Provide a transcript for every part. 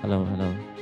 Hello, hello.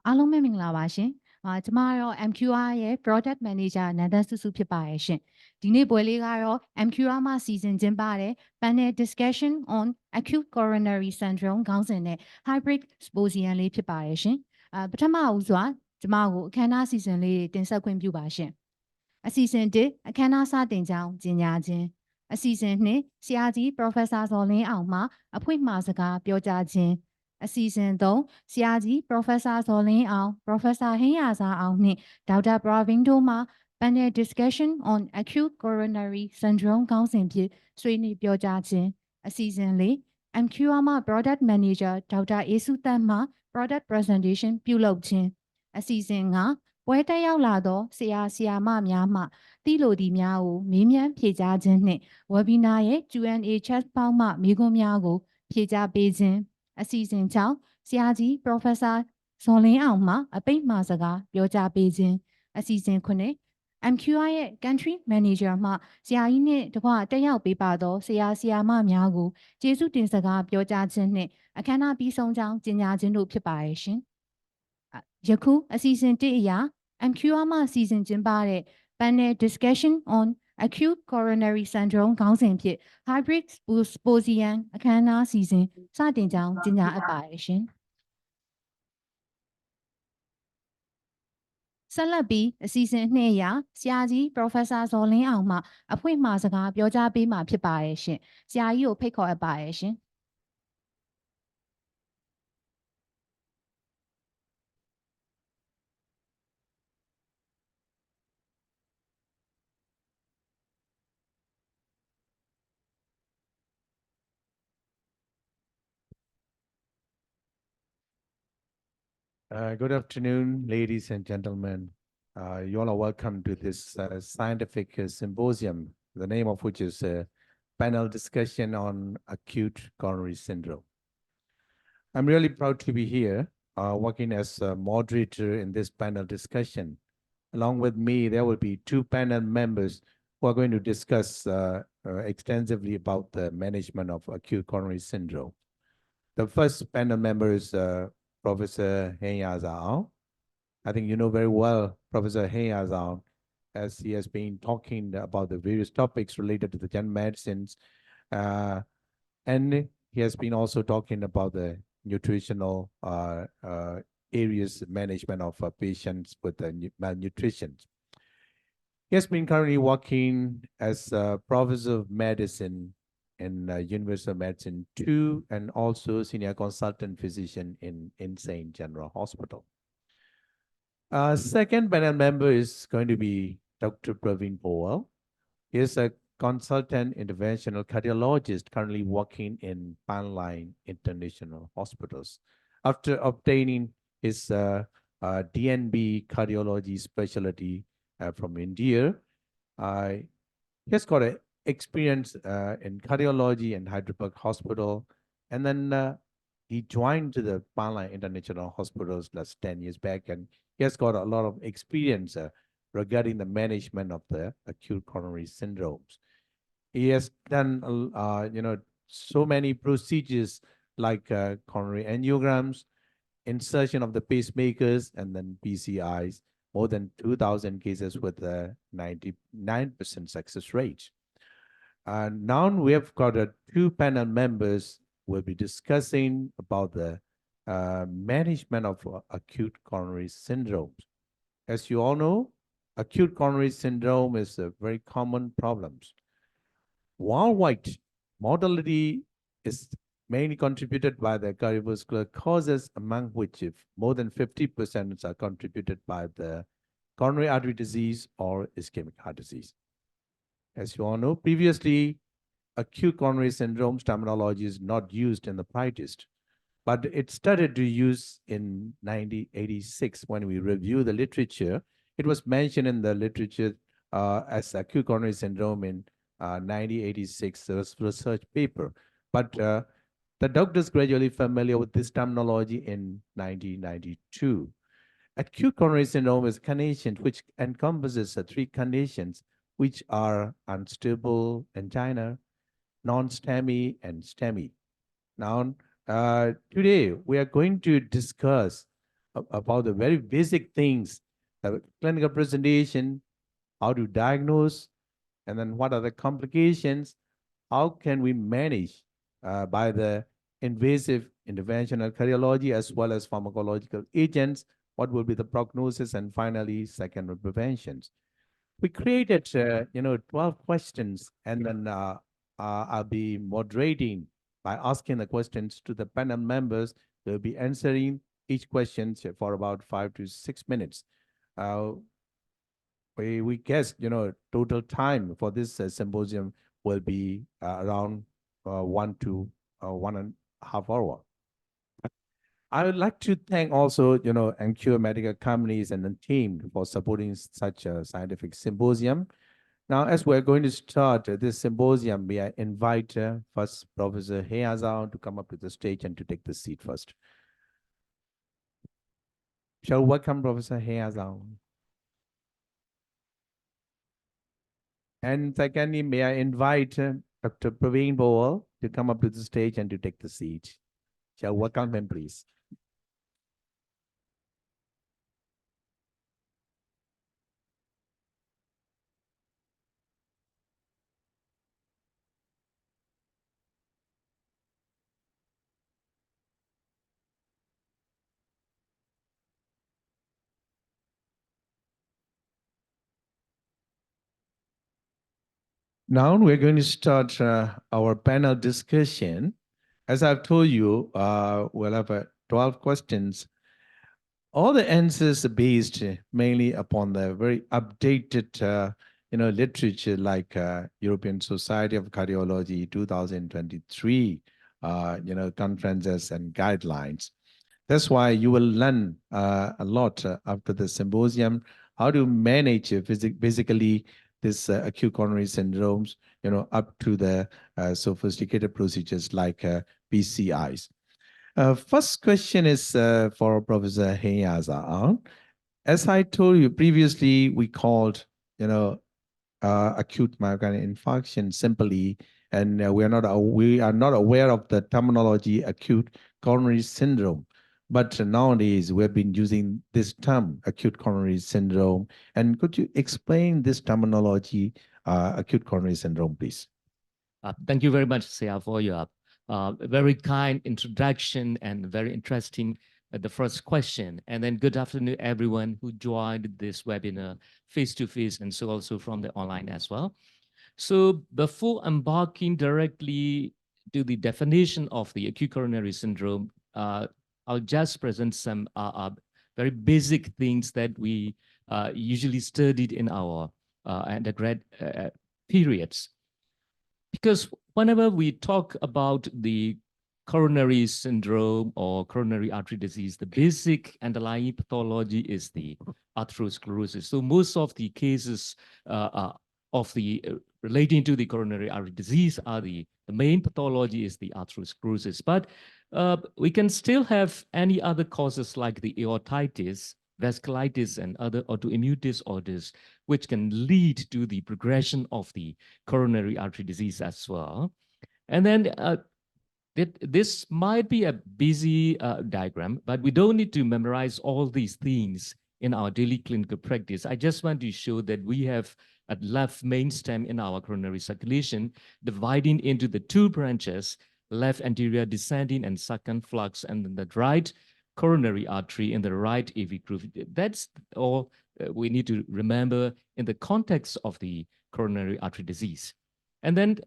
အားလုံးပဲမင်္ဂလာပါရှင်။ကျွန်မကတော့ MQR ရဲ့ Product Manager နန္ဒစုစုဖြစ်ပါရဲ့ရှင်။ဒီနေ့ပွဲလေးကတော့ MQR မှာစီစဉ်ကျင်းပတဲ့ Panel Discussion on Acute Coronary Syndrome ခေါင်းစဉ်နဲ့ Hybrid Symposium လေးဖြစ်ပါရဲ့ရှင်။ပထမဦးစွာကျွန်မကိုအခမ်းအနားစီစဉ်လေးတင်ဆက်ခွင့်ပြုပါရှင်။အစီအစဉ်1အခမ်းအနားစတင်ကြောင်းကြေညာခြင်းအစီအစဉ်2ဆရာကြီး Professor ဇော်လင်းအောင်မှအဖွင့်မှာစကားပြောကြားခြင်းအစီအစဉ်3ဆရာကြီး Professor ဇော်လင်းအောင် Professor ဟင်းရာဇာအောင်နှင့် Dr. Praveen တို့မှ Panel Discussion on Acute Coronary Syndrome ခေါင်းစဉ်ဖြင့်ဆွေးနွေးပြောကြားခြင်းအစီအစဉ်4 MQR မှ Product Manager ဒေါက်တာအေးစုတန်းမှ Product Presentation ပြုလုပ်ခြင်းအစီအစဉ်5ပွဲတက်ရောက်လာသောဆရာဆရာမများမှတိလိုဒီများကိုမေးမြန်းဖြေကြားခြင်းနှင့် Webinar ရဲ့ Q&A chat box မှမေးခွန်းများကိုဖြေကြားပေးခြင်းအစီအစဉ်6ဆရာကြီး Professor ဇော်လင်းအောင်မှအပိတ်မှာစကားပြောကြားပေးခြင်းအစီအစဉ်9 MQR ရဲ့ Country Manager မှဆရာကြီးနှင့်တကွတက်ရောက်ပေးပါသောဆရာဆရာမများကိုကျေးဇူးတင်စကားပြောကြားခြင်းနှင့်အခမ်းအနားပြီးဆုံးကြောင်းကြေညာခြင်းတို့ဖြစ်ပါရဲ့ရှင်ယခုအစီအစဉ်1အရာ MQR မှစီစဉ်ကျင်းပတဲ့ Panel Discussion on Acute Coronary Syndrome ခေါင်းစဉ်ဖြင့် Hybrid Symposium အခမ်းအနားစီစဉ်စတင်ကြောင်းကြေညာအပ်ပါရဲ့ရှင်ဆက်လက်ပြီးအစီအစဉ်2အရာဆရာကြီး Professor ဇော်လင်းအောင်မှအဖွင့်မှာစကားပြောကြားပေးမှာဖြစ်ပါရဲ့ရှင်ဆရာကြီးကိုဖိတ်ခေါ်အပ်ပါရဲ့ရှင်Good afternoon, ladies and gentlemen. You all are welcome to this scientific symposium, the name of which is Panel Discussion on Acute Coronary Syndrome. I'm really proud to be here, working as a moderator in this panel discussion. Along with me, there will be two panel members who are going to discuss extensively about the management of acute coronary syndrome. The first panel member is Professor Hein Yarzar. I think you know very well Professor Hein Yarzar, as he has been talking about the various topics related to the general medicines. And he has been also talking about the nutritional areas management of patients with malnutrition. He has been currently working as a professor of medicine in University of Medicine 2 and also senior consultant physician in Insane General Hospital. Second panel member is going to be Dr. Praveen Pawal. He is a consultant interventional cardiologist currently working in Panline International Hospitals. After obtaining his DNB cardiology specialty from India, he has got a experience in cardiology and Hyderabad Hospital, and then he joined the Panline International Hospitals last 10 years back, and he has got a lot of experience regarding the management of the acute coronary syndromes. He has done, so many procedures like coronary angiograms, insertion of the pacemakers, and then PCIs, more than 2,000 cases with a 99% success rate. Now we have got two panel members who will be discussing about the management of acute coronary syndromes. As you all know, acute coronary syndrome is a very common problem. Worldwide, mortality is mainly contributed by the cardiovascular causes, among which more than 50% are contributed by the coronary artery disease or ischemic heart disease. As you all know, previously, acute coronary syndrome terminology is not used in the practice, but it started to use in 1986 when we review the literature. It was mentioned in the literature as acute coronary syndrome in 1986 research paper, but the doctors gradually familiar with this terminology in 1992. Acute coronary syndrome is a condition which encompasses three conditions, which are unstable angina, non-STEMI, and STEMI. Now, today we are going to discuss about the very basic things, the clinical presentation, how to diagnose, and then what are the complications, how can we manage by the invasive interventional cardiology as well as pharmacological agents, what will be the prognosis, and finally, secondary preventions. We created, 12 questions, and then I'll be moderating by asking the questions to the panel members. They'll be answering each question for about 5 to 6 minutes. We guess, total time for this symposium will be around 1 to 1.5 hours. I would like to thank also, Acute medical companies and the team for supporting such a scientific symposium. Now, as we're going to start this symposium, we invite first Professor Yarzar to come up to the stage and to take the seat first. Shall we welcome Professor Yarzar? And secondly, may I invite Dr. Praveen Pawal to come up to the stage and to take the seat. Shall we welcome him, please? Now we're going to start our panel discussion. As I've told you, we'll have 12 questions. All the answers are based mainly upon the very updated, literature like European Society of Cardiology 2023, conferences and guidelines. That's why you will learn a lot after the symposium, how to manage basically this acute coronary syndromes, up to the sophisticated procedures like PCIs. First question is for Professor Yarzar. As I told you previously, we called, acute myocardial infarction simply, and we are not aware of the terminology acute coronary syndrome. But nowadays, we've been using this term, acute coronary syndrome. And could you explain this terminology, acute coronary syndrome, please? Thank you very much, Sia, for your very kind introduction and very interesting the first question. And then good afternoon, everyone who joined this webinar face-to-face and so also from the online as well. So before embarking directly to the definition of the acute coronary syndrome, I'll just present some very basic things that we usually studied in our undergrad periods. Because whenever we talk about the coronary syndrome or coronary artery disease, the basic underlying pathology is the atherosclerosis. So most of the cases of the relating to the coronary artery disease are the main pathology is the atherosclerosis. But we can still have any other causes like the aortitis, vasculitis, and other autoimmune disorders, which can lead to the progression of the coronary artery disease as well. And then this might be a busy diagram, but we don't need to memorize all these things in our daily clinical practice. I just want to show that we have a left main stem in our coronary circulation, dividing into the two branches, left anterior descending and circumflux, and then the right coronary artery in the right AV groove. That's all we need to remember in the context of the coronary artery disease. And then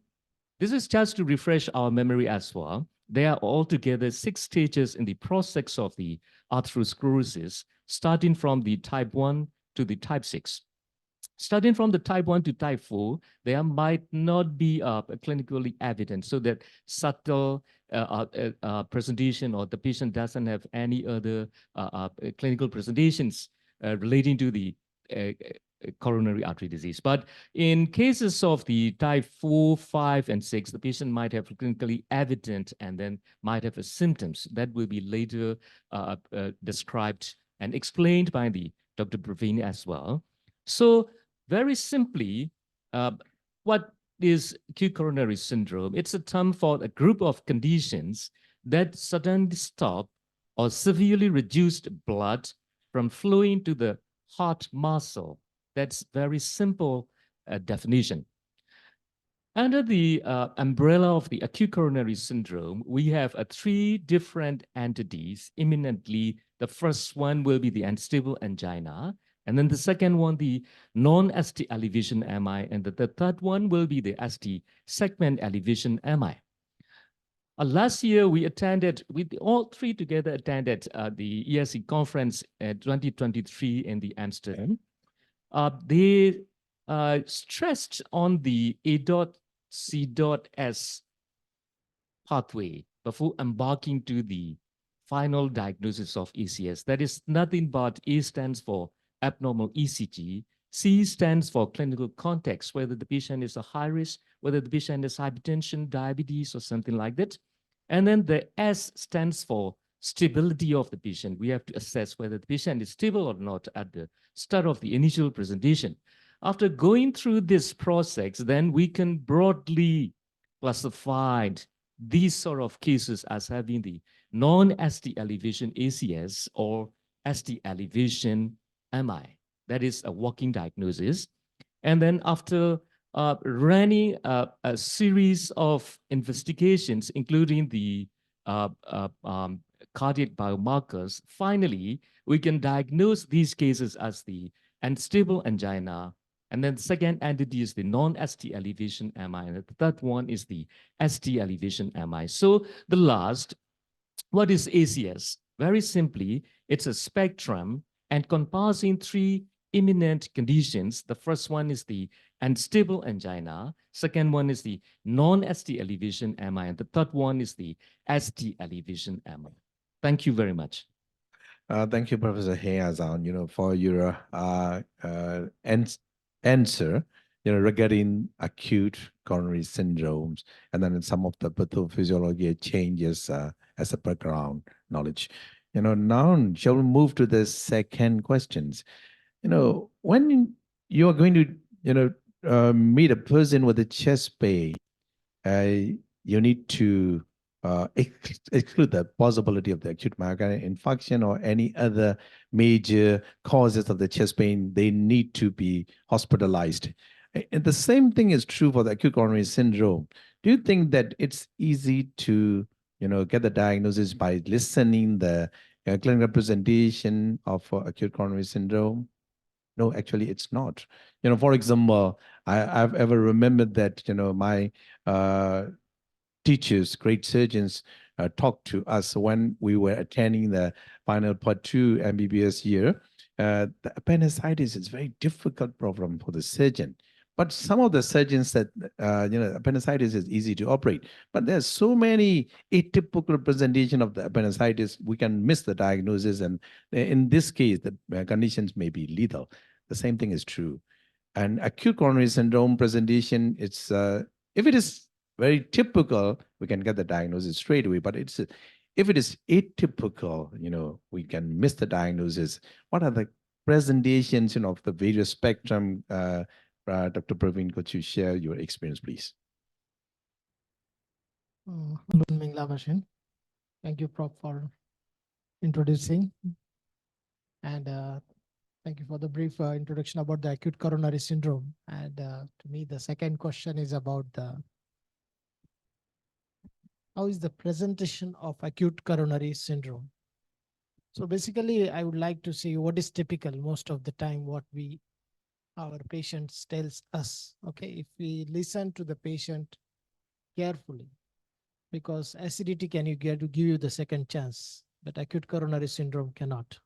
this is just to refresh our memory as well. There are altogether 6 stages in the process of the atherosclerosis, starting from the type 1 to the type 6. Starting from the type 1 to type 4, there might not be clinically evident, so that subtle presentation or the patient doesn't have any other clinical presentations relating to the coronary artery disease. But in cases of the type 4, 5, and 6, the patient might have clinically evident and then might have symptoms that will be later described and explained by the Dr. Praveen as well. So very simply, what is acute coronary syndrome? It's a term for a group of conditions that suddenly stop or severely reduced blood from flowing to the heart muscle. That's very simple definition. Under the umbrella of the acute coronary syndrome, we have 3 different entities imminently. The first one will be the unstable angina, and then the second one, the non-ST elevation MI, and the third one will be the ST segment elevation MI. Last year, we all 3 together attended the ESC conference 2023 in the Amsterdam. They stressed on the A.C.S pathway before embarking to the final diagnosis of ACS. That is nothing but A stands for abnormal ECG, C stands for clinical context, whether the patient is a high risk, whether the patient has hypertension, diabetes, or something like that. And then the S stands for stability of the patient. We have to assess whether the patient is stable or not at the start of the initial presentation. After going through this process, then we can broadly classify these sort of cases as having the non-ST elevation ACS or ST elevation MI. That is a working diagnosis. And then after running a series of investigations, including the cardiac biomarkers, finally, we can diagnose these cases as the unstable angina. And then the second entity is the non-ST elevation MI. And the third one is the ST elevation MI. So the last, what is ACS? Very simply, it's a spectrum encompassing 3 imminent conditions. The first one is the unstable angina. Second one is the non-ST elevation MI. And the third one is the ST elevation MI. Thank you very much. Thank you, Professor Yarzar, for your answer, regarding acute coronary syndromes, and then some of the pathophysiology changes as a background knowledge. Now shall we move to the second questions? When you are going to, meet a person with a chest pain, you need to exclude the possibility of the acute myocardial infarction or any other major causes of the chest pain. They need to be hospitalized. And the same thing is true for the acute coronary syndrome. Do you think that it's easy to, get the diagnosis by listening the clinical presentation of acute coronary syndrome? No, actually, it's not. For example, I've ever remembered that, my teachers, great surgeons, talked to us when we were attending the final part 2 MBBS year. The appendicitis is a very difficult problem for the surgeon. But some of the surgeons said, appendicitis is easy to operate. But there's so many atypical presentation of the appendicitis, we can miss the diagnosis. And in this case, the conditions may be lethal. The same thing is true. And acute coronary syndrome presentation, it's if it is very typical, we can get the diagnosis straight away. But if it is atypical, we can miss the diagnosis. What are the presentations, of the various spectrum? Dr. Praveen, could you share your experience, please? Thank you, Prof, for introducing. And thank you for the brief introduction about the acute coronary syndrome. And to me, the second question is about how is the presentation of acute coronary syndrome? So basically, I would like to see what is typical most of the time, what our patients tells us. Okay, if we listen to the patient carefully, because acidity can give you the second chance, but acute coronary syndrome cannot.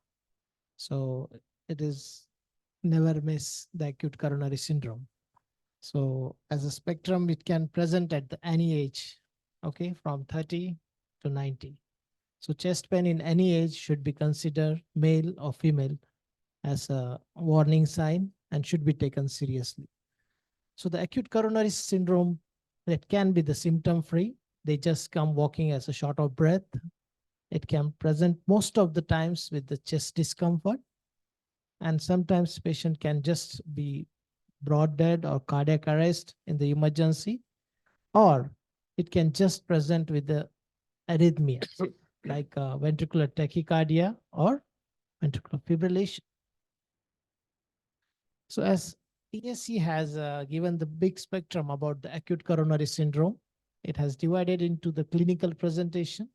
So it is never miss the acute coronary syndrome. So as a spectrum, it can present at any age, okay, from 30 to 90. So chest pain in any age should be considered, male or female, as a warning sign and should be taken seriously. So the acute coronary syndrome, that can be the symptom free. They just come walking as a short of breath. It can present most of the times with the chest discomfort. And sometimes patient can just be broad dead or cardiac arrest in the emergency, or it can just present with the arrhythmia, like ventricular tachycardia or ventricular fibrillation. So as ESC has given the big spectrum about the acute coronary syndrome, it has divided into the clinical presentation.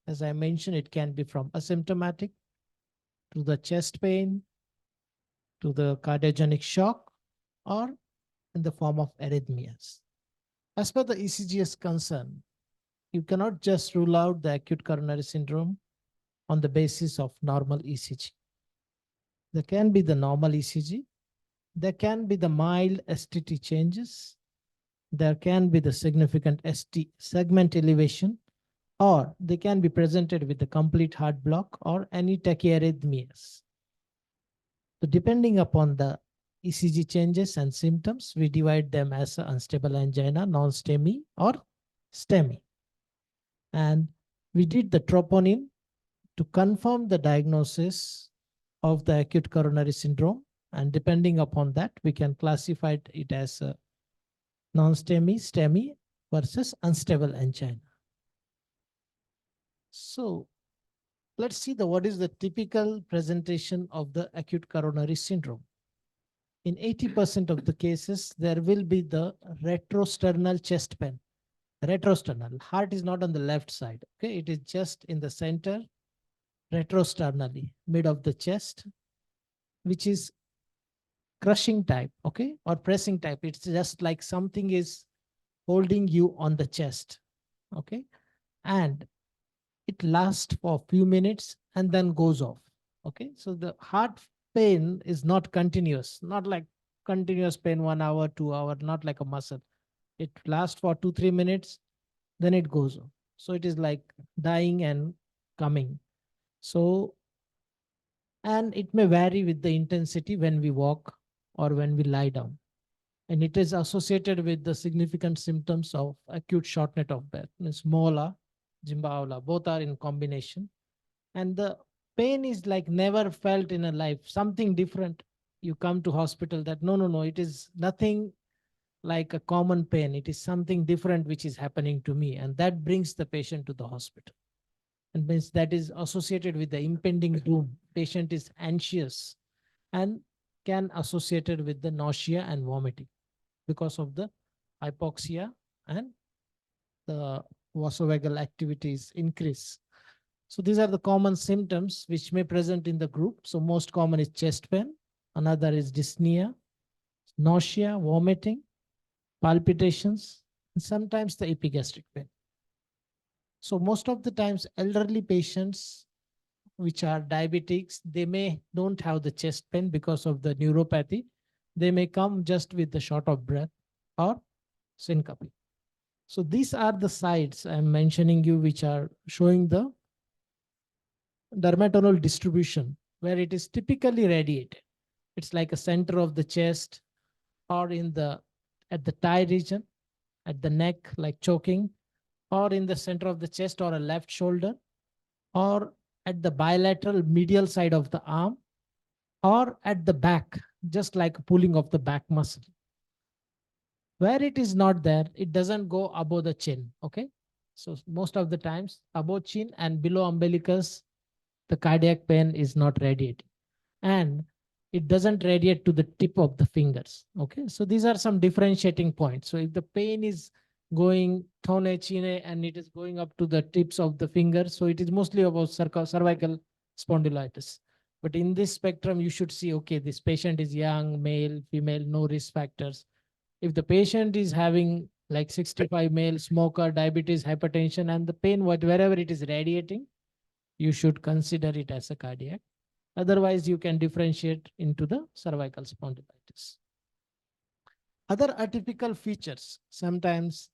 As I mentioned, it can be from asymptomatic to the chest pain, to the cardiogenic shock, or in the form of arrhythmias. As per the ECG is concerned, you cannot just rule out the acute coronary syndrome on the basis of normal ECG. There can be the normal ECG. There can be the mild STT changes. There can be the significant ST segment elevation, or they can be presented with the complete heart block or any tachyarrhythmias. So depending upon the ECG changes and symptoms, we divide them as unstable angina, non-STEMI, or STEMI. And we did the troponin to confirm the diagnosis of the acute coronary syndrome. And depending upon that, we can classify it as a non-STEMI, STEMI versus unstable angina. So let's see what is the typical presentation of the acute coronary syndrome. In 80% of the cases, there will be the retrosternal chest pain. Retrosternal, heart is not on the left side. Okay, it is just in the center, retrosternally, mid of the chest, which is crushing type, okay, or pressing type. It's just like something is holding you on the chest, okay, and it lasts for a few minutes and then goes off, okay. So the heart pain is not continuous, not like continuous pain 1 hour, 2 hour, not like a muscle. It lasts for 2-3 minutes, then it goes off. So it is like dying and coming. So, and it may vary with the intensity when we walk or when we lie down. And it is associated with the significant symptoms of acute shortness of breath, means mola, Jimbaola, both are in combination. And the pain is like never felt in a life, something different. You come to hospital that no, it is nothing like a common pain. It is something different which is happening to me. And that brings the patient to the hospital. And means that is associated with the impending doom. Patient is anxious and can associated with the nausea and vomiting because of the hypoxia and the vasovagal activities increase. So these are the common symptoms which may present in the group. So most common is chest pain. Another is dyspnea, nausea, vomiting, palpitations, and sometimes the epigastric pain. So most of the times elderly patients which are diabetics, they may don't have the chest pain because of the neuropathy. They may come just with the short of breath or syncope. So these are the sites I'm mentioning you which are showing the dermatonal distribution where it is typically radiated. It's like a center of the chest or in the at the thigh region, at the neck, like choking, or in the center of the chest or a left shoulder, or at the bilateral medial side of the arm, or at the back, just like pulling of the back muscle. Where it is not there, it doesn't go above the chin. Okay. So most of the times above chin and below umbilicus, the cardiac pain is not radiating. And it doesn't radiate to the tip of the fingers. Okay. So these are some differentiating points. So if the pain is going thone chine and it is going up to the tips of the fingers, so it is mostly about cervical spondylitis. But in this spectrum, you should see, okay, this patient is young, male, female, no risk factors. If the patient is having like 65 male, smoker, diabetes, hypertension, and the pain, wherever it is radiating, you should consider it as a cardiac. Otherwise, you can differentiate into the cervical spondylitis. Other atypical features, sometimes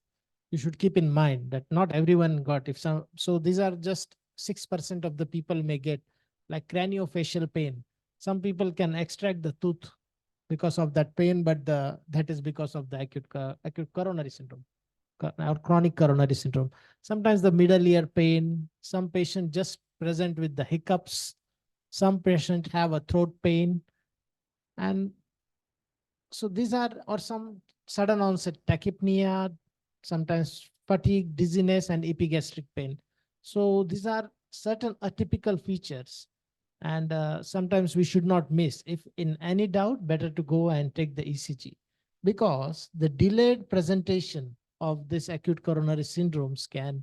you should keep in mind that not everyone got, if some, so these are just 6% of the people may get like craniofacial pain. Some people can extract the tooth because of that pain, but that is because of the acute coronary syndrome or chronic coronary syndrome. Sometimes the middle ear pain, some patient just present with the hiccups, some patients have a throat pain. And so these are, or some sudden onset tachypnea, sometimes fatigue, dizziness, and epigastric pain. So these are certain atypical features. And sometimes we should not miss. If in any doubt, better to go and take the ECG, because the delayed presentation of this acute coronary syndromes can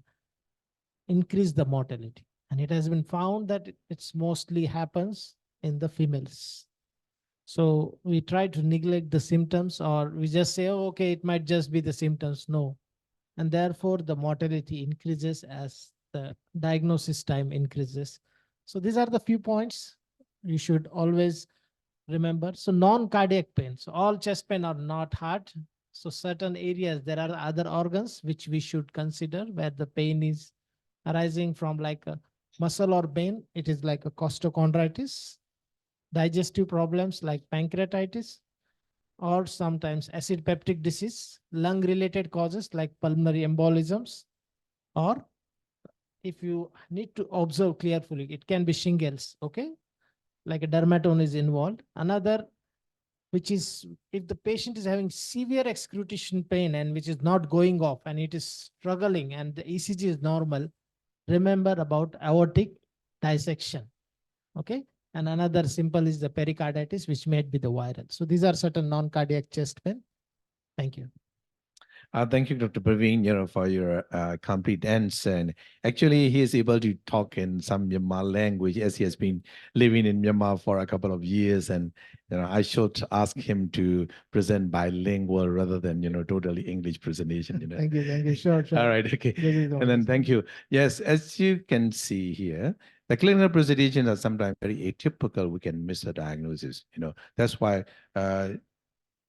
increase the mortality. And it has been found that it's mostly happens in the females. So we try to neglect the symptoms, or we just say, oh, okay, it might just be the symptoms. No. And therefore the mortality increases as the diagnosis time increases. So these are the few points you should always remember. So non-cardiac pain. So all chest pain are not heart. So certain areas, there are other organs which we should consider where the pain is arising from, like a muscle or vein. It is like a costochondritis, digestive problems like pancreatitis, or sometimes acid peptic disease, lung related causes like pulmonary embolisms, or if you need to observe carefully, it can be shingles, okay? Like a dermatome is involved. Another, which is if the patient is having severe excruciating pain and which is not going off and it is struggling and the ECG is normal, remember about aortic dissection, okay? And another simple is the pericarditis, which may be the viral. So these are certain non-cardiac chest pain. Thank you. Thank you, Dr. Praveen, for your complete answer. And actually, he is able to talk in some Myanmar language as he has been living in Myanmar for a couple of years. And I should ask him to present bilingual rather than totally English presentation. Thank you. Sure. All right. Okay. And then thank you. Yes, as you can see here, the clinical presentations are sometimes very atypical. We can miss the diagnosis. That's why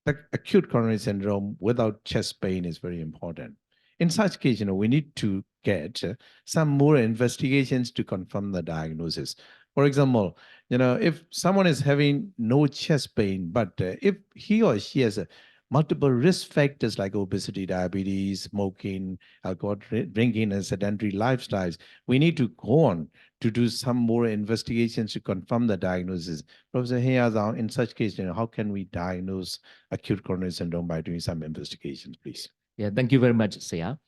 the acute coronary syndrome without chest pain is very important. In such case, we need to get some more investigations to confirm the diagnosis. For example, if someone is having no chest pain, but if he or she has multiple risk factors like obesity, diabetes, smoking, alcohol drinking, and sedentary lifestyles, we need to go on to do some more investigations to confirm the diagnosis. Professor Yarzar, in such case, how can we diagnose acute coronary syndrome by doing some investigations, please? Yeah, thank you very much, Sia.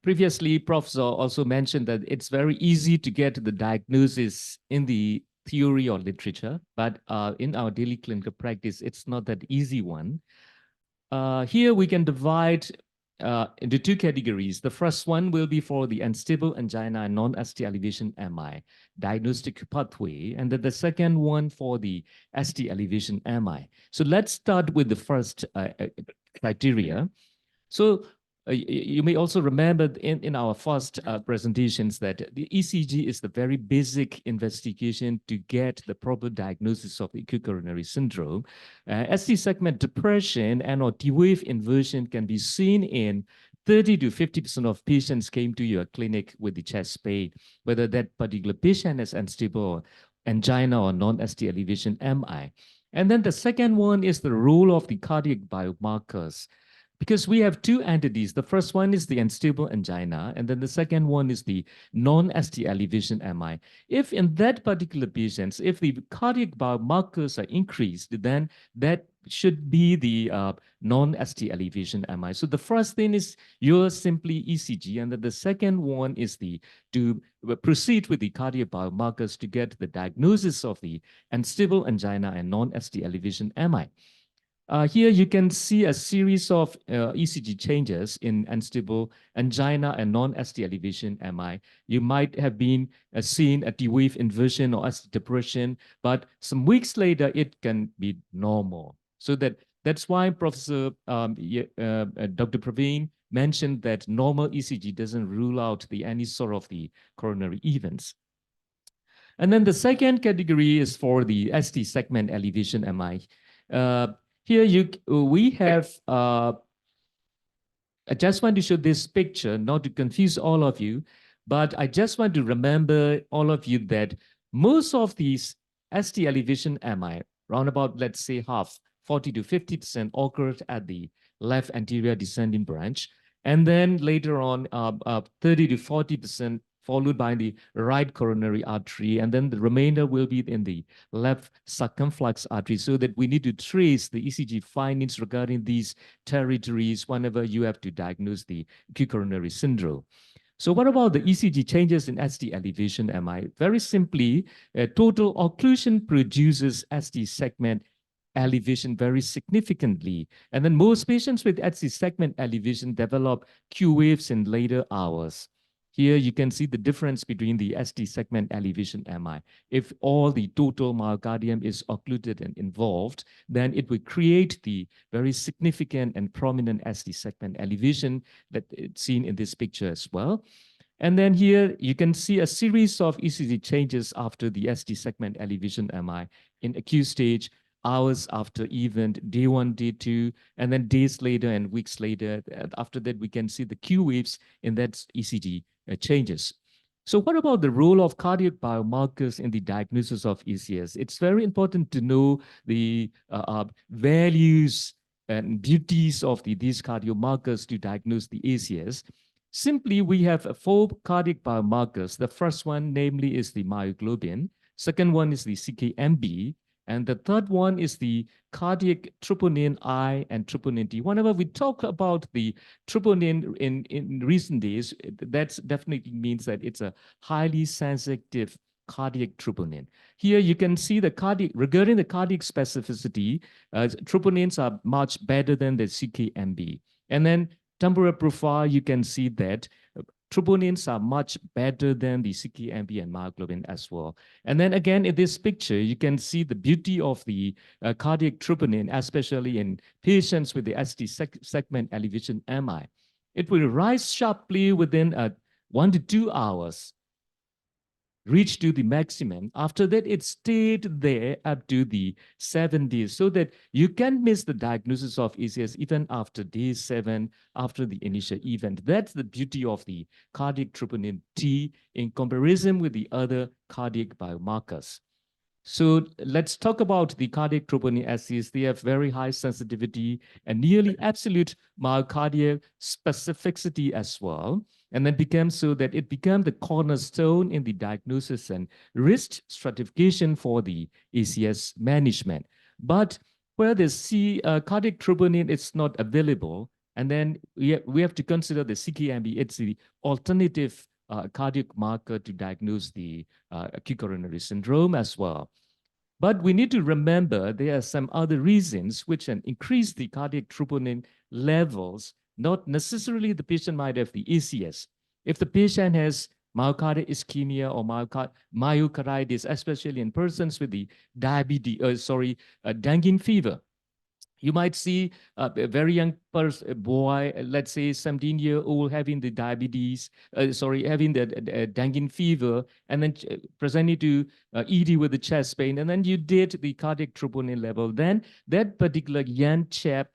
Previously, Prof also mentioned that it's very easy to get the diagnosis in the theory or literature, but in our daily clinical practice, it's not that easy one. Here we can divide into two categories. The first one will be for the unstable angina and non-ST elevation MI diagnostic pathway, and then the second one for the ST elevation MI. So let's start with the first criteria. So you may also remember in our first presentations that the ECG is the very basic investigation to get the proper diagnosis of acute coronary syndrome. ST segment depression and or T-wave inversion can be seen in 30 to 50% of patients came to your clinic with the chest pain, whether that particular patient has unstable angina or non-ST elevation MI. And then the second one is the role of the cardiac biomarkers. Because we have two entities. The first one is the unstable angina, and then the second one is the non-ST elevation MI. If in that particular patients, if the cardiac biomarkers are increased, then that should be the non-ST elevation MI. So the first thing is your simply ECG, and then the second one is to proceed with the cardiac biomarkers to get the diagnosis of the unstable angina and non-ST elevation MI. Here you can see a series of ECG changes in unstable angina and non-ST elevation MI. You might have been seen a T-wave inversion or ST depression, but some weeks later it can be normal. So that's why Professor Dr. Praveen mentioned that normal ECG doesn't rule out any sort of the coronary events. And then the second category is for the ST segment elevation MI. Here we have, I just want to show this picture, not to confuse all of you, but I just want to remember all of you that most of these ST elevation MI, round about, let's say half, 40 to 50% occurred at the left anterior descending branch. And then later on, 30 to 40% followed by the right coronary artery, and then the remainder will be in the left circumflex artery, so that we need to trace the ECG findings regarding these territories whenever you have to diagnose the acute coronary syndrome. So what about the ECG changes in ST elevation MI? Very simply, total occlusion produces ST segment elevation very significantly. And then most patients with ST segment elevation develop Q waves in later hours. Here you can see the difference between the ST segment elevation MI. If all the total myocardium is occluded and involved, then it will create the very significant and prominent ST segment elevation that it's seen in this picture as well. And then here you can see a series of ECG changes after the ST segment elevation MI in acute stage, hours after event, day 1, day 2, and then days later and weeks later. After that, we can see the Q waves in that ECG changes. So what about the role of cardiac biomarkers in the diagnosis of ACS? It's very important to know the values and beauties of these cardiomarkers to diagnose the ACS. Simply, we have 4 cardiac biomarkers. The first one, namely, is the myoglobin. Second one is the CKMB. And the third one is the cardiac troponin I and troponin T. Whenever we talk about the troponin in recent days, that definitely means that it's a highly sensitive cardiac troponin. Here you can see the cardiac, regarding the cardiac specificity, troponins are much better than the CKMB. And then temporal profile, you can see that troponins are much better than the CKMB and myoglobin as well. And then again, in this picture, you can see the beauty of the cardiac troponin, especially in patients with the ST segment elevation MI. It will rise sharply within 1 to 2 hours, reach to the maximum. After that, it stayed there up to the 7 days, so that you can miss the diagnosis of ACS even after day 7, after the initial event. That's the beauty of the cardiac troponin T in comparison with the other cardiac biomarkers. So let's talk about the cardiac troponin assays. They have very high sensitivity and nearly absolute myocardial specificity as well. And then became so that it became the cornerstone in the diagnosis and risk stratification for the ACS management. But where the cardiac troponin is not available, and then we have to consider the CKMB. It's the alternative cardiac marker to diagnose the acute coronary syndrome as well. But we need to remember there are some other reasons which can increase the cardiac troponin levels not necessarily the patient might have the ACS. If the patient has myocardial ischemia or myocarditis, especially in persons with the dengue fever, you might see a very young boy, let's say 17-year-old, having the diabetes, having the dengue fever, and then presenting to ED with the chest pain, and then you did the cardiac troponin level. Then that particular young chap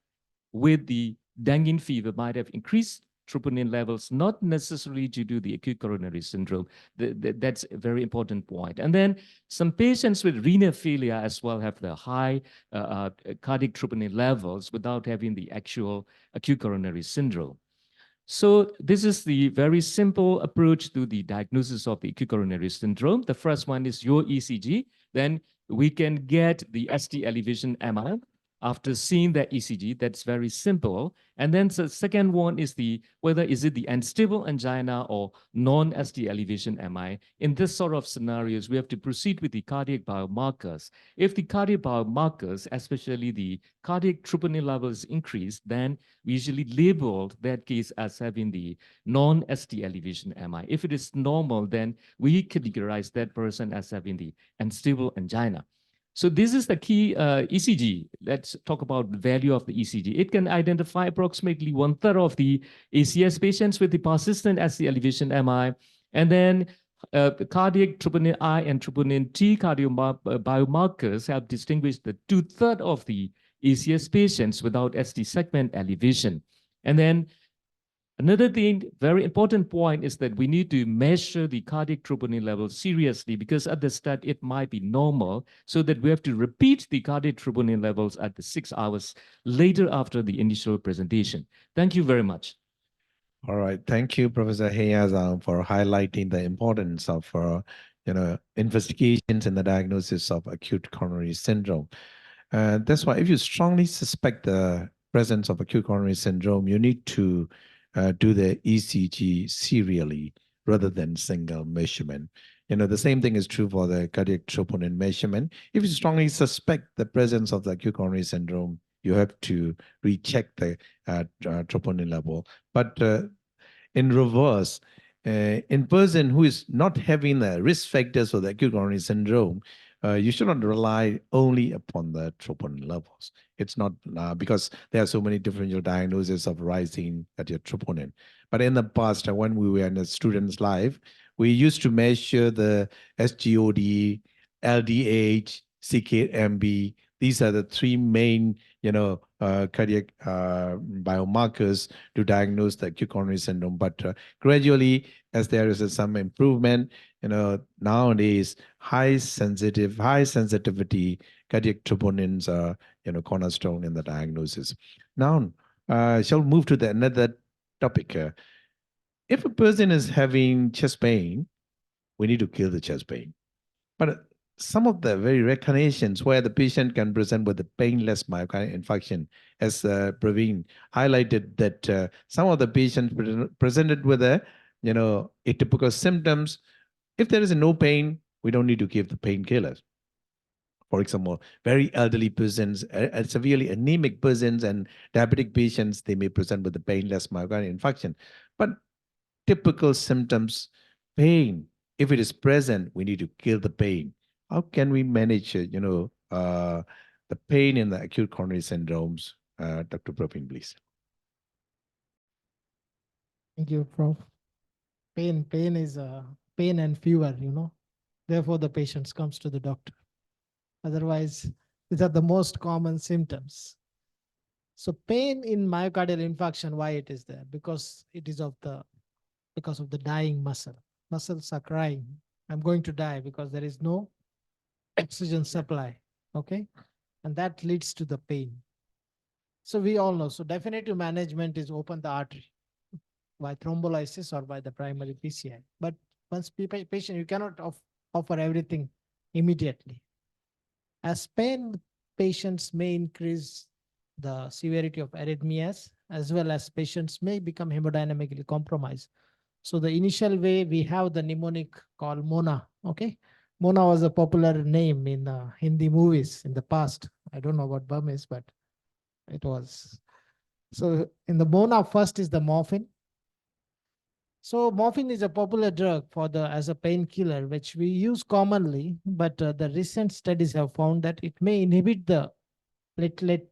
with the dengue fever might have increased troponin levels, not necessarily due to the acute coronary syndrome. That's a very important point. And then some patients with renal failure as well have the high cardiac troponin levels without having the actual acute coronary syndrome. So this is the very simple approach to the diagnosis of the acute coronary syndrome. The first one is your ECG. Then we can get the ST elevation MI. After seeing that ECG, that's very simple. And then the second one is whether is it the unstable angina or non-ST elevation MI. In this sort of scenarios, we have to proceed with the cardiac biomarkers. If the cardiac biomarkers, especially the cardiac troponin levels increase, then we usually label that case as having the non-ST elevation MI. If it is normal, then we categorize that person as having the unstable angina. So this is the key ECG. Let's talk about the value of the ECG. It can identify approximately 1/3 of the ACS patients with the persistent ST elevation MI. And then cardiac troponin I and troponin T biomarkers have distinguished the 2/3 of the ACS patients without ST segment elevation. And then another thing, very important point, is that we need to measure the cardiac troponin level seriously, because at the start it might be normal, so that we have to repeat the cardiac troponin levels at the 6 hours later after the initial presentation. Thank you very much. All right, thank you, Professor Yarzar, for highlighting the importance of investigations in the diagnosis of acute coronary syndrome. That's why if you strongly suspect the presence of acute coronary syndrome, you need to do the ECG serially rather than single measurement. The same thing is true for the cardiac troponin measurement. If you strongly suspect the presence of the acute coronary syndrome, you have to recheck the troponin level. But in reverse, in person who is not having the risk factors for the acute coronary syndrome, you should not rely only upon the troponin levels. It's not because there are so many differential diagnoses of rising cardiac troponin. But in the past, when we were in a student's life, we used to measure the SGOD, LDH, CKMB. These are the three main, cardiac biomarkers to diagnose the acute coronary syndrome. But gradually, as there is some improvement, nowadays high sensitivity cardiac troponins are, cornerstone in the diagnosis. Now, shall we move to another topic? If a person is having chest pain, we need to kill the chest pain. But some of the very rare conditions where the patient can present with a painless myocardial infarction, as Praveen highlighted, that some of the patients presented with atypical symptoms. If there is no pain, we don't need to give the painkillers. For example, very elderly persons, severely anemic persons, and diabetic patients, they may present with a painless myocardial infarction. But typical symptoms, pain, if it is present, we need to kill the pain. How can we manage, the pain in the acute coronary syndromes? Dr. Praveen, please. Thank you, Prof. Pain is pain and fever, Therefore, the patient comes to the doctor. Otherwise, these are the most common symptoms. So pain in myocardial infarction, why it is there? Because it is because of the dying muscle. Muscles are crying, I'm going to die, because there is no oxygen supply. Okay. And that leads to the pain. So we all know. So definitive management is open the artery by thrombolysis or by the primary PCI. But once patient, you cannot offer everything immediately. As pain, patients may increase the severity of arrhythmias, as well as patients may become hemodynamically compromised. So the initial way, we have the mnemonic called Mona. Okay. Mona was a popular name in Hindi movies in the past. I don't know about Burmese, but it was. So in the MONA, first is the morphine. So morphine is a popular drug for as a painkiller, which we use commonly, but the recent studies have found that it may inhibit the platelet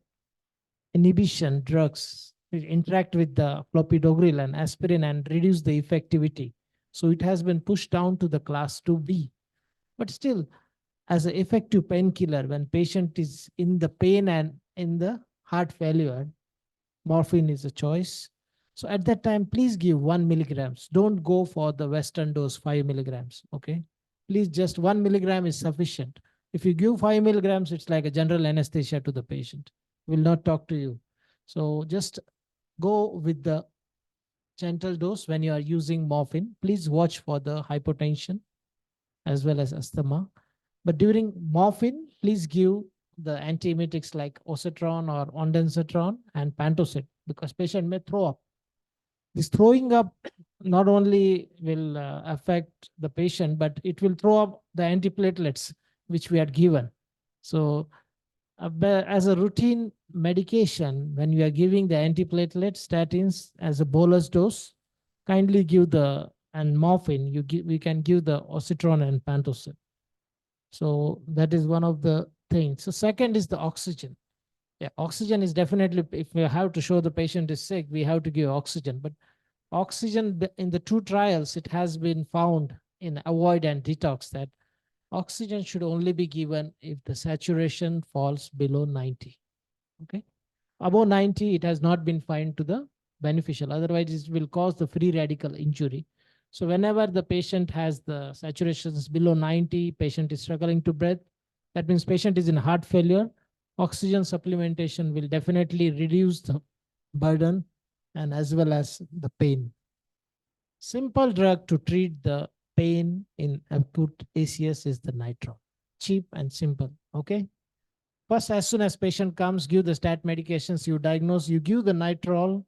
inhibition drugs, which interact with the clopidogrel and aspirin and reduce the effectivity. So it has been pushed down to the class 2B. But still, as an effective painkiller, when patient is in the pain and in the heart failure, morphine is a choice. So at that time, please give 1 milligrams. Don't go for the Western dose 5 milligrams. Okay. Please, just 1 milligram is sufficient. If you give 5 milligrams, it's like a general anesthesia to the patient. Will not talk to you. So just go with the gentle dose when you are using morphine. Please watch for the hypotension as well as asthma. But during morphine, please give the antiemetics like osetron or ondansetron and pantocid, because patient may throw up. This throwing up not only will affect the patient, but it will throw up the antiplatelets which we had given. So as a routine medication, when you are giving the antiplatelet statins as a bolus dose, kindly give and morphine, we can give the osetron and pantocid. So that is one of the things. So second is the oxygen. Yeah, oxygen is definitely, if we have to show the patient is sick, we have to give oxygen. But oxygen, in the 2 trials, it has been found in avoid and detox that oxygen should only be given if the saturation falls below 90. Okay. Above 90, it has not been found to the beneficial. Otherwise, it will cause the free radical injury. So whenever the patient has the saturations below 90, patient is struggling to breathe, that means patient is in heart failure. Oxygen supplementation will definitely reduce the burden and as well as the pain. Simple drug to treat the pain in acute ACS is the nitro. Cheap and simple. Okay. First, as soon as patient comes, give the stat medications, you diagnose, you give the nitrol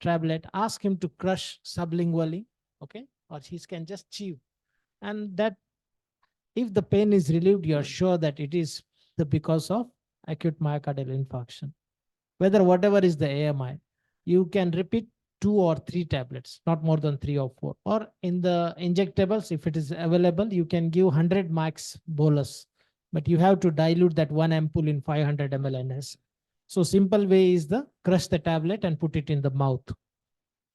tablet, ask him to crush sublingually, okay, or he can just chew. And that, if the pain is relieved, you're sure that it is because of acute myocardial infarction. Whatever is the AMI, you can repeat 2 or 3 tablets, not more than 3 or 4. Or in the injectables, if it is available, you can give 100 max bolus, but you have to dilute that 1 ampoule in 500 ml NS. So simple way is the crush the tablet and put it in the mouth.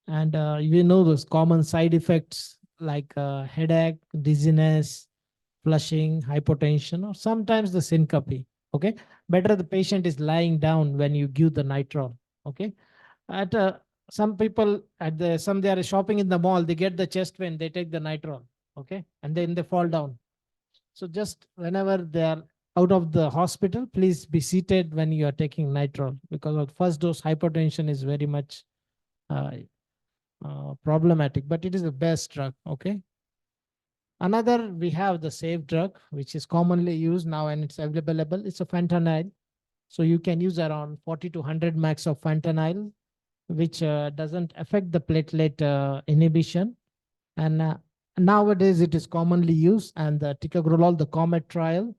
And you know those common side effects like headache, dizziness, flushing, hypotension, or sometimes the syncope. Okay, better the patient is lying down when you give the nitro. Okay, at some people they are shopping in the mall, they get the chest pain, they take the nitro. Okay, and then they fall down. So just whenever they are out of the hospital, please be seated when you are taking nitro, because of first dose hypertension is very much problematic, but it is the best drug. Okay. Another, we have the safe drug, which is commonly used now and it's available. It's a fentanyl. So you can use around 40 to 100 max of fentanyl, which doesn't affect the platelet inhibition. And nowadays it is commonly used, and the ticagrelol, the COMET trial,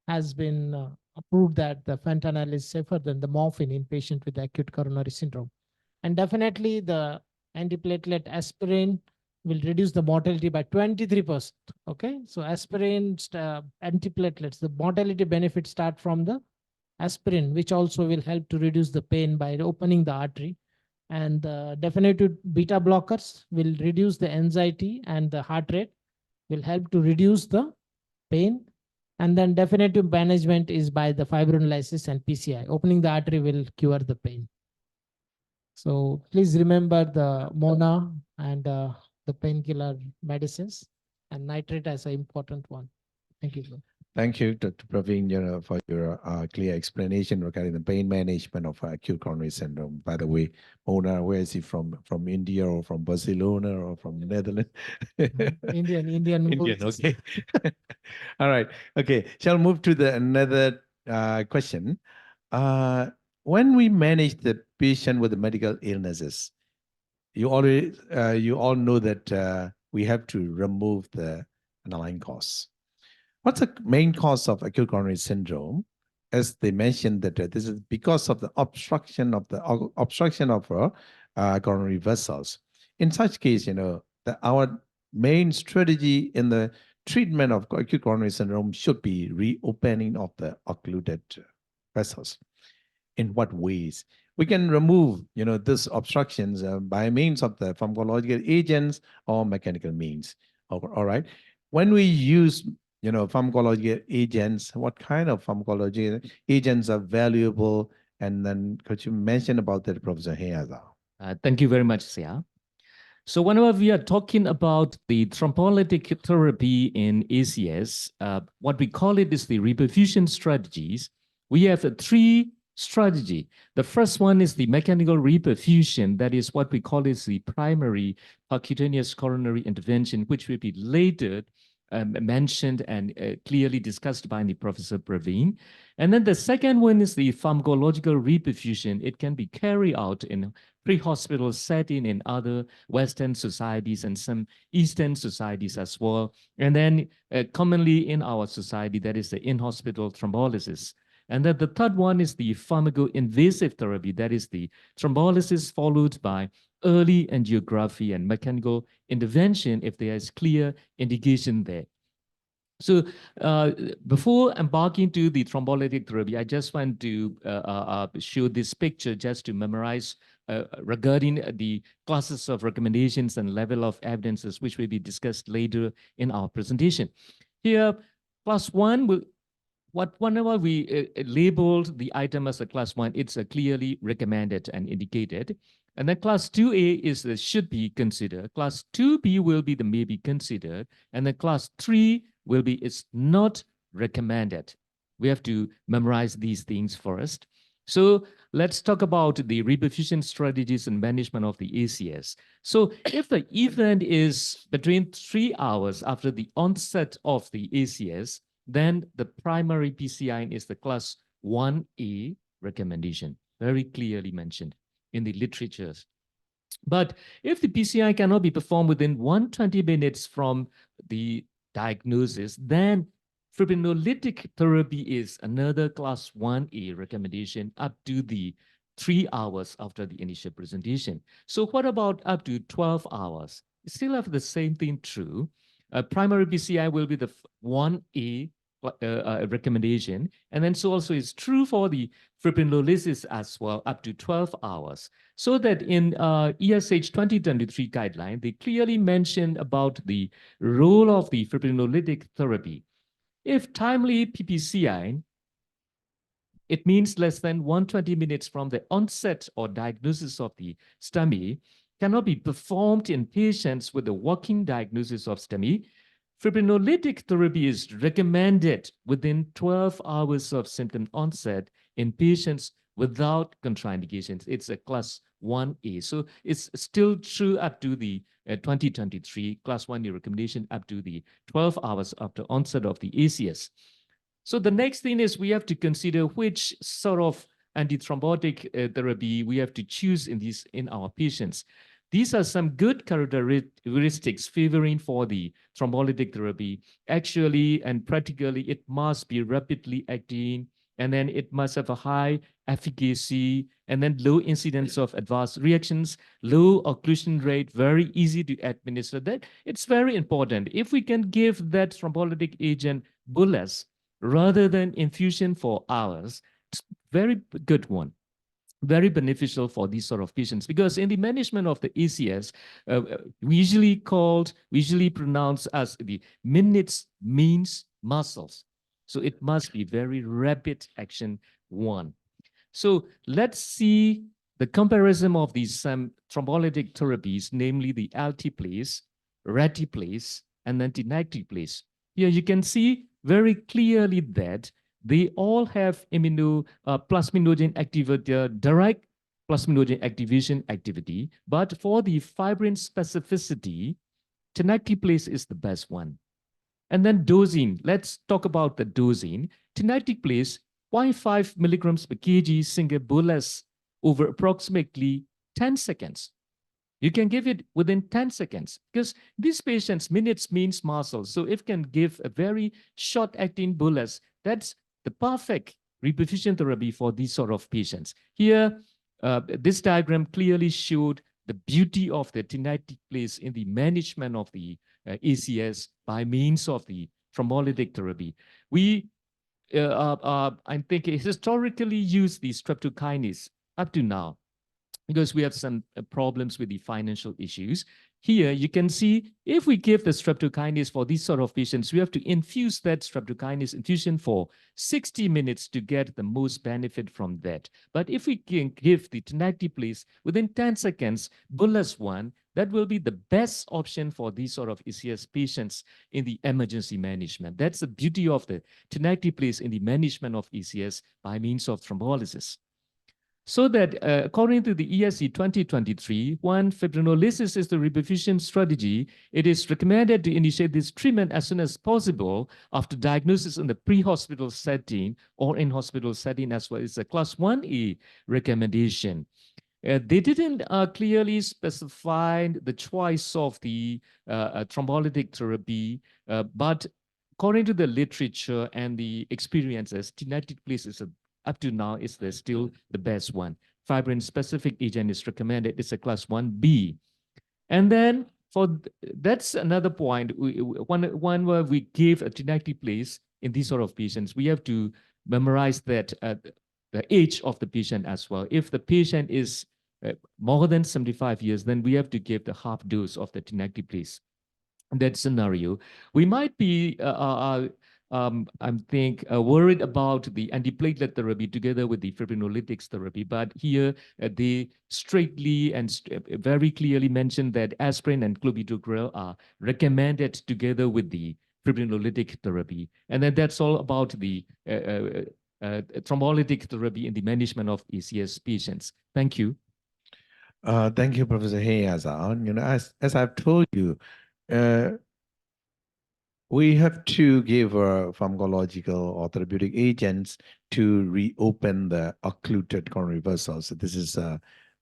has been approved that the fentanyl is safer than the morphine in patient with acute coronary syndrome. And definitely the antiplatelet aspirin will reduce the mortality by 23%. Okay, so aspirin, antiplatelets, the mortality benefits start from the aspirin, which also will help to reduce the pain by opening the artery. And definitive beta blockers will reduce the anxiety and the heart rate, will help to reduce the pain. And then definitive management is by the fibrinolysis and PCI. Opening the artery will cure the pain. So please remember the MONA and the painkiller medicines, and nitrate as an important one. Thank you. Thank you, Dr. Praveen, for your clear explanation regarding the pain management of acute coronary syndrome. By the way, Mona, where is he from? From India or from Barcelona or from the Netherlands? Indian. Indian, okay. All right. Okay. Shall move to another question. When we manage the patient with the medical illnesses, you all know that we have to remove the underlying cause. What's the main cause of acute coronary syndrome? as they mentioned that this is because of the obstruction of coronary vessels. In such case, our main strategy in the treatment of acute coronary syndrome should be reopening of the occluded vessels. In what ways? We can remove, these obstructions by means of the pharmacological agents or mechanical means. All right. When we use, pharmacological agents, what kind of pharmacological agents are valuable? And then could you mention about that, Professor Hein? Thank you very much, Sia. So whenever we are talking about the thrombolytic therapy in ACS, what we call it is the reperfusion strategies. We have three strategy. The first one is the mechanical reperfusion. That is what we call is the primary percutaneous coronary intervention, which will be later mentioned and clearly discussed by the Professor Praveen. And then the second one is the pharmacological reperfusion. It can be carried out in pre-hospital setting in other Western societies and some Eastern societies as well. And then commonly in our society, that is the in-hospital thrombolysis. And then the third one is the pharmacoinvasive therapy, that is the thrombolysis followed by early angiography and mechanical intervention if there is clear indication there. So before embarking to the thrombolytic therapy, I just want to show this picture just to memorize regarding the classes of recommendations and level of evidences, which will be discussed later in our presentation. Here, class 1 will, whenever we labeled the item as a class 1, it's clearly recommended and indicated. And then class 2A is should be considered. Class 2B will be the may be considered. And then class 3 will be it's not recommended. We have to memorize these things first. So let's talk about the reperfusion strategies and management of the ACS. So if the event is between 3 hours after the onset of the ACS, then the primary PCI is the class 1A recommendation, very clearly mentioned in the literatures. But if the PCI cannot be performed within 120 minutes from the diagnosis, then fibrinolytic therapy is another class 1A recommendation up to the 3 hours after the initial presentation. So what about up to 12 hours? Still have the same thing true. Primary PCI will be the 1A recommendation. And then so also is true for the fibrinolysis as well, up to 12 hours. So that in ESH 2023 guideline, they clearly mentioned about the role of the fibrinolytic therapy. If timely PPCI, it means less than 120 minutes from the onset or diagnosis of the STEMI, cannot be performed in patients with a working diagnosis of STEMI. Fibrinolytic therapy is recommended within 12 hours of symptom onset in patients without contraindications. It's a class 1A. So it's still true up to the 2023 class 1A recommendation up to the 12 hours after onset of the ACS. So the next thing is we have to consider which sort of antithrombotic therapy we have to choose in our patients. These are some good characteristics favoring for the thrombolytic therapy. Actually and practically, it must be rapidly acting, and then it must have a high efficacy, and then low incidence of adverse reactions, low occlusion rate, very easy to administer. That it's very important. If we can give that thrombolytic agent bolus rather than infusion for hours, it's very good one. Very beneficial for these sort of patients, because in the management of the ACS, we usually pronounce as the minutes means muscles. So it must be very rapid action one. So let's see the comparison of these thrombolytic therapies, namely the altiplase, retiplase, and then tenecteplase. Here you can see very clearly that they all have plasminogen activator, direct plasminogen activation activity. But for the fibrin specificity, tenecteplase is the best one. And then dosing, let's talk about the dosing. Tenecteplase, 0.5 milligrams per kg single bolus over approximately 10 seconds. You can give it within 10 seconds because these patients, minutes means muscle. So if can give a very short acting bolus, that's the perfect reperfusion therapy for these sort of patients. Here, this diagram clearly showed the beauty of the tenatic place in the management of the ACS by means of the thrombolytic therapy. We, I think, historically used the streptokinase up to now, because we have some problems with the financial issues. Here you can see if we give the streptokinase for these sort of patients, we have to infuse that streptokinase infusion for 60 minutes to get the most benefit from that. But if we can give the tenactipase within 10 seconds, bolus one, that will be the best option for these sort of ECS patients in the emergency management. That's the beauty of the tenactipase in the management of ECS by means of thrombolysis. So that according to the ESC 2023, when fibrinolysis is the reperfusion strategy, it is recommended to initiate this treatment as soon as possible after diagnosis in the pre-hospital setting or in hospital setting as well. It's a class 1A recommendation. They didn't clearly specify the choice of the thrombolytic therapy, but according to the literature and the experiences, tenactipase is up to now is still the best one. Fibrin-specific agent is recommended. It's a class 1B. And then that's another point. One where we give a tenactipase in these sort of patients, we have to memorize that the age of the patient as well. If the patient is more than 75 years, then we have to give the half dose of the tenactipase. In that scenario, we might be I think worried about the antiplatelet therapy together with the fibrinolytics therapy. But here they straightly and very clearly mentioned that aspirin and clopidogrel are recommended together with the fibrinolytic therapy. And then that's all about the thrombolytic therapy in the management of ECS patients. Thank you. Thank you, Professor Yarzar. You know, as I've told you, we have to give pharmacological or therapeutic agents to reopen the occluded coronary vessels. So this is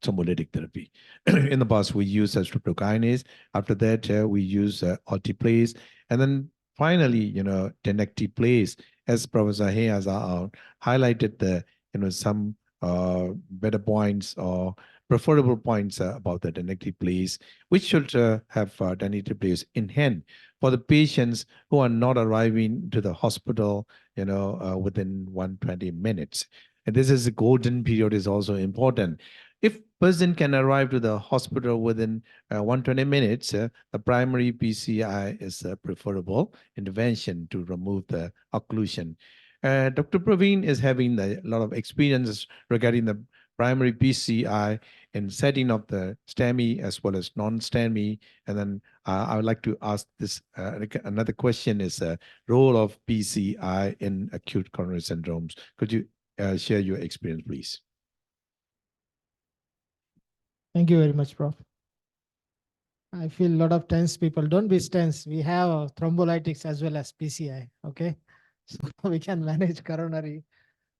thrombolytic therapy. In the past, we use streptokinase. After that, we use alteplase, and then finally, you know, tenactipase. As Professor Yarzar highlighted the, you know, some better points or preferable points about the tenactipase, which should have tenactipase in hand for the patients who are not arriving to the hospital, you know, within 120 minutes. And this is a golden period is also important. If person can arrive to the hospital within 120 minutes, the primary PCI is a preferable intervention to remove the occlusion. Dr. Praveen is having a lot of experience regarding the primary PCI in setting up the STEMI as well as non-STEMI. And then I would like to ask this, another question is role of PCI in acute coronary syndromes. Could you share your experience, please? Thank you very much, Prof. I feel a lot of tense people. Don't be tense. We have thrombolytics as well as PCI, okay? So we can manage coronary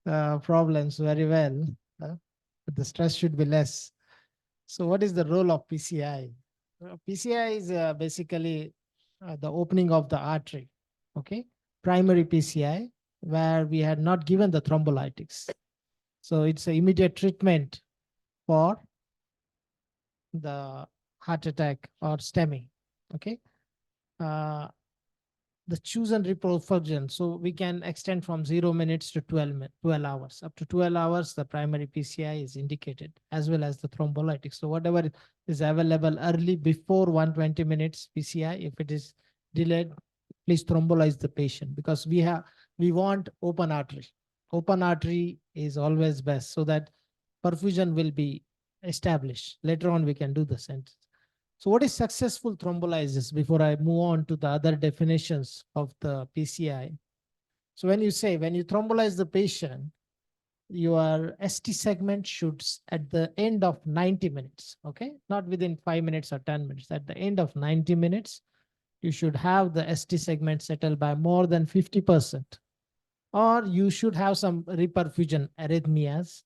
problems very well, but the stress should be less. So what is the role of PCI? PCI is basically the opening of the artery, okay? Primary PCI, where we had not given the thrombolytics. So it's an immediate treatment for the heart attack or STEMI, okay? The chosen reperfusion, so we can extend from 0 minutes to 12 hours. Up to 12 hours, the primary PCI is indicated, as well as the thrombolytics. So whatever is available early before 120 minutes PCI, if it is delayed, please thrombolyze the patient, because we want open artery. Open artery is always best, so that perfusion will be established. Later on, we can do the sentence. So what is successful thrombolysis before I move on to the other definitions of the PCI? So when you thrombolyze the patient, your ST segment should at the end of 90 minutes, okay? Not within 5 minutes or 10 minutes. At the end of 90 minutes, you should have the ST segment settled by more than 50%. Or you should have some reperfusion arrhythmias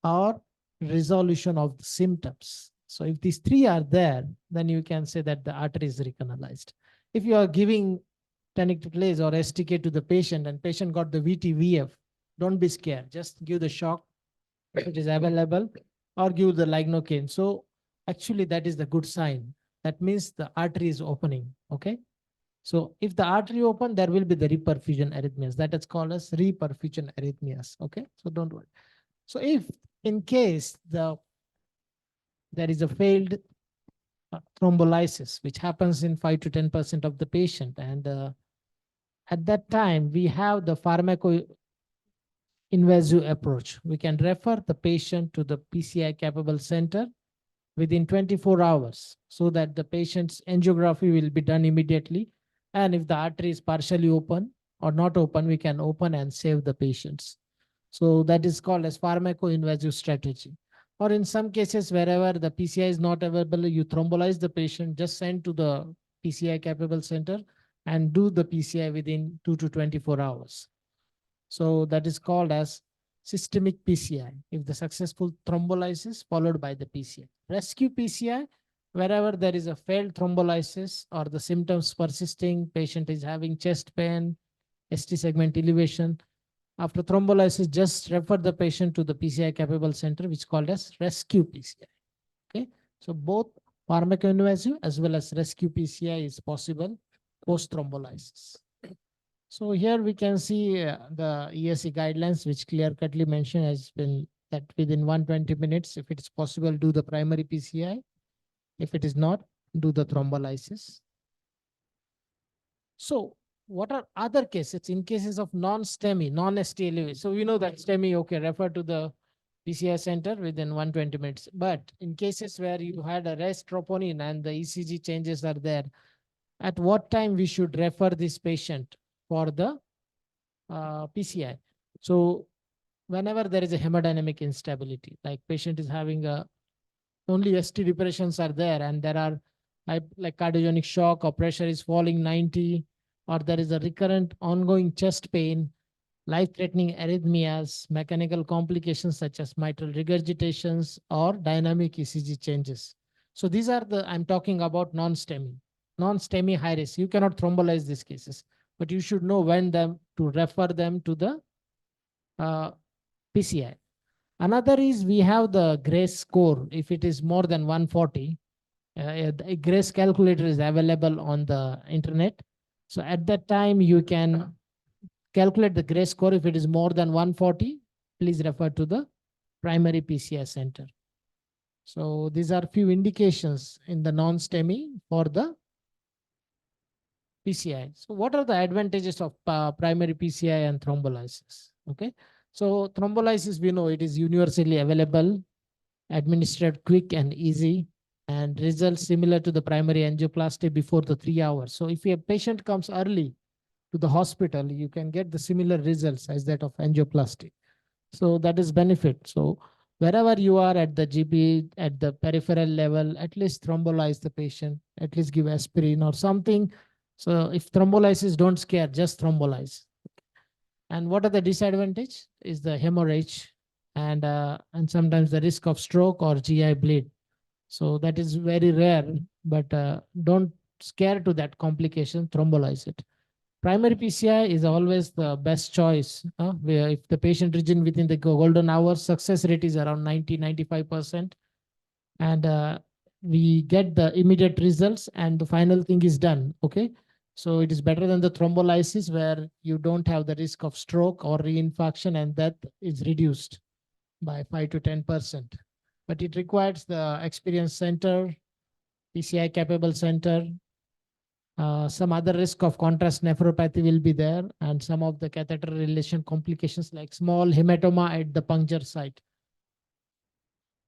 or resolution of the symptoms. So if these three are there, then you can say that the artery is recanalized. If you are giving tenactipase or STK to the patient and patient got the VT-VF Don't be scared. Just give the shock if it is available, or give the lignocaine. So actually that is the good sign. That means the artery is opening. Okay. So if the artery open, there will be the reperfusion arrhythmias. That is called as reperfusion arrhythmias. Okay. So don't worry. So if in case there is a failed thrombolysis, which happens in 5 to 10% of the patient, and at that time we have the invasive approach. We can refer the patient to the PCI capable center within 24 hours so that the patient's angiography will be done immediately. And if the artery is partially open or not open, we can open and save the patients. So that is called as pharmacoinvasive strategy. Or in some cases, wherever the PCI is not available, you thrombolize the patient, just send to the PCI capable center and do the PCI within 2 to 24 hours. So that is called as systemic PCI, if the successful thrombolysis followed by the PCI. Rescue PCI, wherever there is a failed thrombolysis or the symptoms persisting, patient is having chest pain, ST segment elevation. After thrombolysis, just refer the patient to the PCI capable center, which is called as rescue PCI. Okay, so both pharmacoinvasive as well as rescue PCI is possible post thrombolysis. So here we can see the ESC guidelines, which clear-cutly mentioned has been that within 120 minutes, if it is possible, do the primary PCI. If it is not, do the thrombolysis. So what are other cases? In cases of non-STEMI, non-ST elevation. So we know that STEMI, okay, refer to the PCI center within 120 minutes. But in cases where you had a rest troponin and the ECG changes are there, at what time we should refer this patient for the PCI? So whenever there is a hemodynamic instability, like patient is having only ST depressions are there and there are like cardiogenic shock or pressure is falling 90, or there is a recurrent ongoing chest pain, life-threatening arrhythmias, mechanical complications such as mitral regurgitations or dynamic ECG changes. So these are I'm talking about non-STEMI high risk. You cannot thrombolize these cases, but you should know when to refer them to the PCI. Another is we have the GRACE score. If it is more than 140, a GRACE calculator is available on the internet. So at that time, you can calculate the GRACE score. If it is more than 140, please refer to the primary PCI center. So these are few indications in the non-STEMI for the PCI. So what are the advantages of primary PCI and thrombolysis? Okay. So thrombolysis, we know it is universally available, administered quick and easy, and results similar to the primary angioplasty before the 3 hours. So if a patient comes early to the hospital, you can get the similar results as that of angioplasty. So that is benefit. So wherever you are at the GP, at the peripheral level, at least thrombolyze the patient, at least give aspirin or something. So if thrombolysis, don't scare, just thrombolyze. And what are the disadvantage? Is the hemorrhage and sometimes the risk of stroke or GI bleed. So that is very rare, but don't scare to that complication, thrombolyze it. Primary PCI is always the best choice. Where if the patient is in within the golden hour, success rate is around 90-95%. And we get the immediate results and the final thing is done. Okay. So it is better than the thrombolysis where you don't have the risk of stroke or reinfarction, and that is reduced by 5 to 10%. But it requires the experienced center, PCI capable center. Some other risk of contrast nephropathy will be there, and some of the catheter relation complications like small hematoma at the puncture site.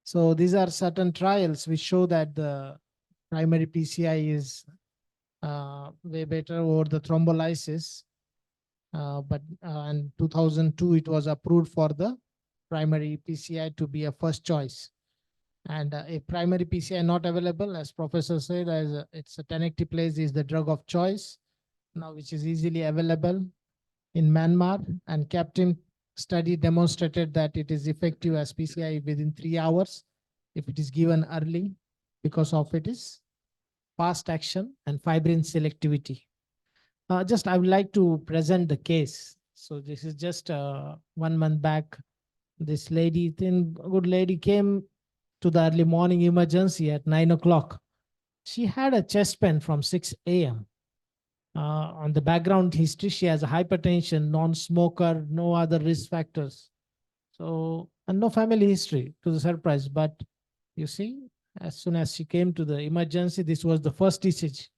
So these are certain trials which show that the primary PCI is way better over the thrombolysis. But in 2002, it was approved for the primary PCI to be a first choice. And a primary PCI not available, as Professor said, as it's a tenecteplase is the drug of choice now, which is easily available in Myanmar. And CAPTIM study demonstrated that it is effective as PCI within 3 hours if it is given early because of its fast action and fibrin selectivity. Just I would like to present the case. So this is just 1 month back. This lady, thin, good lady, came to the early morning emergency at 9 o'clock. She had a chest pain from 6 a.m. On the background history, she has a hypertension, non-smoker, no other risk factors. So, and no family history, to the surprise. But you see, as soon as she came to the emergency, this was the first ECG.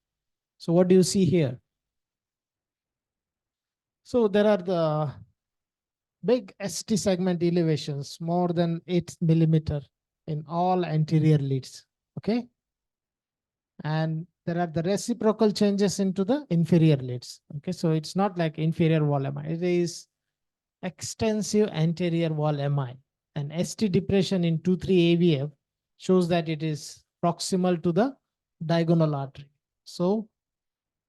So what do you see here? So there are the big ST segment elevations, more than 8 millimeter in all anterior leads. Okay. And there are the reciprocal changes into the inferior leads. Okay. So it's not like inferior wall MI. It is extensive anterior wall MI. And ST depression in 2-3 AVF shows that it is proximal to the diagonal artery. So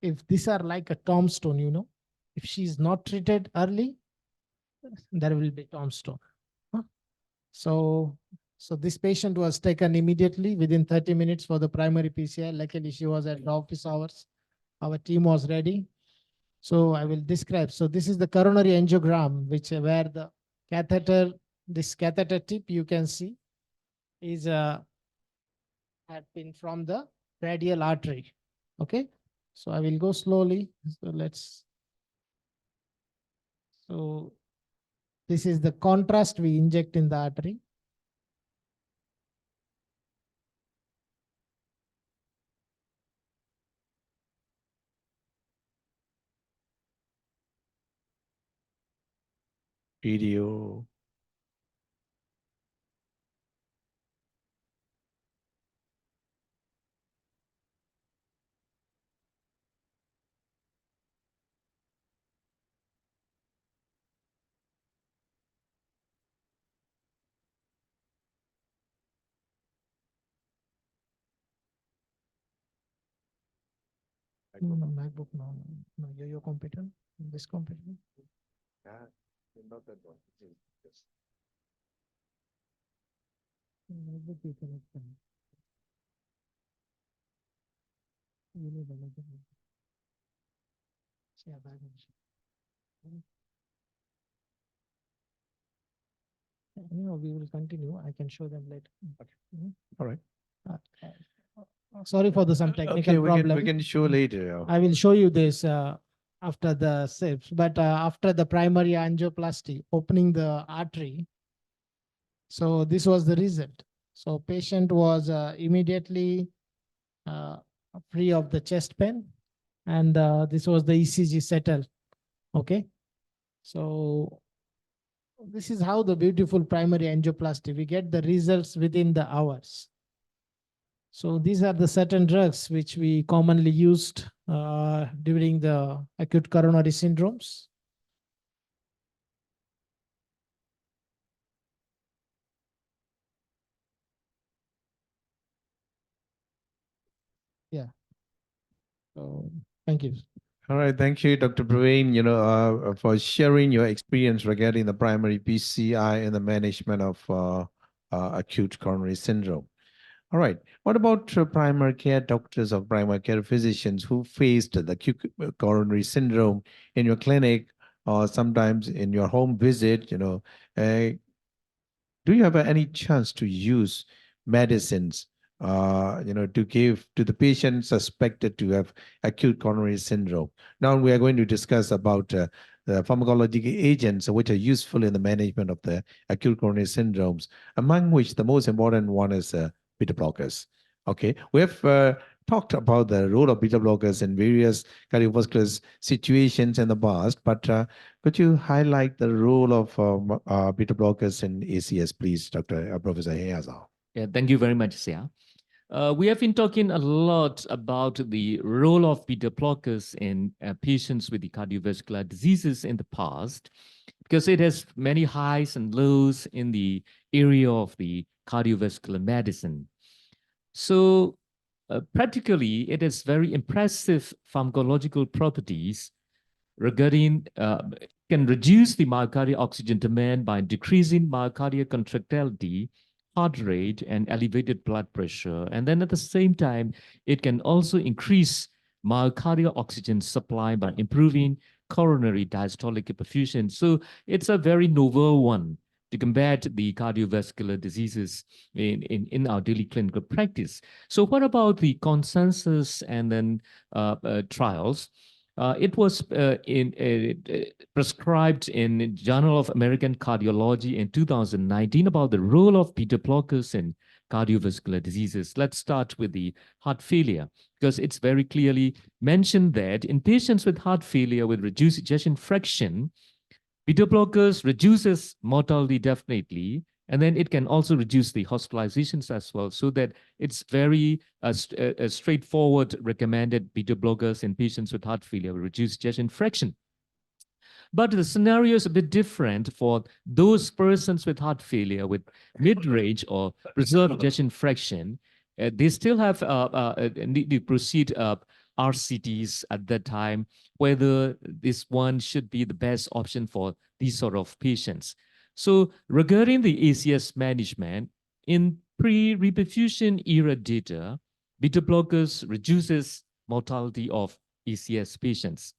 if these are like a tombstone, you know, if she is not treated early, there will be tombstone. Huh? So this patient was taken immediately within 30 minutes for the primary PCI. Luckily, she was at the office hours. Our team was ready. So I will describe. So this is the coronary angiogram, where the catheter, this catheter tip you can see is had been from the radial artery. Okay. So I will go slowly. So this is the contrast we inject in the artery. Video. No, MacBook, no, your computer, this computer. Not that one. MacBook you cannot find. You need another one. Share bag and share. Anyhow, we will continue. I can show them later. Okay. All right. Sorry for some technical Okay, problem. we can show later. I will show you this after the steps, but after the primary angioplasty, opening the artery. So this was the result. So patient was immediately free of the chest pain, and this was the ECG settled. Okay. So this is how the beautiful primary angioplasty, we get the results within the hours. So these are the certain drugs which we commonly used during the acute coronary syndromes. Yeah. So thank you. All right, thank you, Dr. Praveen, for sharing your experience regarding the primary PCI and the management of acute coronary syndrome. All right, what about primary care doctors or primary care physicians who faced the acute coronary syndrome in your clinic or sometimes in your home visit? Do you have any chance to use medicines, to give to the patient suspected to have acute coronary syndrome? Now we are going to discuss about the pharmacological agents which are useful in the management of the acute coronary syndromes, among which the most important one is beta blockers. Okay, we have talked about the role of beta blockers in various cardiovascular situations in the past, but could you highlight the role of beta blockers in ACS, please, Professor Yarzar? Yeah, thank you very much, Sia. We have been talking a lot about the role of beta blockers in patients with the cardiovascular diseases in the past, because it has many highs and lows in the area of the cardiovascular medicine. So practically, it has very impressive pharmacological properties regarding, can reduce the myocardial oxygen demand by decreasing myocardial contractility, heart rate, and elevated blood pressure. And then at the same time, it can also increase myocardial oxygen supply by improving coronary diastolic perfusion. So it's a very novel one to combat the cardiovascular diseases in our daily clinical practice. So what about the consensus and then trials? It was prescribed in Journal of American Cardiology in 2019 about the role of beta blockers in cardiovascular diseases. Let's start with the heart failure, because it's very clearly mentioned that in patients with heart failure with reduced ejection fraction, beta blockers reduces mortality definitely, and then it can also reduce the hospitalizations as well, so that it's very straightforward recommended beta blockers in patients with heart failure with reduced ejection fraction. But the scenario is a bit different for those persons with heart failure with mid-range or preserved ejection fraction. They still have need to proceed RCTs at that time, whether this one should be the best option for these sort of patients. So regarding the ACS management, in pre-reperfusion era data, beta blockers reduces mortality of ACS patients.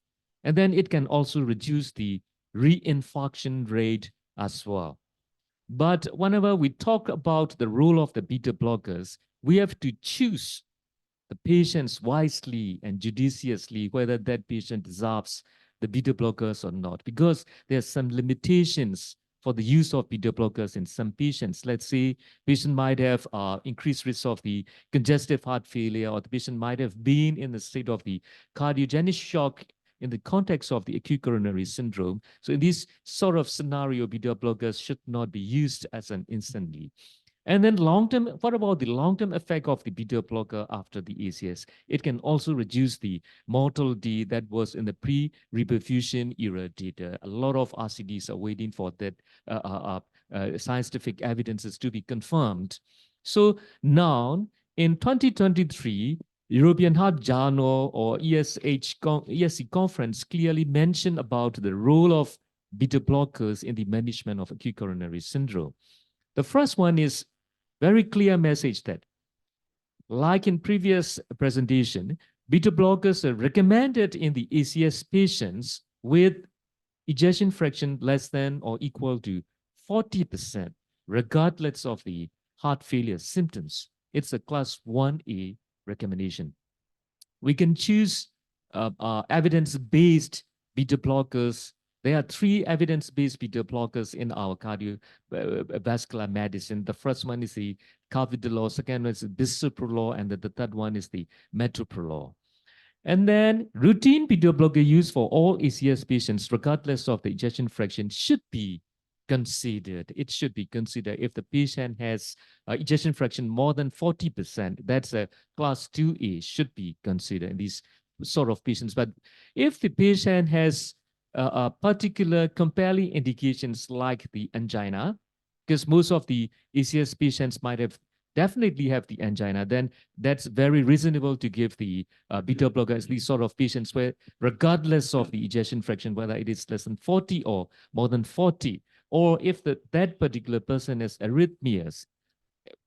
And then it can also reduce the reinfarction rate as well. But whenever we talk about the role of the beta blockers, we have to choose the patients wisely and judiciously whether that patient deserves the beta blockers or not, because there are some limitations for the use of beta blockers in some patients. Let's say patient might have increased risk of the congestive heart failure, or the patient might have been in the state of the cardiogenic shock in the context of the acute coronary syndrome. So in this sort of scenario, beta blockers should not be used as an instantly. And then long-term, what about the long-term effect of the beta blocker after the ACS? It can also reduce the mortality that was in the pre-reperfusion era data. A lot of RCDs are waiting for that scientific evidences to be confirmed. So now, in 2023, European Heart Journal or ESC conference clearly mentioned about the role of beta blockers in the management of acute coronary syndrome. The first one is very clear message that, like in previous presentation, beta blockers are recommended in the ACS patients with ejection fraction less than or equal to 40%, regardless of the heart failure symptoms. It's a class 1A recommendation. We can choose evidence-based beta blockers. There are 3 evidence-based beta blockers in our cardiovascular medicine. The first one is the carvedilol, second one is the bisoprolol, and the third one is the metoprolol. And then routine beta blocker use for all ACS patients, regardless of the ejection fraction, should be considered. It should be considered if the patient has ejection fraction more than 40%. That's a class 2A, should be considered in these sort of patients. But if the patient has particular compelling indications like the angina, because most of the ACS patients might have definitely have the angina, then that's very reasonable to give the beta blockers, these sort of patients where regardless of the ejection fraction, whether it is less than 40 or more than 40, or if that particular person has arrhythmias,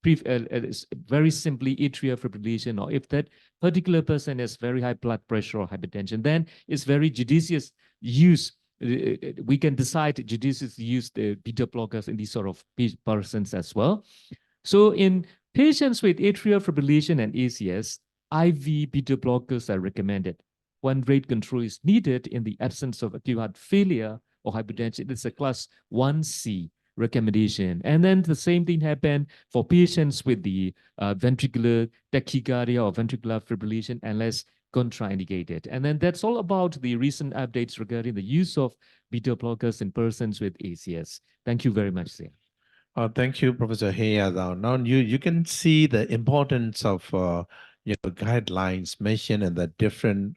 very simply atrial fibrillation, or if that particular person has very high blood pressure or hypertension, then it's very judicious use. We can decide judicious use the beta blockers in these sort of persons as well. So in patients with atrial fibrillation and ACS, IV beta blockers are recommended when rate control is needed in the absence of acute heart failure or hypertension. It's a class 1C recommendation. And then the same thing happened for patients with the ventricular tachycardia or ventricular fibrillation unless contraindicated. And then that's all about the recent updates regarding the use of beta blockers in persons with ACS. Thank you very much, sir. Thank you, Professor Yarzar. Now you can see the importance of guidelines mentioned in the different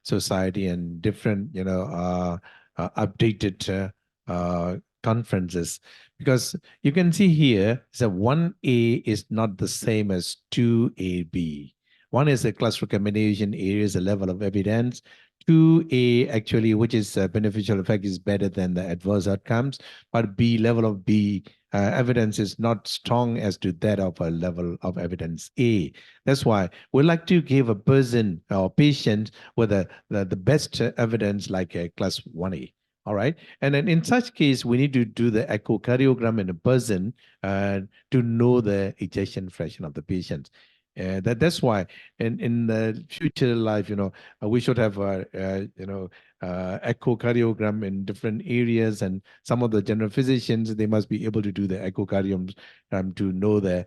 society and different updated conferences, because you can see here that 1A is not the same as 2AB. 1 is a class recommendation, A is a level of evidence. 2A actually, which is beneficial effect, is better than the adverse outcomes, but B, level of B evidence is not strong as to that of a level of evidence A. That's why we like to give a person or patient with the best evidence like a class 1A. All right. And then in such case, we need to do the echocardiogram in a person to know the ejection fraction of the patient. That's why in the future life, we should have echocardiogram in different areas, and some of the general physicians, they must be able to do the echocardiogram to know the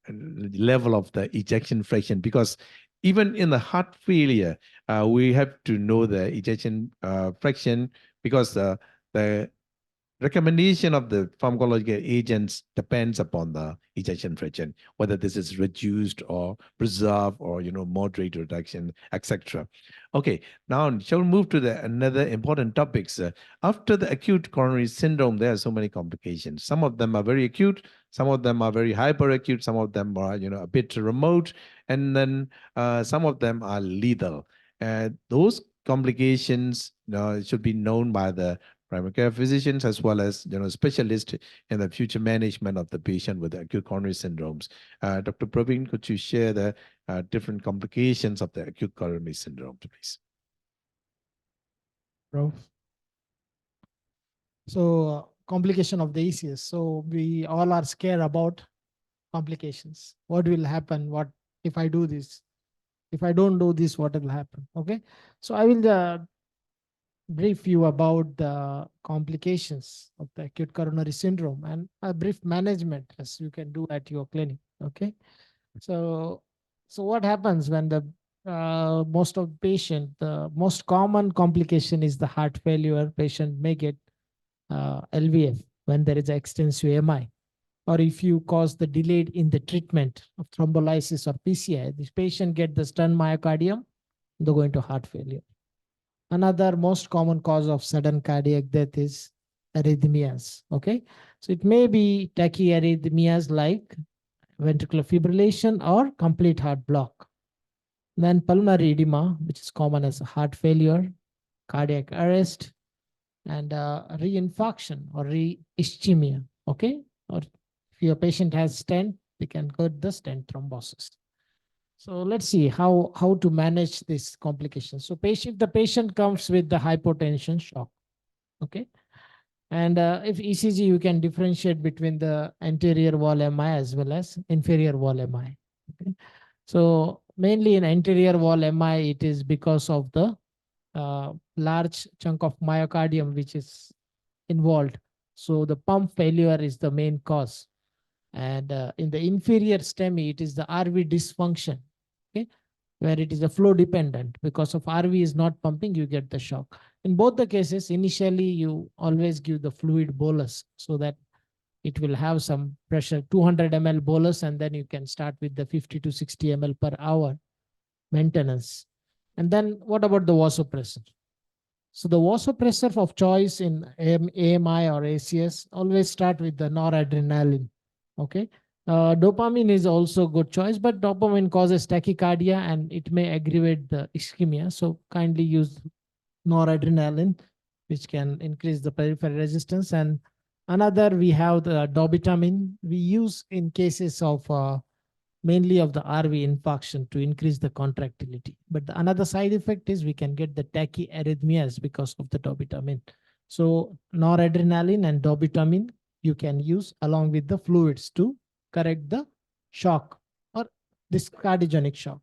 level of the ejection fraction, because even in the heart failure, we have to know the ejection fraction, because the recommendation of the pharmacological agents depends upon the ejection fraction, whether this is reduced or preserved or moderate reduction, etc. Okay, now shall we move to the another important topics. After the acute coronary syndrome, there are so many complications. Some of them are very acute, some of them are very hyperacute, some of them are a bit remote, and then some of them are lethal. Those complications should be known by the primary care physicians as well as specialists in the future management of the patient with acute coronary syndromes. Dr. Praveen, could you share the different complications of the acute coronary syndrome, please? Prof. So complication of the ECS. So we all are scared about complications. What will happen? What if I do this? If I don't do this, what will happen? Okay. So I will brief you about the complications of the acute coronary syndrome and a brief management as you can do at your clinic. Okay. So what happens when the most of patient, the most common complication is the heart failure. Patient may get LVF when there is extensive MI, or if you cause the delayed in the treatment of thrombolysis or PCI, this patient get the stunned myocardium, they go into heart failure. Another most common cause of sudden cardiac death is arrhythmias. Okay, so it may be tachyarrhythmias like ventricular fibrillation or complete heart block. Then pulmonary edema, which is common as heart failure, cardiac arrest, and reinfarction or re-ischemia. Okay, or if your patient has stent, they can get the stent thrombosis. So let's see how to manage this complication. So if the patient comes with the hypotension shock, okay, and if ECG, you can differentiate between the anterior wall MI as well as inferior wall MI. Okay, so mainly in anterior wall MI, it is because of the large chunk of myocardium which is involved. So the pump failure is the main cause. And in the inferior STEMI, it is the RV dysfunction, okay, where it is a flow dependent. Because of RV is not pumping, you get the shock. In both the cases, initially you always give the fluid bolus so that it will have some pressure, 200 ml bolus, and then you can start with the 50 to 60 ml per hour maintenance. And then what about the vasopressor? So the vasopressor of choice in AMI or ACS always start with the noradrenaline. Okay, dopamine is also good choice, but dopamine causes tachycardia and it may aggravate the ischemia. So kindly use noradrenaline, which can increase the peripheral resistance. And another, we have the dobutamine we use in cases of mainly of the RV infarction to increase the contractility. But another side effect is we can get the tachyarrhythmias because of the dobutamine. So noradrenaline and dobutamine you can use along with the fluids to correct the shock or this cardiogenic shock.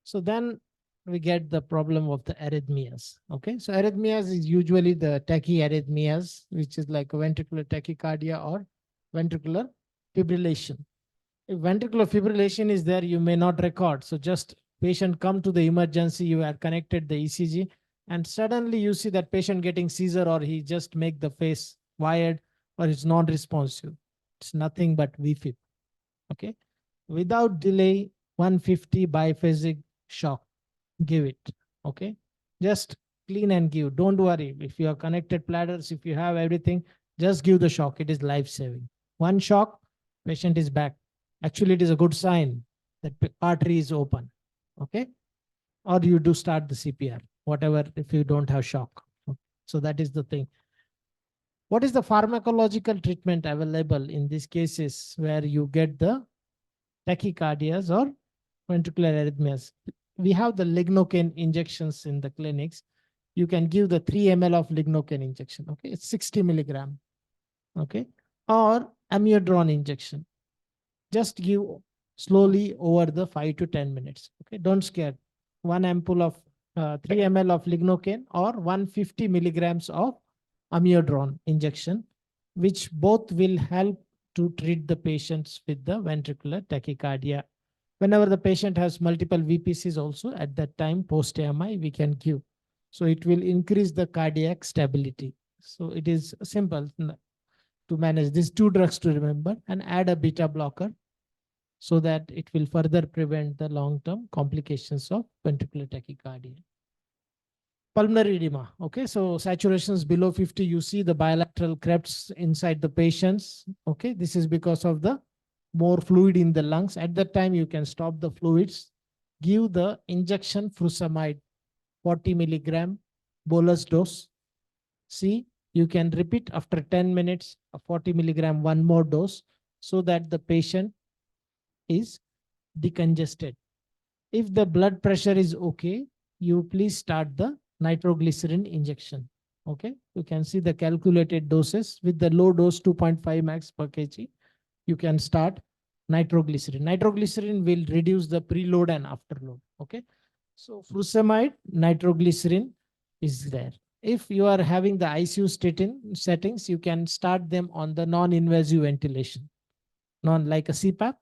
So then we get the problem of the arrhythmias. Okay, so arrhythmias is usually the tachyarrhythmias, which is like a ventricular tachycardia or ventricular fibrillation. If ventricular fibrillation is there, you may not record. So just patient come to the emergency, you have connected the ECG, and suddenly you see that patient getting seizure, or he just make the face wired, or it's non-responsive. It's nothing but VFib. Okay, without delay, 150 biphasic shock, give it. Okay, just clean and give. Don't worry if you have connected platters, if you have everything, just give the shock. It is life-saving. One shock, patient is back. Actually, it is a good sign that artery is open. Okay, or you do start the CPR, whatever, if you don't have shock. So that is the thing. What is the pharmacological treatment available in these cases where you get the tachycardias or ventricular arrhythmias? We have the lignocaine injections in the clinics. You can give the 3 ml of lignocaine injection. Okay, it's 60 milligram. Okay, or amiodarone injection. Just give slowly over the 5 to 10 minutes. Okay, don't scare. 1 ampoule of 3 ml of lignocaine or 150 milligrams of amiodarone injection, which both will help to treat the patients with the ventricular tachycardia. Whenever the patient has multiple VPCs also, at that time post AMI we can give. So it will increase the cardiac stability. So it is simple to manage these 2 drugs to remember, and add a beta blocker so that it will further prevent the long-term complications of ventricular tachycardia. Pulmonary edema. Okay, so saturations below 50, you see the bilateral crests inside the patients. Okay, this is because of the more fluid in the lungs. At that time, you can stop the fluids, give the injection furosemide, 40 milligram bolus dose. See, you can repeat after 10 minutes, a 40 milligram, one more dose, so that the patient is decongested. If the blood pressure is okay, you please start the nitroglycerin injection. Okay, you can see the calculated doses with the low dose 2.5 max per kg. You can start nitroglycerin. Nitroglycerin will reduce the preload and afterload. Okay, so furosemide, nitroglycerin is there. If you are having the ICU settings, you can start them on the non-invasive ventilation, like a CPAP.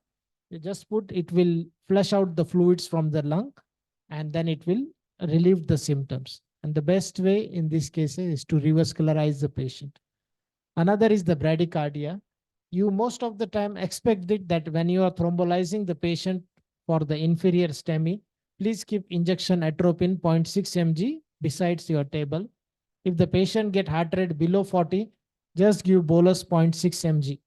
You just put, it will flush out the fluids from the lung, and then it will relieve the symptoms. And the best way in this case is to revascularize the patient. Another is the bradycardia. You most of the time expect it that when you are thrombolizing the patient for the inferior STEMI, please keep injection atropine 0.6 mg besides your table. If the patient get heart rate below 40, just give bolus 0.6 mg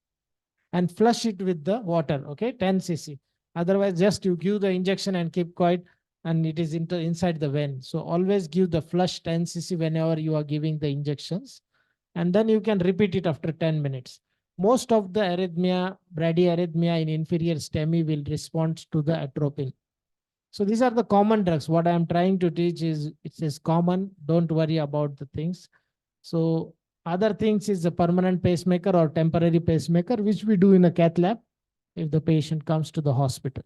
and flush it with the water, okay, 10 cc. Otherwise, just you give the injection and keep quiet, and it is inside the vein. So always give the flush 10 cc whenever you are giving the injections, and then you can repeat it after 10 minutes. Most of the arrhythmia, bradyarrhythmia in inferior STEMI will respond to the atropine. So these are the common drugs. What I am trying to teach is, it is common. Don't worry about the things. So other things is a permanent pacemaker or temporary pacemaker, which we do in a cath lab if the patient comes to the hospital.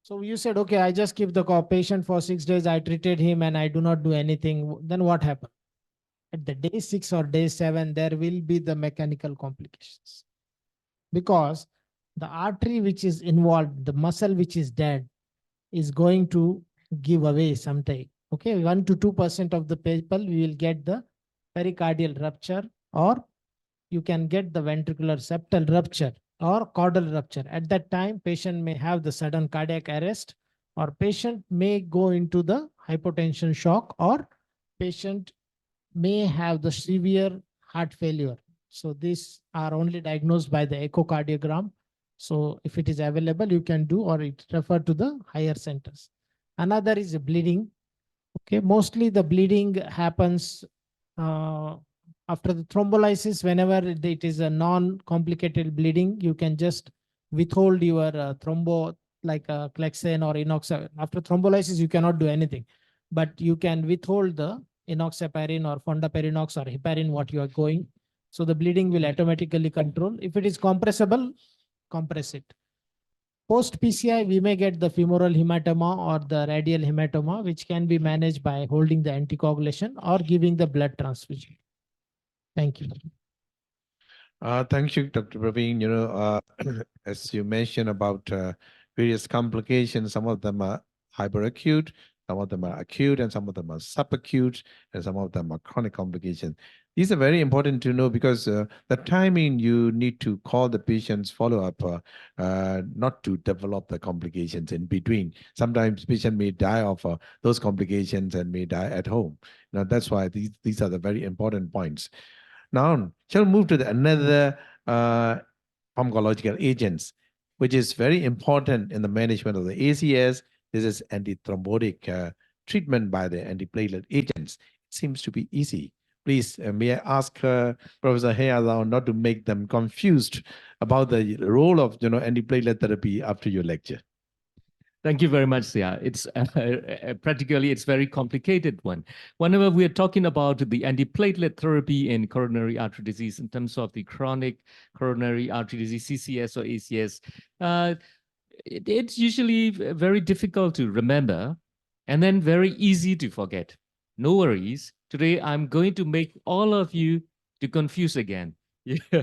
So you said, okay, I just keep the patient for 6 days. I treated him and I do not do anything. Then what happened? At the day 6 or day 7, there will be the mechanical complications, because the artery which is involved, the muscle which is dead, is going to give away sometime. Okay, 1 to 2% of the people we will get the pericardial rupture, or you can get the ventricular septal rupture or caudal rupture. At that time, patient may have the sudden cardiac arrest, or patient may go into the hypotension shock, or patient may have the severe heart failure. So these are only diagnosed by the echocardiogram. So if it is available, you can do, or it refer to the higher centers. Another is bleeding. Okay, mostly the bleeding happens after the thrombolysis. Whenever it is a non-complicated bleeding, you can just withhold your thrombo, like Clexane or enoxaparin. After thrombolysis, you cannot do anything, but you can withhold the enoxaparin or fondaparinux or heparin, what you are going. So the bleeding will automatically control. If it is compressible, compress it. Post PCI, we may get the femoral hematoma or the radial hematoma, which can be managed by holding the anticoagulation or giving the blood transfusion. Thank you. Thank you, Dr. Praveen. As you mentioned about various complications, some of them are hyperacute, some of them are acute, and some of them are subacute, and some of them are chronic complications. These are very important to know, because the timing you need to call the patient's follow-up, not to develop the complications in between. Sometimes patient may die of those complications and may die at home. Now, that's why these are the very important points. Now, shall we move to another pharmacological agents, which is very important in the management of the ACS. This is antithrombotic treatment by the antiplatelet agents. It seems to be easy. Please, may I ask Professor Yarzar not to make them confused about the role of antiplatelet therapy after your lecture. Thank you very much, Sia. It's practically, it's very complicated one. Whenever we are talking about the antiplatelet therapy in coronary artery disease in terms of the chronic coronary artery disease, CCS or ACS, it's usually very difficult to remember and then very easy to forget. No worries. Today, I'm going to make all of you to confuse again. Yeah.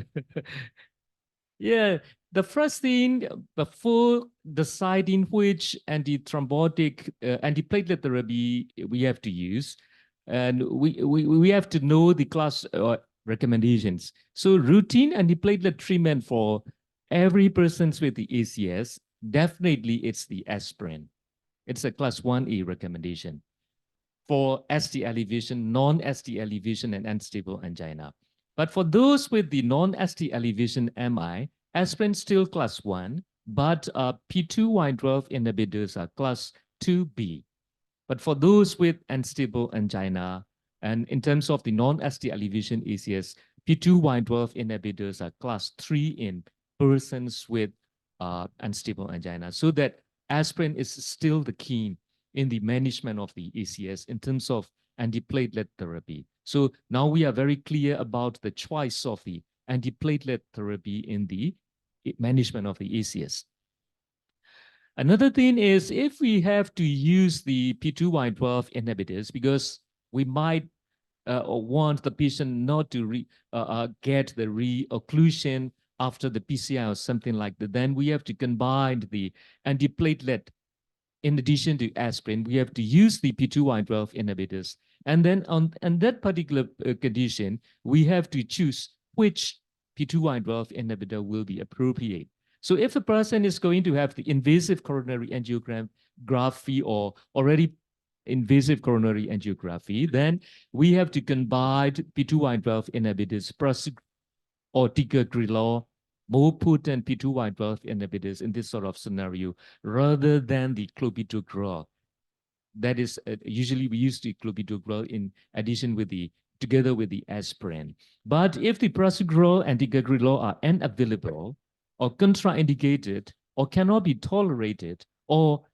Yeah, the first thing before deciding which antithrombotic, antiplatelet therapy we have to use, and we have to know the class recommendations. So routine antiplatelet treatment for every person with the ACS, definitely it's the aspirin. It's a class 1A recommendation for ST elevation, non-ST elevation, and unstable angina. But for those with the non-ST elevation MI, aspirin still class 1, but P2Y12 inhibitors are class 2B. But for those with unstable angina, and in terms of the non-ST elevation ACS, P2Y12 inhibitors are class 3 in persons with unstable angina. So that aspirin is still the key in the management of the ACS in terms of antiplatelet therapy. So now we are very clear about the choice of the antiplatelet therapy in the management of the ACS. Another thing is if we have to use the P2Y12 inhibitors, because we might want the patient not to get the re-occlusion after the PCI or something like that, then we have to combine the antiplatelet. In addition to aspirin, we have to use the P2Y12 inhibitors. And then on that particular condition, we have to choose which P2Y12 inhibitor will be appropriate. So if a person is going to have the invasive coronary angiography or already invasive coronary angiography, then we have to combine P2Y12 inhibitors or ticagrelor, more potent P2Y12 inhibitors in this sort of scenario, rather than the clopidogrel. That is, usually we use the clopidogrel in addition with together with the aspirin. But if the prasugrel and ticagrelor are unavailable or contraindicated or cannot be tolerated or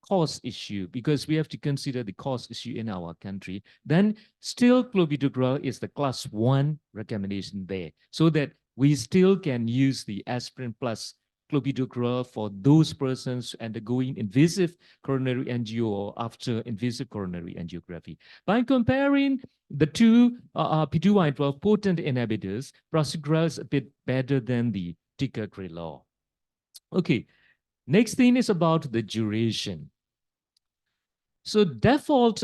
cost issue, because we have to consider the cost issue in our country, then still clopidogrel is the class 1 recommendation there, so that we still can use the aspirin plus clopidogrel for those persons undergoing invasive coronary angio or after invasive coronary angiography. By comparing the two P2Y12 potent inhibitors, prasugrel is a bit better than the ticagrelor. Okay, next thing is about the duration. So default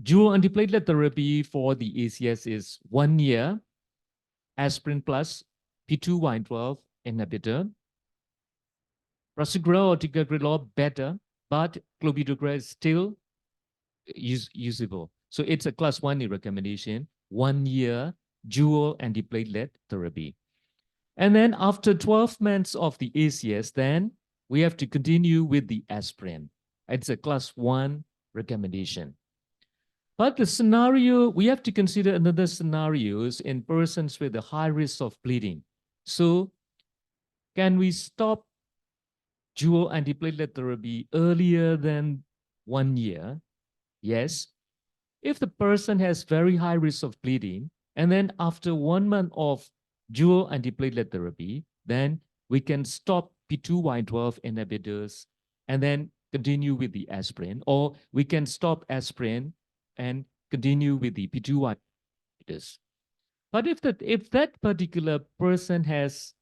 dual antiplatelet therapy for the ACS is 1 year, aspirin plus P2Y12 inhibitor. Prasugrel or ticagrelor better, but clopidogrel is still usable. So it's a class 1A recommendation, 1 year dual antiplatelet therapy. And then after 12 months of the ACS, then we have to continue with the aspirin. It's a class 1 recommendation. But the scenario, we have to consider another scenarios in persons with a high risk of bleeding. So can we stop dual antiplatelet therapy earlier than 1 year? Yes. If the person has very high risk of bleeding, and then after 1 month of dual antiplatelet therapy, then we can stop P2Y12 inhibitors and then continue with the aspirin, or we can stop aspirin and continue with the P2Y inhibitors. But if that particular person has,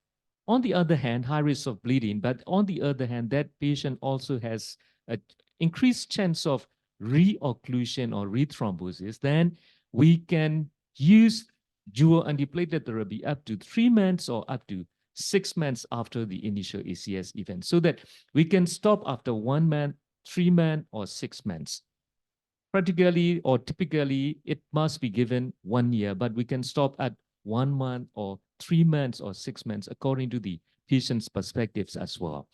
on the other hand, high risk of bleeding, but on the other hand, that patient also has an increased chance of re-occlusion or rethrombosis, then we can use dual antiplatelet therapy up to 3 months or up to 6 months after the initial ACS event, so that we can stop after 1 month, 3 months, or 6 months. Practically or typically, it must be given 1 year, but we can stop at 1 month or 3 months or 6 months according to the patient's perspectives as well.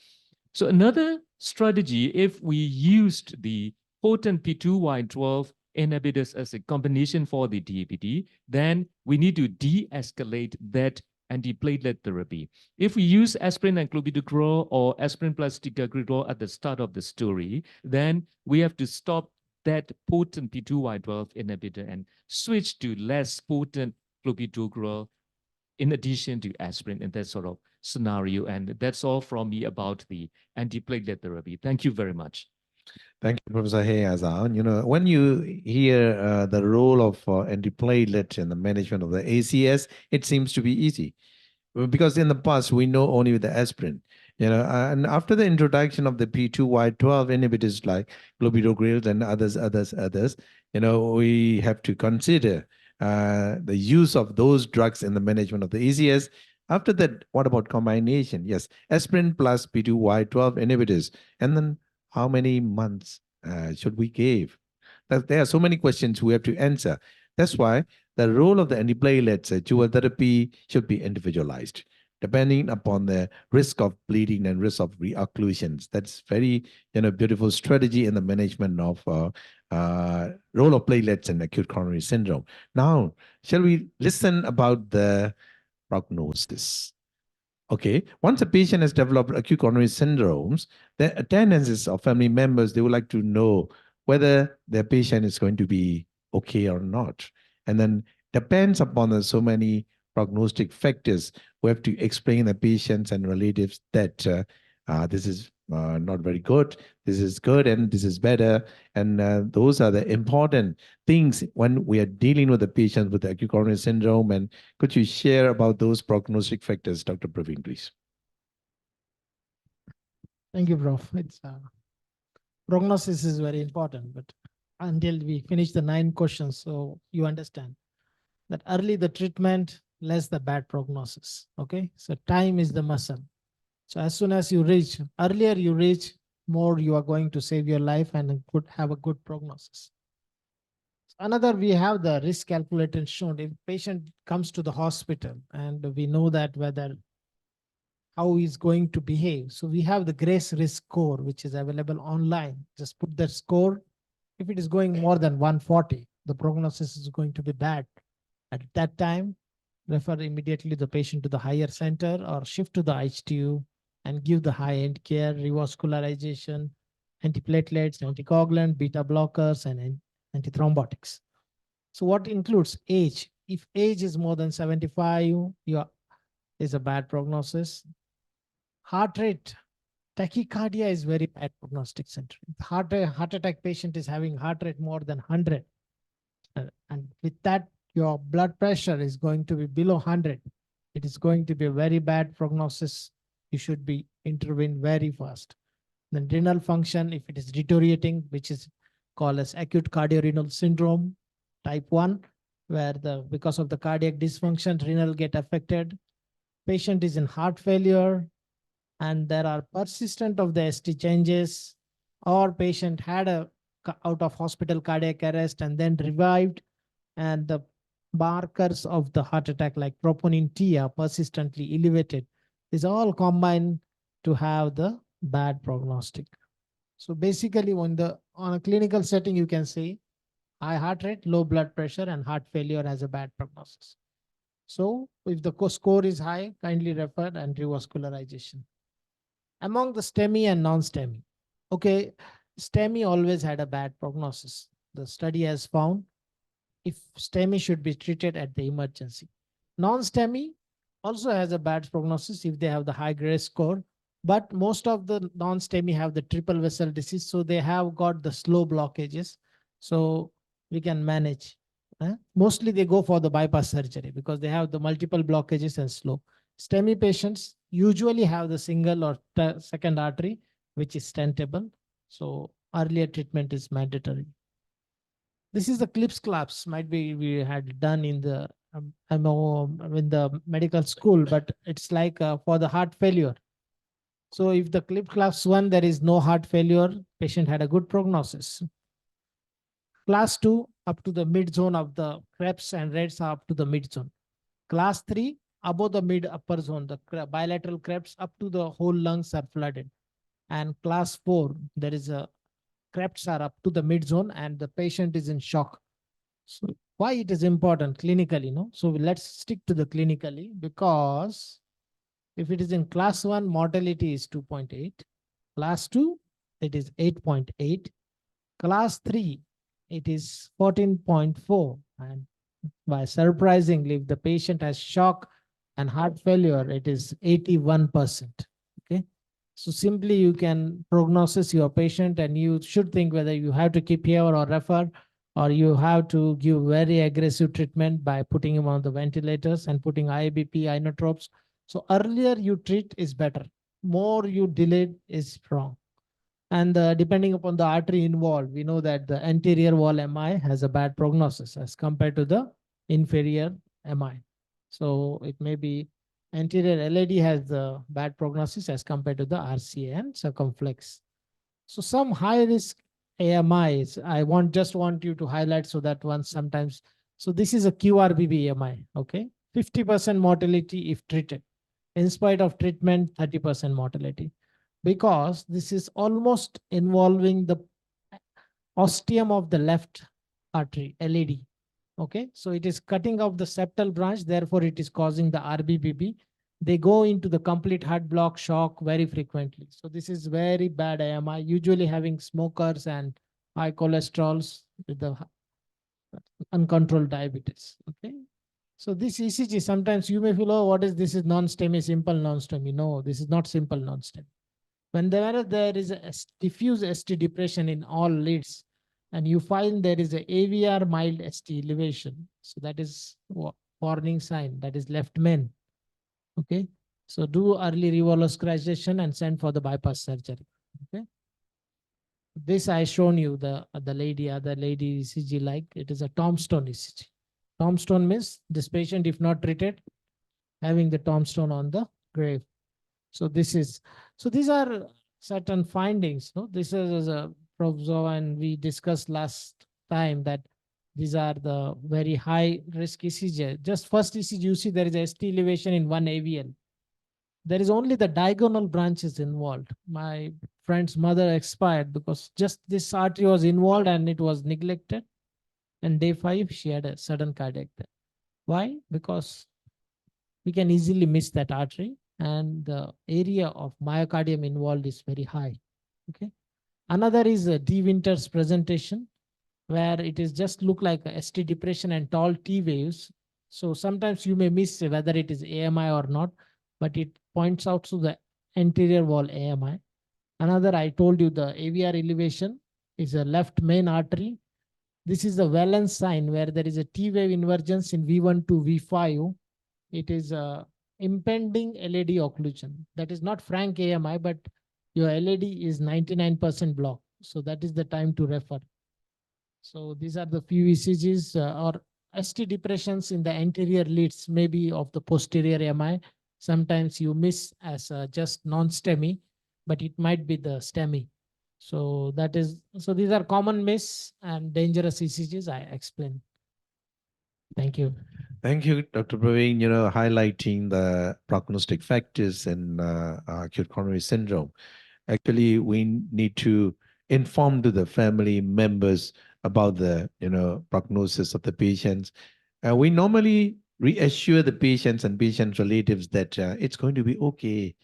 So another strategy, if we used the potent P2Y12 inhibitors as a combination for the DPT, then we need to de-escalate that antiplatelet therapy. If we use aspirin and clopidogrel or aspirin plus ticagrelor at the start of the story, then we have to stop that potent P2Y12 inhibitor and switch to less potent clopidogrel in addition to aspirin in that sort of scenario. And that's all from me about the antiplatelet therapy. Thank you very much. Thank you, Professor Yarzar. You know, when you hear the role of antiplatelet in the management of the ACS, it seems to be easy. Because in the past, we know only with the aspirin. You know, and after the introduction of the P2Y12 inhibitors like clopidogrel and others, you know, we have to consider the use of those drugs in the management of the ACS. After that, what about combination? Yes, aspirin plus P2Y12 inhibitors. And then how many months should we give? There are so many questions we have to answer. That's why the role of the antiplatelets dual therapy should be individualized, depending upon the risk of bleeding and risk of reocclusions. That's very beautiful strategy in the management of role of platelets in acute coronary syndrome. Now, shall we listen about the prognosis? Okay, once a patient has developed acute coronary syndromes, the attendants of family members, they would like to know whether their patient is going to be okay or not. And then depends upon so many prognostic factors, we have to explain the patients and relatives that this is not very good, this is good, and this is better. And those are the important things when we are dealing with the patients with acute coronary syndrome. And could you share about those prognostic factors, Dr. Praveen, please? Thank you, Prof. Prognosis is very important, but until we finish the 9 questions, so you understand that early the treatment, less the bad prognosis. Okay, so time is the muscle. So as soon as you reach, earlier you reach, more you are going to save your life and have a good prognosis. Another, we have the risk calculator shown. If patient comes to the hospital and we know that whether how he's going to behave. So we have the GRACE risk score, which is available online. Just put that score. If it is going more than 140, the prognosis is going to be bad. At that time, refer immediately the patient to the higher center or shift to the ICU and give the high-end care, revascularization, antiplatelets, anticoagulant, beta blockers, and antithrombotics. So what includes age? If age is more than 75, is a bad prognosis. Heart rate, tachycardia is very bad prognostic center. If heart attack patient is having heart rate more than 100, and with that, your blood pressure is going to be below 100. It is going to be a very bad prognosis. You should be intervene very fast. Then renal function, if it is deteriorating, which is called as acute cardiorenal syndrome, type 1, where because of the cardiac dysfunction, renal get affected. Patient is in heart failure, and there are persistent of the ST changes, or patient had a out of hospital cardiac arrest and then revived, and the markers of the heart attack like troponin T are persistently elevated. These all combine to have the bad prognostic. So basically, on a clinical setting, you can say high heart rate, low blood pressure, and heart failure has a bad prognosis. So if the score is high, kindly refer and revascularization. Among the STEMI and non-STEMI, okay, STEMI always had a bad prognosis. The study has found if STEMI should be treated at the emergency. Non-STEMI also has a bad prognosis if they have the high GRACE score, but most of the non-STEMI have the triple vessel disease, so they have got the slow blockages, so we can manage. Mostly they go for the bypass surgery because they have the multiple blockages and slow. STEMI patients usually have the single or second artery, which is stentable, so earlier treatment is mandatory. This is the CLIPS claps, might be we had done in the in the medical school, but it's like for the heart failure. So if the CLIPS class 1, there is no heart failure, patient had a good prognosis. Class 2, up to the mid zone of the Krebs and Reds are up to the mid zone. Class 3, above the mid upper zone, the bilateral Krebs up to the whole lungs are flooded. And class 4, there is a creps are up to the mid zone and the patient is in shock. So why it is important clinically, no? So let's stick to the clinically, because if it is in class 1, mortality is 2.8. Class 2, it is 8.8. Class 3, it is 14.4. And by surprisingly, if the patient has shock and heart failure, it is 81%. Okay. So simply you can prognosis your patient, and you should think whether you have to keep here or refer, or you have to give very aggressive treatment by putting him on the ventilators and putting IBP, inotropes. So earlier you treat is better. More you delay is wrong. And depending upon the artery involved, we know that the anterior wall MI has a bad prognosis as compared to the inferior MI. So it may be anterior LAD has the bad prognosis as compared to the RCA and circumflex. So some high risk AMIs, I just want you to highlight so that once sometimes, so this is a QRBB AMI, okay? 50% mortality if treated. In spite of treatment, 30% mortality, because this is almost involving the ostium of the left artery, LAD. Okay, so it is cutting off the septal branch, therefore it is causing the RBBB. They go into the complete heart block shock very frequently. So this is very bad AMI, usually having smokers and high cholesterols with the uncontrolled diabetes. Okay, so this ECG, sometimes you may feel, oh, what is this? Is non-STEMI, simple non-STEMI. No, this is not simple non-STEMI. When there is a diffuse ST depression in all leads, and you find there is a AVR mild ST elevation, so that is warning sign, that is left main. Okay, so do early revascularization and send for the bypass surgery. Okay, this I shown you the lady, other lady ECG, like it is a tombstone ECG. Tombstone means this patient, if not treated, having the tombstone on the grave. So this is, so these are certain findings. No, this is a Prof. And we discussed last time that these are the very high risk ECG. Just first ECG, you see there is a ST elevation in one AVL. There is only the diagonal branches involved. My friend's mother expired because just this artery was involved and it was neglected. And day 5, she had a sudden cardiac death. Why? Because we can easily miss that artery, and the area of myocardium involved is very high. Okay. Another is a D Winter's presentation, where it is just look like a ST depression and tall T waves. So sometimes you may miss whether it is AMI or not, but it points out to the anterior wall AMI. Another, I told you, the AVR elevation is a left main artery. This is the valence sign where there is a T wave invergence in V1 to V5. It is a impending LAD occlusion. That is not frank AMI, but your LAD is 99% blocked. So that is the time to refer. So these are the few ECGs or ST depressions in the anterior leads, maybe of the posterior MI. Sometimes you miss as just non-STEMI, but it might be the STEMI. So that is, so these are common miss and dangerous ECGs I explained. Thank you. Thank you, Dr. Praveen, highlighting the prognostic factors in acute coronary syndrome. Actually, we need to inform to the family members about the, prognosis of the patients. We normally reassure the patients and patient relatives that it's going to be okay.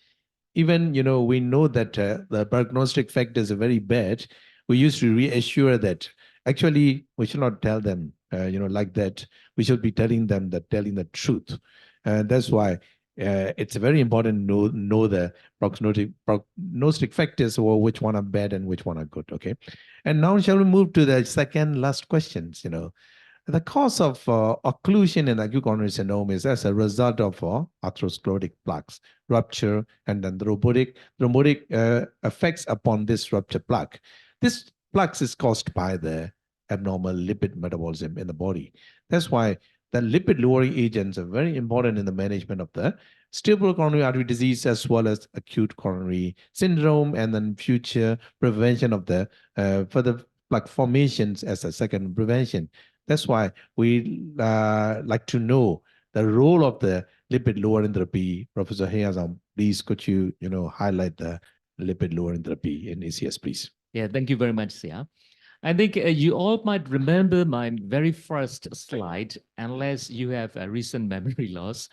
Even, we know that the prognostic factors are very bad. We used to reassure that actually we should not tell them, like that. We should be telling them that, telling the truth. And that's why it's very important to know the prognostic factors, or which one are bad and which one are good. Okay. And now shall we move to the second last questions, The cause of occlusion in acute coronary syndrome is as a result of atherosclerotic plaques, rupture, and then thrombotic effects upon this ruptured plaque. This plaque is caused by the abnormal lipid metabolism in the body. That's why the lipid-lowering agents are very important in the management of the stable coronary artery disease, as well as acute coronary syndrome, and then future prevention of the further plaque formations as a second prevention. That's why we like to know the role of the lipid lowering therapy. Professor Yarzar, please could you highlight the lipid lowering therapy in ACS, please? Yeah, thank you very much, Sia. I think you all might remember my very first slide, unless you have a recent memory loss,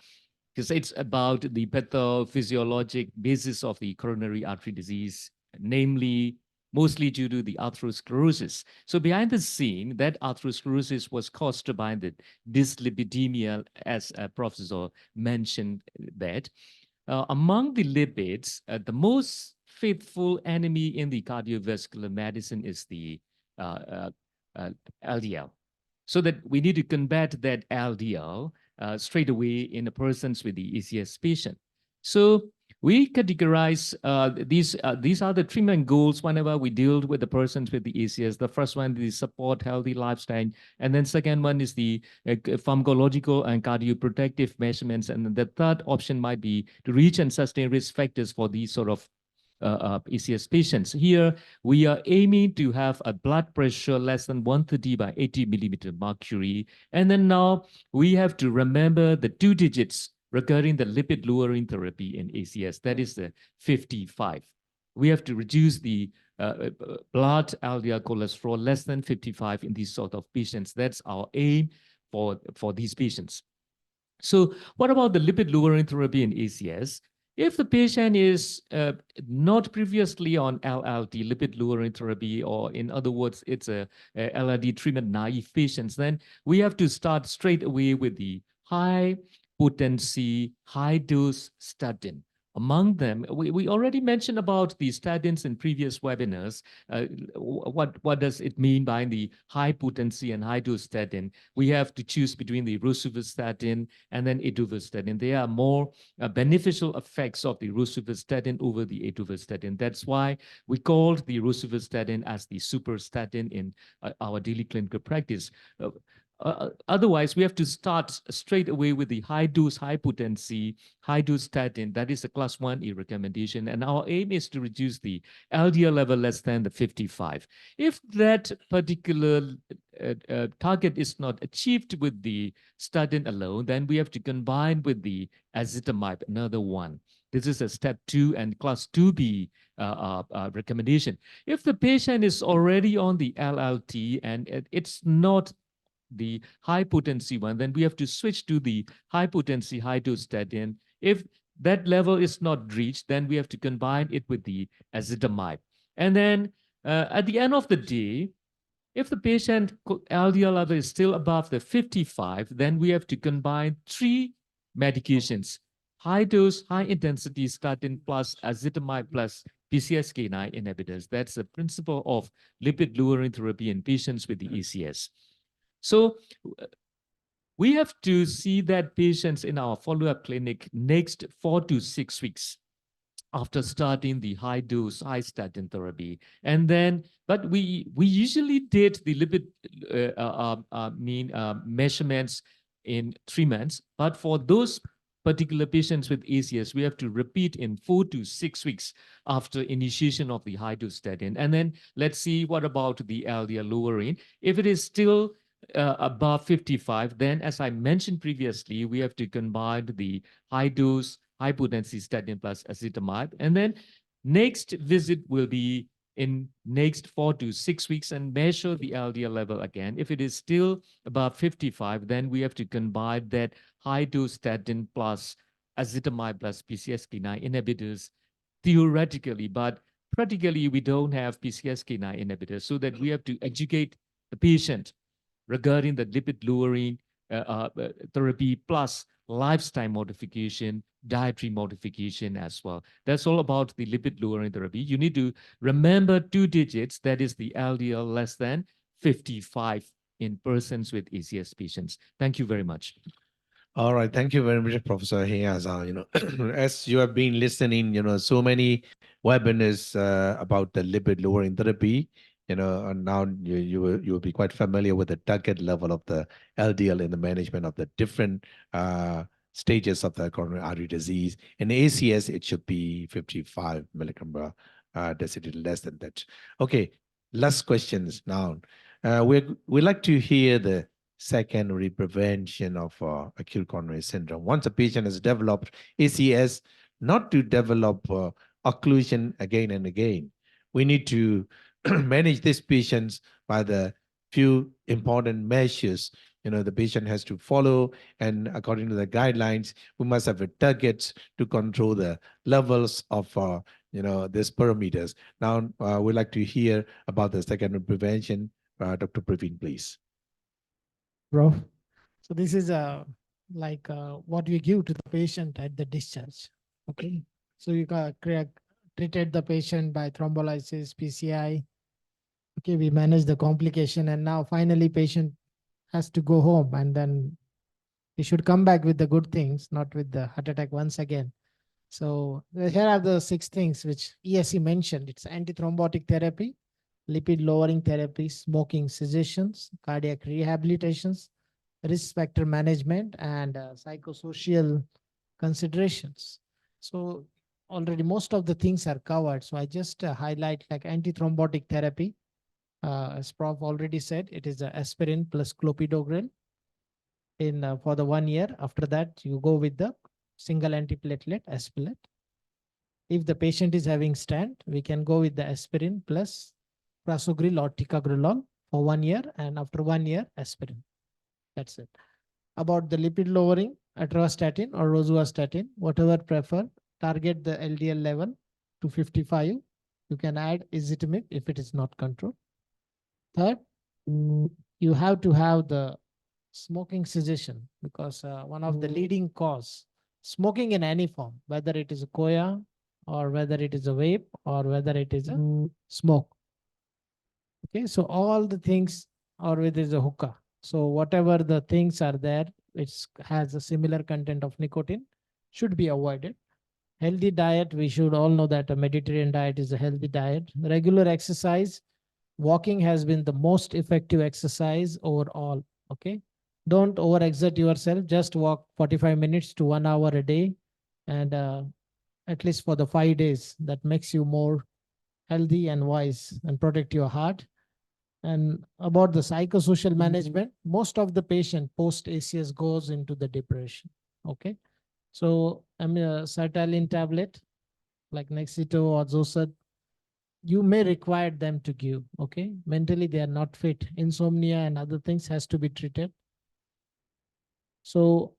because it's about the pathophysiologic basis of the coronary artery disease, namely mostly due to the atherosclerosis. So behind the scene, that atherosclerosis was caused by the dyslipidemia, as Professor mentioned that. Among the lipids, the most faithful enemy in the cardiovascular medicine is the LDL. So that we need to combat that LDL straight away in the persons with the ACS patient. So we categorize these are the treatment goals whenever we deal with the persons with the ACS. The first one is support healthy lifestyle, and then second one is the pharmacological and cardioprotective measurements, and then the third option might be to reach and sustain risk factors for these sort of ACS patients. Here, we are aiming to have a blood pressure less than 130 by 80 millimeter mercury. And then now we have to remember the 2 digits regarding the lipid lowering therapy in ACS. That is the 55. We have to reduce the blood LDL cholesterol less than 55 in these sort of patients. That's our aim for these patients. So what about the lipid lowering therapy in ACS? If the patient is not previously on LLT, lipid lowering therapy, or in other words, it's a LLD treatment naive patients, then we have to start straight away with the high potency, high dose statin. Among them, we already mentioned about the statins in previous webinars. What does it mean by the high potency and high dose statin? We have to choose between the rosuvastatin and then atorvastatin. There are more beneficial effects of the rosuvastatin over the atorvastatin. That's why we called the rosuvastatin as the superstatin in our daily clinical practice. Otherwise, we have to start straight away with the high dose, high potency, high dose statin. That is the class 1A recommendation. And our aim is to reduce the LDL level less than the 55. If that particular target is not achieved with the statin alone, then we have to combine with the ezetimibe, another one. This is a step 2 and class 2B recommendation. If the patient is already on the LLT and it's not the high potency one, then we have to switch to the high potency, high dose statin. If that level is not reached, then we have to combine it with the ezetimibe. And then at the end of the day, if the patient LDL level is still above the 55, then we have to combine 3 medications: high dose, high intensity statin plus ezetimibe plus PCSK9 inhibitors. That's the principle of lipid lowering therapy in patients with the ACS. So we have to see that patients in our follow-up clinic next 4 to 6 weeks after starting the high dose, high statin therapy. And then, but we usually did the lipid measurements in 3 months. But for those particular patients with ACS, we have to repeat in 4 to 6 weeks after initiation of the high dose statin. And then let's see what about the LDL lowering. If it is still above 55, then as I mentioned previously, we have to combine the high dose, high potency statin plus ezetimibe. And then next visit will be in next 4 to 6 weeks and measure the LDL level again. If it is still above 55, then we have to combine that high dose statin plus ezetimibe plus PCSK9 inhibitors theoretically, but practically we don't have PCSK9 inhibitors, so that we have to educate the patient regarding the lipid lowering therapy plus lifestyle modification, dietary modification as well. That's all about the lipid lowering therapy. You need to remember 2 digits, that is the LDL less than 55 in persons with ACS patients. Thank you very much. All right, thank you very much, Professor Yarzar. As you have been listening, so many webinars about the lipid lowering therapy, and now you will be quite familiar with the target level of the LDL in the management of the different stages of the coronary artery disease. In ACS, it should be 55 milligram per deciliter, less than that. Okay, last questions now. We'd like to hear the secondary prevention of acute coronary syndrome. Once a patient has developed ACS, not to develop occlusion again and again. We need to manage these patients by the few important measures, the patient has to follow, and according to the guidelines, we must have a targets to control the levels of, these parameters. Now, we'd like to hear about the secondary prevention. Dr. Praveen, please. Prof. So this is like what we give to the patient at the discharge. Okay. So you treated the patient by thrombolysis, PCI. Okay, we manage the complication, and now finally patient has to go home, and then he should come back with the good things, not with the heart attack once again. So here are the 6 things which ESE mentioned. It's antithrombotic therapy, lipid lowering therapy, smoking cessations, cardiac rehabilitations, risk factor management, and psychosocial considerations. So already most of the things are covered. So I just highlight like antithrombotic therapy. As Prof already said, it is aspirin plus clopidogrel for the 1 year. After that, you go with the single antiplatelet, Aspilate. If the patient is having stent, we can go with the aspirin plus prasugrel or ticagrelol for 1 year, and after 1 year, aspirin. That's it. About the lipid lowering, atorvastatin or rosuvastatin, whatever prefer, target the LDL level to 55. You can add ezetimibe if it is not controlled. Third, you have to have the smoking cessation, because one of the leading cause, smoking in any form, whether it is a koya or whether it is a vape or whether it is a smoke. Okay, so all the things, or whether it is a hookah. So whatever the things are there, which has a similar content of nicotine, should be avoided. Healthy diet, we should all know that a Mediterranean diet is a healthy diet. Regular exercise, walking has been the most effective exercise overall. Okay, don't overexert yourself. Just walk 45 minutes to 1 hour a day, and at least for the 5 days. That makes you more healthy and wise and protect your heart. And about the psychosocial management, most of the patient post ACS goes into the depression. Okay, so sertraline tablet like Nexito or Zosert, you may require them to give. Okay, mentally they are not fit. Insomnia and other things has to be treated. So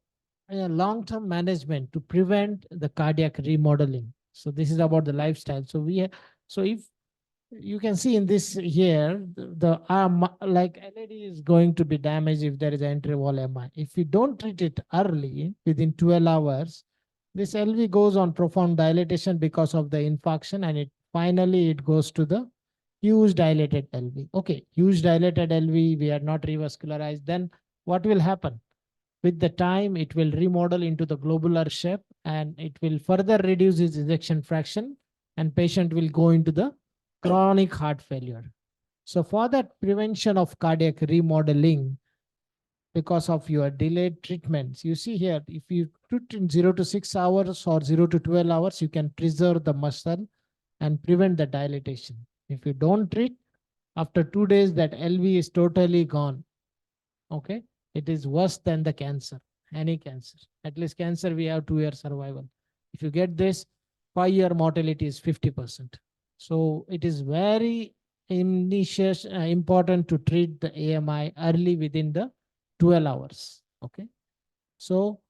long-term management to prevent the cardiac remodeling. So this is about the lifestyle. So if you can see in this here, the arm, like LED is going to be damaged if there is entry wall MI. If you don't treat it early, within 12 hours, this LV goes on profound dilatation because of the infarction, and finally it goes to the huge dilated LV. Okay, huge dilated LV, we are not revascularized. Then what will happen? With the time, it will remodel into the globular shape, and it will further reduce its ejection fraction, and patient will go into the chronic heart failure. So for that prevention of cardiac remodeling, because of your delayed treatments, you see here, if you treat in 0 to 6 hours or 0 to 12 hours, you can preserve the muscle and prevent the dilatation. If you don't treat, after 2 days, that LV is totally gone. Okay, it is worse than the cancer, any cancer. At least cancer, we have 2-year survival. If you get this, 5-year mortality is 50%. So it is very important to treat the AMI early within the 12 hours. Okay. So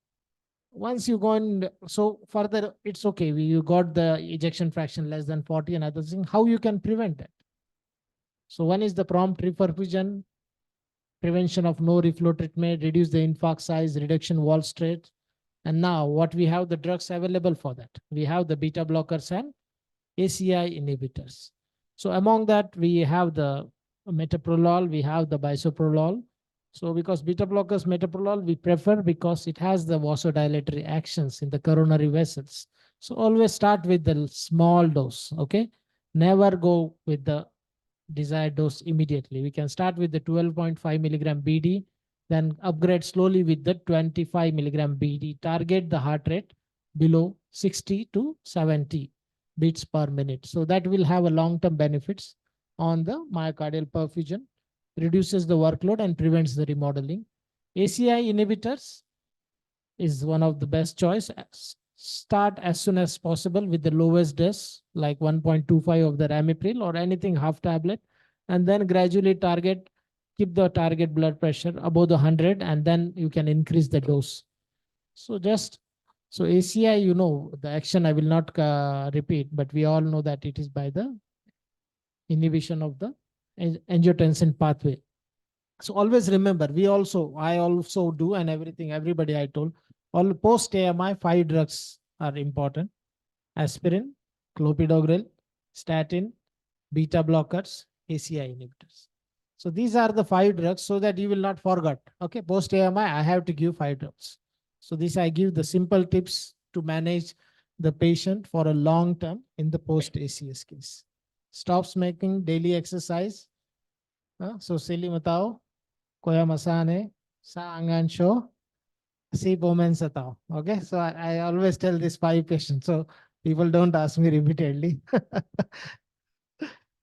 once you go in, so further, it's okay. You got the ejection fraction less than 40 and other things. How you can prevent that? So one is the prompt reperfusion, prevention of no reflow treatment, reduce the infarct size, reduction wall straight. And now what we have the drugs available for that. We have the beta blockers and ACI inhibitors. So among that, we have the metoprolol, we have the bisoprolol. So because beta blockers, metoprolol, we prefer because it has the vasodilatory actions in the coronary vessels. So always start with the small dose, okay? Never go with the desired dose immediately. We can start with the 12.5 milligram BD, then upgrade slowly with the 25 milligram BD. Target the heart rate below 60 to 70 beats per minute. So that will have a long-term benefits on the myocardial perfusion, reduces the workload and prevents the remodeling. ACI inhibitors is one of the best choice. start as soon as possible with the lowest dose, like 1.25 of the ramipril or anything half tablet, and then gradually keep the target blood pressure above the 100, and then you can increase the dose. So ACI, the action I will not repeat, but we all know that it is by the inhibition of the angiotensin pathway. So always remember, I also do, and everybody I told, all post AMI, 5 drugs are important: aspirin, clopidogrel, statin, beta blockers, ACI inhibitors. So these are the 5 drugs, so that you will not forget. Okay, post AMI, I have to give 5 drugs. So this I give the simple tips to manage the patient for a long term in the post ACS case. Stop smoking, daily exercise. So Sili Matao, Koya Masane, Sa Angan Show, Si Bomen Satao. Okay, so I always tell these 5 patients, so people don't ask me repeatedly.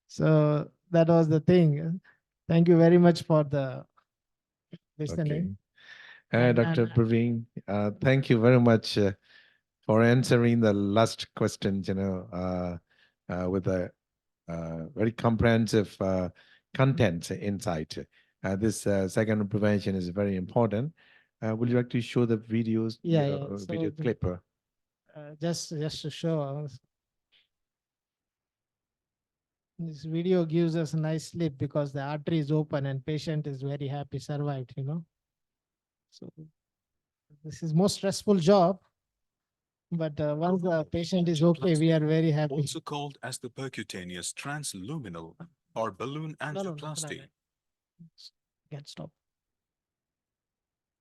So that was the thing. Thank you very much for the listening. Okay. Dr. And- Praveen, thank you very much for answering the last questions, with a very comprehensive content insight. This second prevention is very important. Would you like to show the videos? Yeah. Video So clip. just to show, this video gives us a nice slip because the artery is open and patient is very happy, survived, So this is most stressful job, but once the patient is okay, we are very happy. Also called as the percutaneous transluminal or balloon No, angioplasty. Can stop.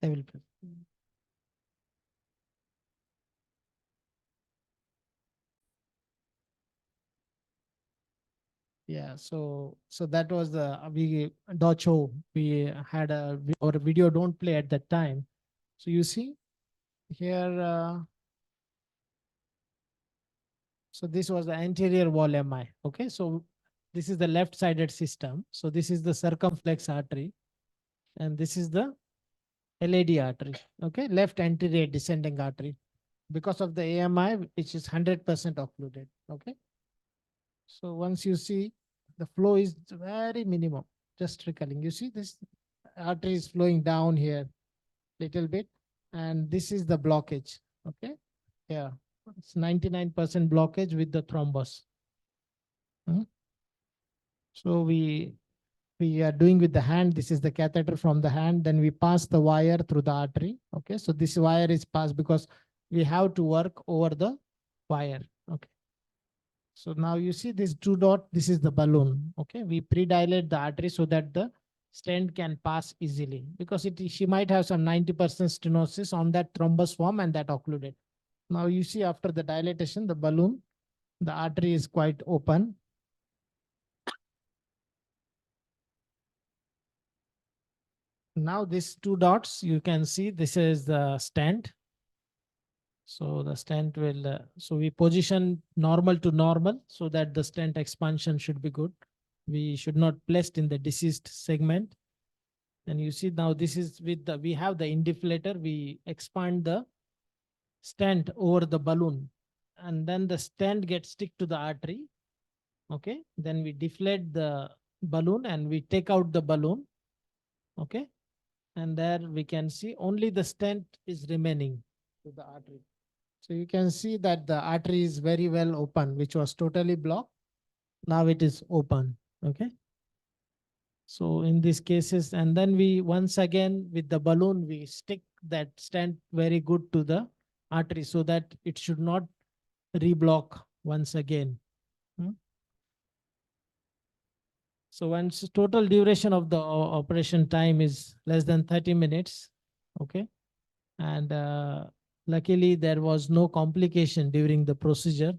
I will. Yeah, so that was the Docho. We had our video don't play at that time. So you see here. So this was the anterior wall MI. Okay, so this is the left-sided system. So this is the circumflex artery, and this is the LAD artery. Okay, left anterior descending artery. Because of the AMI, which is 100% occluded. Okay. So once you see, the flow is very minimum, just trickling. You see this artery is flowing down here little bit, and this is the blockage. Okay. Yeah. It's 99% blockage with the thrombus. So we are doing with the hand. This is the catheter from the hand. Then we pass the wire through the artery. Okay. So this wire is passed because we have to work over the wire. Okay. So now you see this 2 dot, this is the balloon. Okay. We pre-dilate the artery so that the stent can pass easily, because she might have some 90% stenosis on that thrombus form and that occluded. Now you see after the dilatation, the balloon, the artery is quite open. Now these 2 dots, you can see this is the stent. So the stent will, so we position normal to normal so that the stent expansion should be good. We should not place in the deceased segment. And you see now this is with we have the indiflator, we expand the stent over the balloon, and then the stent gets stick to the artery. Okay. Then we deflate the balloon and we take out the balloon. Okay. And there we can see only the stent is remaining to the artery. So you can see that the artery is very well open, which was totally blocked. Now it is open. Okay. So in these cases, and then we once again with the balloon, we stick that stent very good to the artery so that it should not reblock once again. So once total duration of the operation time is less than 30 minutes. Okay. And luckily there was no complication during the procedure.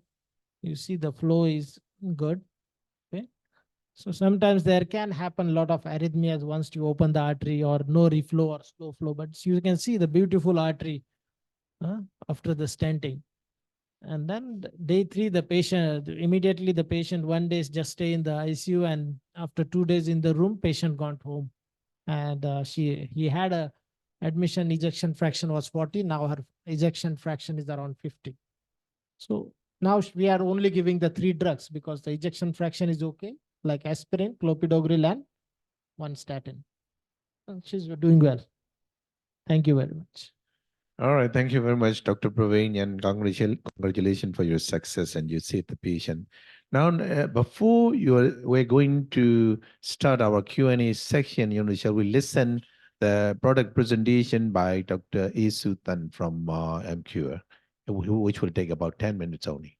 You see the flow is good. Okay. So sometimes there can happen a lot of arrhythmias once you open the artery, or no reflow or slow flow, but you can see the beautiful artery after the stenting. And then day 3, the patient, immediately the patient 1 day just stay in the ICU, and after 2 days in the room, patient gone home. And he had a admission ejection fraction was 40. Now her ejection fraction is around 50. So now we are only giving the 3 drugs because the ejection fraction is okay, like aspirin, clopidogrel, and 1 statin. And she's doing well. Thank you very much. All right, thank you very much, Dr. Praveen, and congratulations for your success and you saved the patient. Now, before we're going to start our Q&A section, shall we listen the product presentation by Dr. Isu Tan from MQR, which will take about 10 minutes only.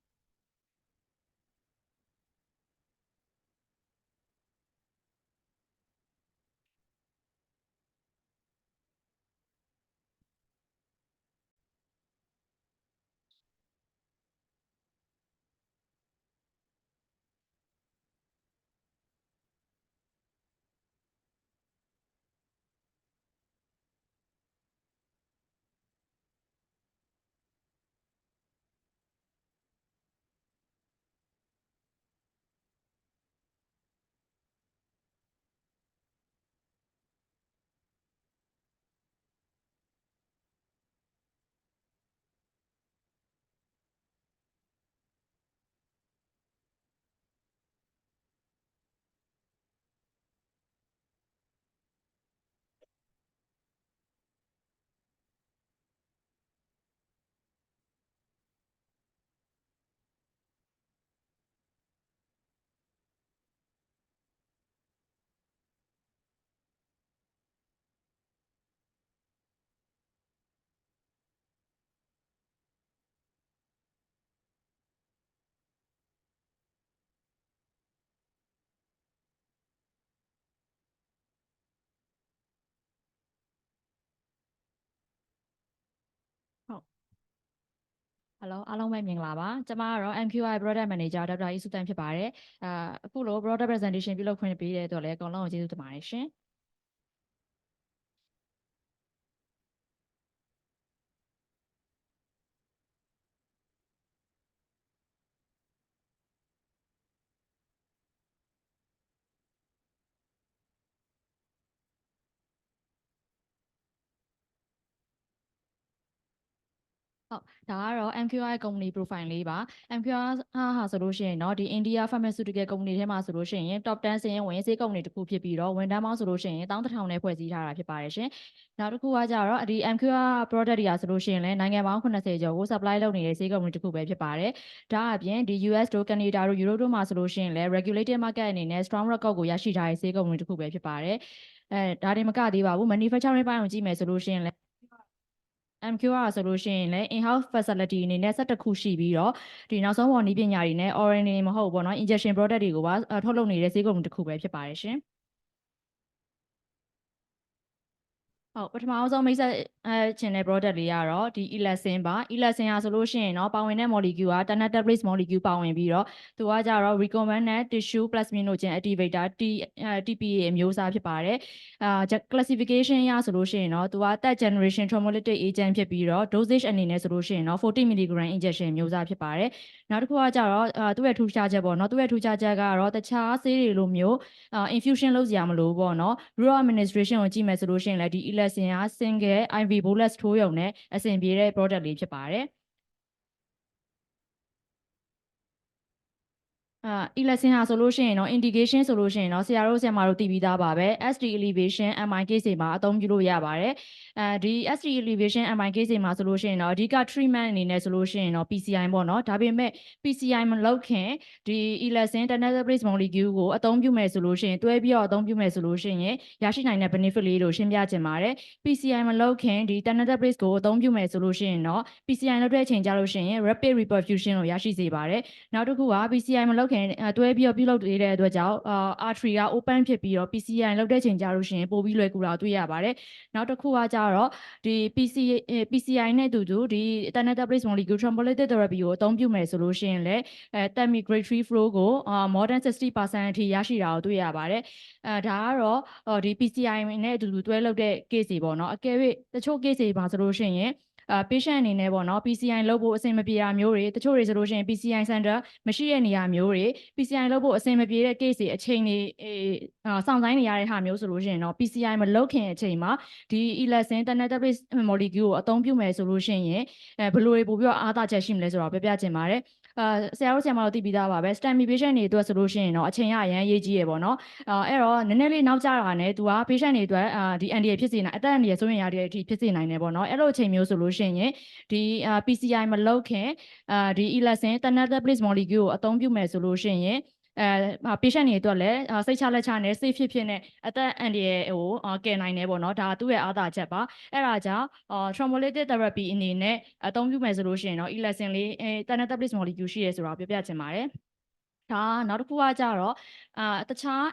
Hello အားလုံးပဲမြင်လာပါကျွန်မကတော့ MQI Product Manager ဒေါက်တာ Isu Tan ဖြစ်ပါတယ်အခုလို Product Presentation ပြုလုပ်ခွင့်ပေးတဲ့အတွက်လည်းအကုန်လုံးကိုကျေးဇူးတင်ပါတယ်ရှင်ဟုတ်ဒါကတော့ MQI company profile လေးပါ MQI ဟာဆိုလို့ရှိရင်เนาะဒီ India Pharmaceutical company ထဲမှာဆိုလို့ရှိရင် top 10စာရင်းဝင်ဆေး company တစ်ခုဖြစ်ပြီးတော့ဝန်ထမ်းပေါင်းဆိုလို့ရှိရင်11000နဲ့ဖွဲ့စည်းထားတာဖြစ်ပါတယ်ရှင်နောက်တစ်ခုကကြတော့ဒီ MQI product တွေကဆိုလို့ရှိရင်လည်းနိုင်ငံပေါင်း80ကျော်ကို supply လုပ်နေတဲ့ဆေး company တစ်ခုပဲဖြစ်ပါတယ်ဒါအပြင်ဒီ US တို့ Canada တို့ Europe တို့မှာဆိုလို့ရှိရင်လည်း regulated market အနေနဲ့ strong record ကိုရရှိထားတဲ့ဆေး company တစ်ခုပဲဖြစ်ပါတယ်ဒါတွေမကသေးပါဘူး manufacturing ပိုင်းကိုကြည့်မယ်ဆိုလို့ရှိရင်လည်းMQR ဆိုလို့ရှိရင်လည်း in-house facility အနေနဲ့17ခုရှိပြီးတော့ဒီနောက်ဆုံးပေါ်နည်းပညာတွေနဲ့ oral နေမဟုတ်ဘူးပေါ့နော် injection product တွေကိုပါထုတ်လုပ်နေတဲ့ဆေးကုမ္ပဏီတစ်ခုပဲဖြစ်ပါတယ်ရှင်ဟုတ်ပထမအောင်ဆုံးမိတ်ဆက်ချင်တဲ့ product လေးကတော့ဒီ Elasin ပါ Elasin ဟာဆိုလို့ရှိရင်တော့ပါဝင်တဲ့ molecule က Tanatabase molecule ပါဝင်ပြီးတော့သူကကြတော့ recombinant tissue plasminogen activator TPA အမျိုးအစားဖြစ်ပါတယ်classification ရဆိုလို့ရှိရင်တော့သူက third generation thrombolytic agent ဖြစ်ပြီးတော့ dosage အနေနဲ့ဆိုလို့ရှိရင်တော့40 mg injection မျိုးစားဖြစ်ပါတယ်နောက်တစ်ခုကကြတော့သူ့ရဲ့ထူးခြားချက်ပေါ့နော်သူ့ရဲ့ထူးခြားချက်ကတော့တခြားဆေးတွေလိုမျိုးinfusion လုပ်စရာမလိုပေါ့နော် route administration ကိုကြည့်မယ်ဆိုလို့ရှိရင်လည်းဒီ Elasin က single IV bolus ထိုးရုံနဲ့အဆင်ပြေတဲ့ product လေးဖြစ်ပါတယ်Elasin ဟာဆိုလို့ရှိရင်တော့ indication ဆိုလို့ရှိရင်တော့ဆရာတို့ဆရာမတို့သိပြီးသားပါပဲ ST elevation MI case တွေမှာအသုံးပြုလို့ရပါတယ်ဒီ ST elevation MI case တွေမှာဆိုလို့ရှိရင်တော့အဓိက treatment အနေနဲ့ဆိုလို့ရှိရင်တော့ PCI ပေါ့နော်ဒါပေမဲ့ PCI မလုပ်ခင်ဒီ Elasin Tanatabase molecule ကိုအသုံးပြုမယ်ဆိုလို့ရှိရင်တွဲပြီးတော့အသုံးပြုမယ်ဆိုလို့ရှိရင်ရရှိနိုင်တဲ့ benefit လေးကိုရှင်းပြချင်ပါတယ် PCI မလုပ်ခင်ဒီ Tanatabase ကိုအသုံးပြုမယ်ဆိုလို့ရှိရင်တော့ PCI လုပ်တဲ့အချိန်ကြလို့ရှိရင် rapid reperfusion ကိုရရှိစေပါတယ်နောက်တစ်ခုက PCI မလုပ်ခင်တွဲပြီးတော့ပြုလုပ်နေတဲ့အတွက်ကြောင့်artery က open ဖြစ်ပြီးတော့ PCI လုပ်တဲ့ချိန်ကြလို့ရှိရင်ပိုပြီးလွယ်ကူတာတွေ့ရပါတယ်နောက်တစ်ခုကကြတော့ဒီ PCI နဲ့အတူတူဒီ Tanatabase molecule thrombolytic therapy ကိုအသုံးပြုမယ်ဆိုလို့ရှိရင်လည်းတက် migratory flow ကို more than 60% အထိရရှိတာကိုတွေ့ရပါတယ်ဒါကတော့ဒီ PCI နဲ့အတူတူတွဲလုပ်တဲ့ case တွေပေါ့နော်အကယ်၍တချို့ case တွေမှာဆိုလို့ရှိရင် patient အနေနဲ့ပေါ့နော် PCI လုပ်ဖို့အဆင်မပြေတာမျိုးတွေတချို့တွေဆိုလို့ရှိရင် PCI center မရှိတဲ့နေရာမျိုးတွေ PCI လုပ်ဖို့အဆင်မပြေတဲ့ case တွေအချိန်တွေစောင့်ဆိုင်းနေရတဲ့ဟာမျိုးဆိုလို့ရှိရင်တော့ PCI မလုပ်ခင်အချိန်မှာဒီ election tentative molecule ကိုအသုံးပြုမယ်ဆိုလို့ရှိရင်ဘယ်လိုတွေပို့ပြီးတော့အားသာချက်ရှိမလဲဆိုတော့ပြောပြချင်ပါတယ်ဆရာတို့ဆရာမတို့သိပြီးသားပါပဲ STEMI patient တွေအတွက်ဆိုလို့ရှိရင်တော့အချိန်ရအရင်ရေးကြီးရပေါ့နော်အဲ့တော့နည်းနည်းလေးနောက်ကျတာနဲ့သူက patient တွေအတွက်ဒီ NDA ဖြစ်စေနိုင်အသက်အန္တရာယ်ဆိုရင်ရတဲ့အထိဖြစ်စေနိုင်တယ်ပေါ့နော်အဲ့လိုအချိန်မျိုးဆိုလို့ရှိရင်ဒီ PCI မလုပ်ခင်ဒီ election tentative molecule ကိုအသုံးပြုမယ်ဆိုလို့ရှိရင်patient တွေအတွက်လည်းစိတ်ချလက်ချနဲ့ safe ဖြစ်နဲ့အသက်အန္တရာယ်ကိုကယ်နိုင်တယ်ပေါ့နော်ဒါသူ့ရဲ့အားသာချက်ပါအဲ့ဒါကြောင့်thrombolytic therapy အနေနဲ့အသုံးပြုမယ်ဆိုလို့ရှိရင်တော့ election လေးtentative molecule ရှိရဲဆိုတာပြောပြချင်ပါတယ်ဒါနောက်တစ်ခုကကြတော့တခြား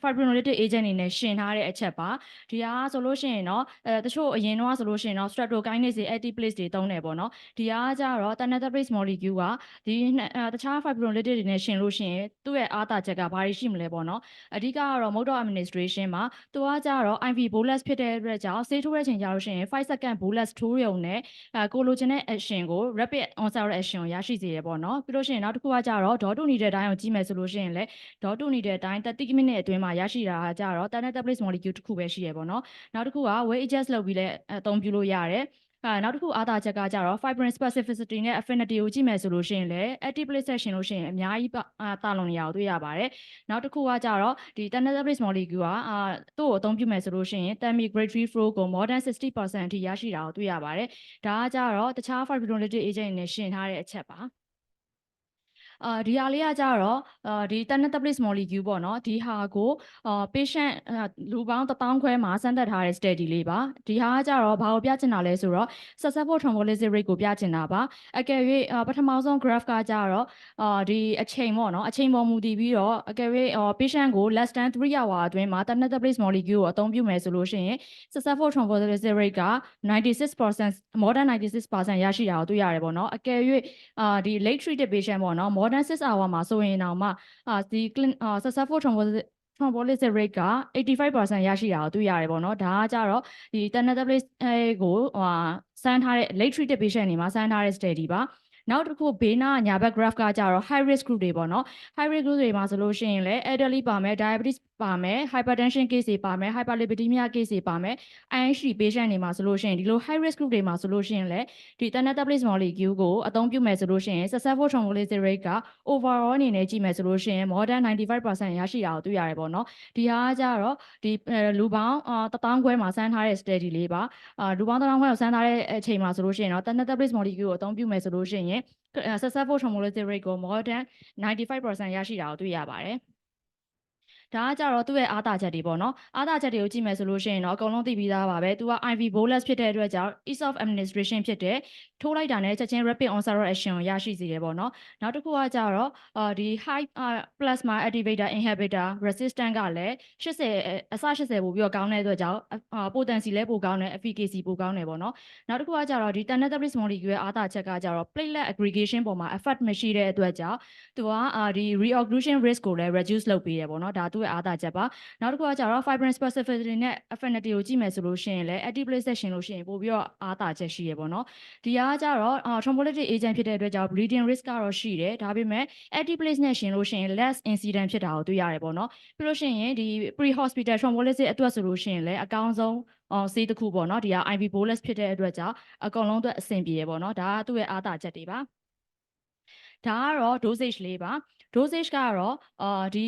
fibrinolytic agent အနေနဲ့ရှင်ထားတဲ့အချက်ပါဒီဟာဆိုလို့ရှိရင်တော့တချို့အရင်တော့ဆိုလို့ရှိရင်တော့ streptokinase တွေ antiplase တွေသုံးတယ်ပေါ့နော်ဒီဟာကြတော့ tanatabase molecule ကဒီတခြား fibrinolytic တွေနဲ့ရှင်လို့ရှိရင်သူ့ရဲ့အားသာချက်ကဘာတွေရှိမလဲပေါ့နော်အဓိကကတော့ mode of administration မှာသူကကြတော့ IV bolus ဖြစ်တဲ့အတွက်ကြောင့်ဆေးထိုးတဲ့ချိန်ကြလို့ရှိရင်5 second bolus ထိုးရုံနဲ့ကိုလိုချင်တဲ့ action ကို rapid onset action ကိုရရှိစေရပေါ့နော်ပြီးလို့ရှိရင်နောက်တစ်ခုကကြတော့ဒေါတုနေတဲ့တိုင်းကိုကြည့်မယ်ဆိုလို့ရှိရင်လည်းဒေါတုနေတဲ့တိုင်း30 minute အတွင်းမှာရရှိတာကြတော့ tanatabase molecule တစ်ခုပဲရှိရပေါ့နော်နောက်တစ်ခုက weight adjust လုပ်ပြီးလည်းအသုံးပြုလို့ရတယ်နောက်တစ်ခုအားသာချက်ကကြတော့ fibrin specificity နဲ့ affinity ကိုကြည့်မယ်ဆိုလို့ရှိရင်လည်း active plate section လို့ရှိရင်အများကြီးတာလွန်နေရအောင်တွေ့ရပါတယ်နောက်တစ်ခုကကြတော့ဒီ tanatabase molecule ကသူ့ကိုအသုံးပြုမယ်ဆိုလို့ရှိရင် thermic grade 3 flow ကို more than 60% အထိရရှိတာကိုတွေ့ရပါတယ်ဒါကကြတော့တခြား fibrinolytic agent တွေနဲ့ရှင်ထားတဲ့အချက်ပါဒီဟာလေးကကြတော့ဒီ tanatabase molecule ပေါ့နော်ဒီဟာကိုpatient လူပေါင်း1000ခွဲမှာစမ်းသပ်ထားတဲ့ study လေးပါဒီဟာကကြတော့ဘာကိုပြချင်တာလဲဆိုတော့ successful thrombolysis rate ကိုပြချင်တာပါအကယ်၍ပထမဆုံး graph ကကြတော့ဒီအချိန်ပေါ့နော်အချိန်ပေါ်မူတည်ပြီးတော့အကယ်၍patient ကို less than 3 hour အတွင်းမှာ tanatabase molecule ကိုအသုံးပြုမယ်ဆိုလို့ရှိရင် successful thrombolysis rate က 96% more than 96% ရရှိတာကိုတွေ့ရတယ်ပေါ့နော်အကယ်၍ဒီ late treated patient ပေါ့နော် more than 6 hour မှာဆိုရင်တော့မှဒီ successful thrombolysis rate က 85% ရရှိတာကိုတွေ့ရတယ်ပေါ့နော်ဒါကကြတော့ဒီ tanatabase ကိုစမ်းထားတဲ့ late treated patient တွေမှာစမ်းထားတဲ့ study ပါနောက်တစ်ခုဘေးနားညာဘက် graph ကကြတော့ high risk group တွေပေါ့နော် high risk group တွေမှာဆိုလို့ရှိရင်လည်း elderly ပါမယ် diabetes ပါမယ် hypertension case တွေပါမယ် hyperlipidemia case တွေပါမယ် IH patient တွေမှာဆိုလို့ရှိရင်ဒီလို high risk group တွေမှာဆိုလို့ရှိရင်လည်းဒီ tanatabase molecule ကိုအသုံးပြုမယ်ဆိုလို့ရှိရင် successful thrombolysis rate က overall အနေနဲ့ကြည့်မယ်ဆိုလို့ရှိရင် more than 95% ရရှိတာကိုတွေ့ရတယ်ပေါ့နော်ဒီဟာကကြတော့ဒီလူပေါင်း1000ခွဲမှာစမ်းထားတဲ့ study လေးပါလူပေါင်း1000ခွဲကိုစမ်းထားတဲ့အချိန်မှာဆိုလို့ရှိရင်တော့ tanatabase molecule ကိုအသုံးပြုမယ်ဆိုလို့ရှိရင်successful thrombolysis rate ကို more than 95% ရရှိတာကိုတွေ့ရပါတယ်ဒါကကြတော့သူ့ရဲ့အားသာချက်တွေပေါ့နော်အားသာချက်တွေကိုကြည့်မယ်ဆိုလို့ရှိရင်တော့အကုန်လုံးသိပြီးသားပါပဲသူက IV bolus ဖြစ်တဲ့အတွက်ကြောင့် ease of administration ဖြစ်တဲ့ထိုးလိုက်တာနဲ့ချက်ချင်း rapid onset action ကိုရရှိစေတယ်ပေါ့နော်နောက်တစ်ခုကကြတော့ဒီ high plasma activator inhibitor resistance ကလည်း80ပို့ပြီးတော့ကောင်းတဲ့အတွက်ကြောင့်potency လည်းပိုကောင်းတယ် efficacy ပိုကောင်းတယ်ပေါ့နော်နောက်တစ်ခုကကြတော့ဒီ tanatabase molecule ရဲ့အားသာချက်ကကြတော့ platelet aggregation ပေါ်မှာ effect မရှိတဲ့အတွက်ကြောင့်သူကဒီ reocclusion risk ကိုလည်း reduce လုပ်ပေးတယ်ပေါ့နော်ဒါသူ့ရဲ့အားသာချက်ပါနောက်တစ်ခုကကြတော့ fibrin specificity နဲ့ affinity ကိုကြည့်မယ်ဆိုလို့ရှိရင်လည်း active plate section လို့ရှိရင်ပို့ပြီးတော့အားသာချက်ရှိရပေါ့နော်ဒီဟာကကြတော့thrombolytic agent ဖြစ်တဲ့အတွက်ကြောင့် bleeding risk ကတော့ရှိတယ်ဒါပေမဲ့ active plate နဲ့ရှင်လို့ရှိရင် less incident ဖြစ်တာကိုတွေ့ရတယ်ပေါ့နော်ပြီးလို့ရှိရင်ဒီ pre hospital thrombolysis အတွက်ဆိုလို့ရှိရင်လည်းအကောင်းဆုံးဆေးတစ်ခုပေါ့နော်ဒီက IV bolus ဖြစ်တဲ့အတွက်ကြောင့်အကုန်လုံးအတွက်အဆင်ပြေရပေါ့နော်ဒါကသူ့ရဲ့အားသာချက်တွေပါဒါကတော့ dosage လေးပါ dosage ကတော့ဒီ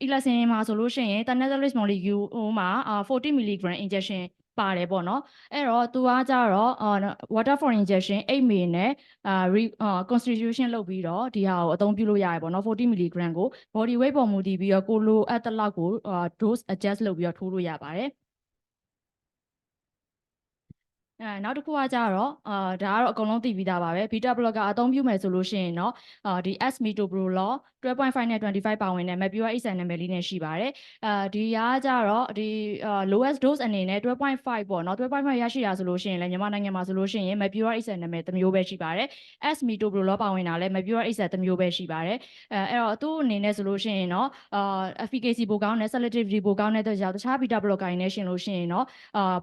election မှာဆိုလို့ရှိရင် tanatabase molecule မှာ 40 mg injection ပါတယ်ပေါ့နော်အဲ့တော့သူကကြတော့water for injection 8 ml နဲ့constitution လုပ်ပြီးတော့ဒီဟာကိုအသုံးပြုလို့ရတယ်ပေါ့နော်40 mg ကို body weight ပေါ်မူတည်ပြီးတော့ကိုလိုအပ်တဲ့လောက်ကိုdose adjust လုပ်ပြီးတော့ထိုးလို့ရပါတယ်နောက်တစ်ခုကကြတော့ဒါကတော့အကုန်လုံးသိပြီးသားပါပဲ beta blocker အသုံးပြုမယ်ဆိုလို့ရှိရင်တော့ဒီ S-metoprolol 12.5 နဲ့ 25 ပါဝင်တဲ့ mapura XN နာမည်လေးနဲ့ရှိပါတယ်ဒီကကြတော့ဒီ lowest dose အနေနဲ့ 12.5 ပေါ့နော် 12.5 ရရှိတာဆိုလို့ရှိရင်လည်းမြန်မာနိုင်ငံမှာဆိုလို့ရှိရင် mapura XN နာမည်တစ်မျိုးပဲရှိပါတယ် S-metoprolol ပါဝင်တာလည်း mapura XN တစ်မျိုးပဲရှိပါတယ်အဲ့တော့သူ့အနေနဲ့ဆိုလို့ရှိရင်တော့ efficacy ပိုကောင်းတယ် selectivity ပိုကောင်းတဲ့အတွက်ကြောင့်တခြား beta blocker တွေနဲ့ရှင်လို့ရှိရင်တော့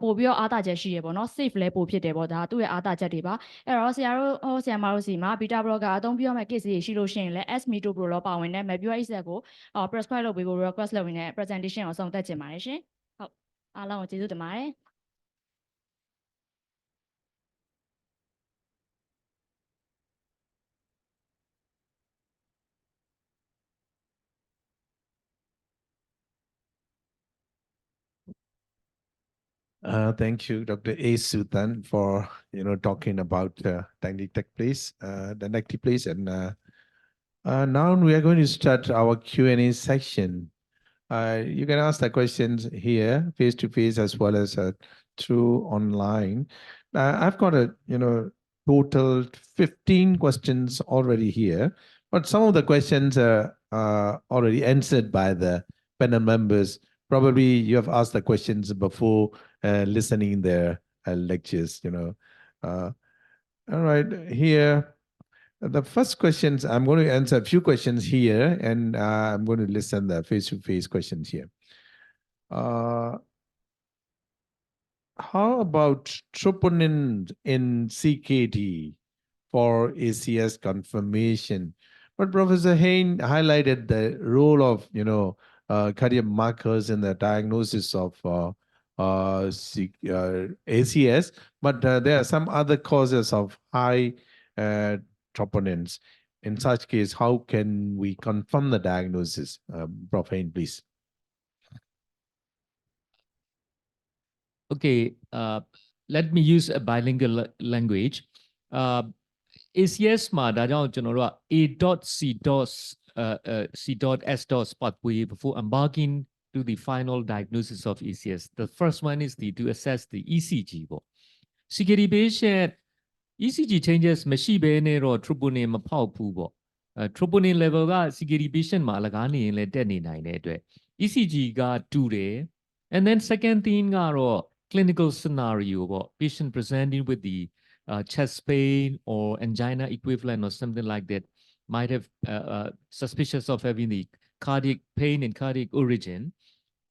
ပို့ပြီးတော့အားသာချက်ရှိရပေါ့နော် safe လည်းပိုဖြစ်တယ်ပေါ့ဒါသူ့ရဲ့အားသာချက်တွေပါအဲ့တော့ဆရာမတို့စီမှာ beta blocker အသုံးပြုရမယ့် case တွေရှိလို့ရှိရင်လည်း S metoprolol ပါဝင်တဲ့ Mepure ကိုprescribe လုပ်ပေးဖို့ request လုပ်ရင်းနဲ့ presentation ကိုဆုံးသက်ချင်ပါတယ်ရှင်ဟုတ်အားလုံးကိုကျေးဇူးတင်ပါတယ် Thank you, Dr. A. Suthan, for talking about technique place, place, and now we are going to start our Q&A section. You can ask the questions here, face to face, as well as through online. I've got a total 15 questions already here, but some of the questions are already answered by the panel members. Probably you have asked the questions before listening their lectures, all right, here, the first questions, I'm going to answer a few questions here, and I'm going to listen the face-to-face questions here. How about troponin in CKD for ACS confirmation? But Professor Hein highlighted the role of, cardiac markers in the diagnosis of ACS, but there are some other causes of high troponins. In such case, how can we confirm the diagnosis? Prof. Hein, please. Okay, let me use a bilingual language. ACS မှာဒါကြောင့်ကျွန်တော်တို့က A.C.S. pathway before embarking to the final diagnosis of ACS. The first one is to assess the ECG ပေါ့ CKD patient ECG changes မရှိဘဲနဲ့တော့ troponin မဖောက်ဘူးပေါ့ troponin level က CKD patient မှာအလကားနေရင်လည်းတက်နေနိုင်တဲ့အတွက် ECG ကတူတယ် and then second thing ကတော့ clinical scenario ပေါ့ patient presenting with the chest pain or angina equivalent or something like that might have suspicious of having the cardiac pain and cardiac origin.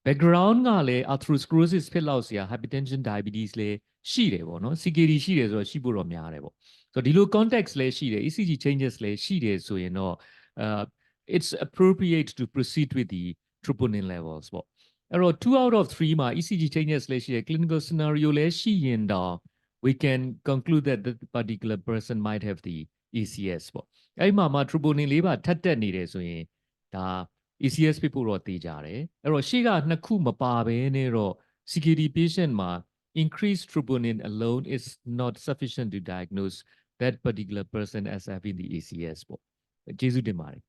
Background ကလည်း atherosclerosis ဖြစ်လောက်စရာ hypertension diabetes လည်းရှိတယ်ပေါ့နော် CKD ရှိတယ်ဆိုတော့ရှိဖို့တော့များတယ်ပေါ့ so ဒီလို context လည်းရှိတယ် ECG changes လည်းရှိတယ်ဆိုရင်တော့ it's appropriate to proceed with the troponin levels ပေါ့အဲ့တော့ 2 out of 3 မှာ ECG changes လည်းရှိတယ် clinical scenario လည်းရှိရင်တော့ we can conclude that the particular person might have the ACS ပေါ့အဲ့မှာ troponin လေးပါထပ်တက်နေတယ်ဆိုရင်ဒါ ACS ဖြစ်ဖို့တော့တည်ကြတယ်အဲ့တော့ရှေ့ကနှစ်ခုမပါဘဲနဲ့တော့ CKD patient မှာ increased troponin alone is not sufficient to diagnose that particular person as having the ACS ပေါ့ကျေးဇူးတင်ပါတယ်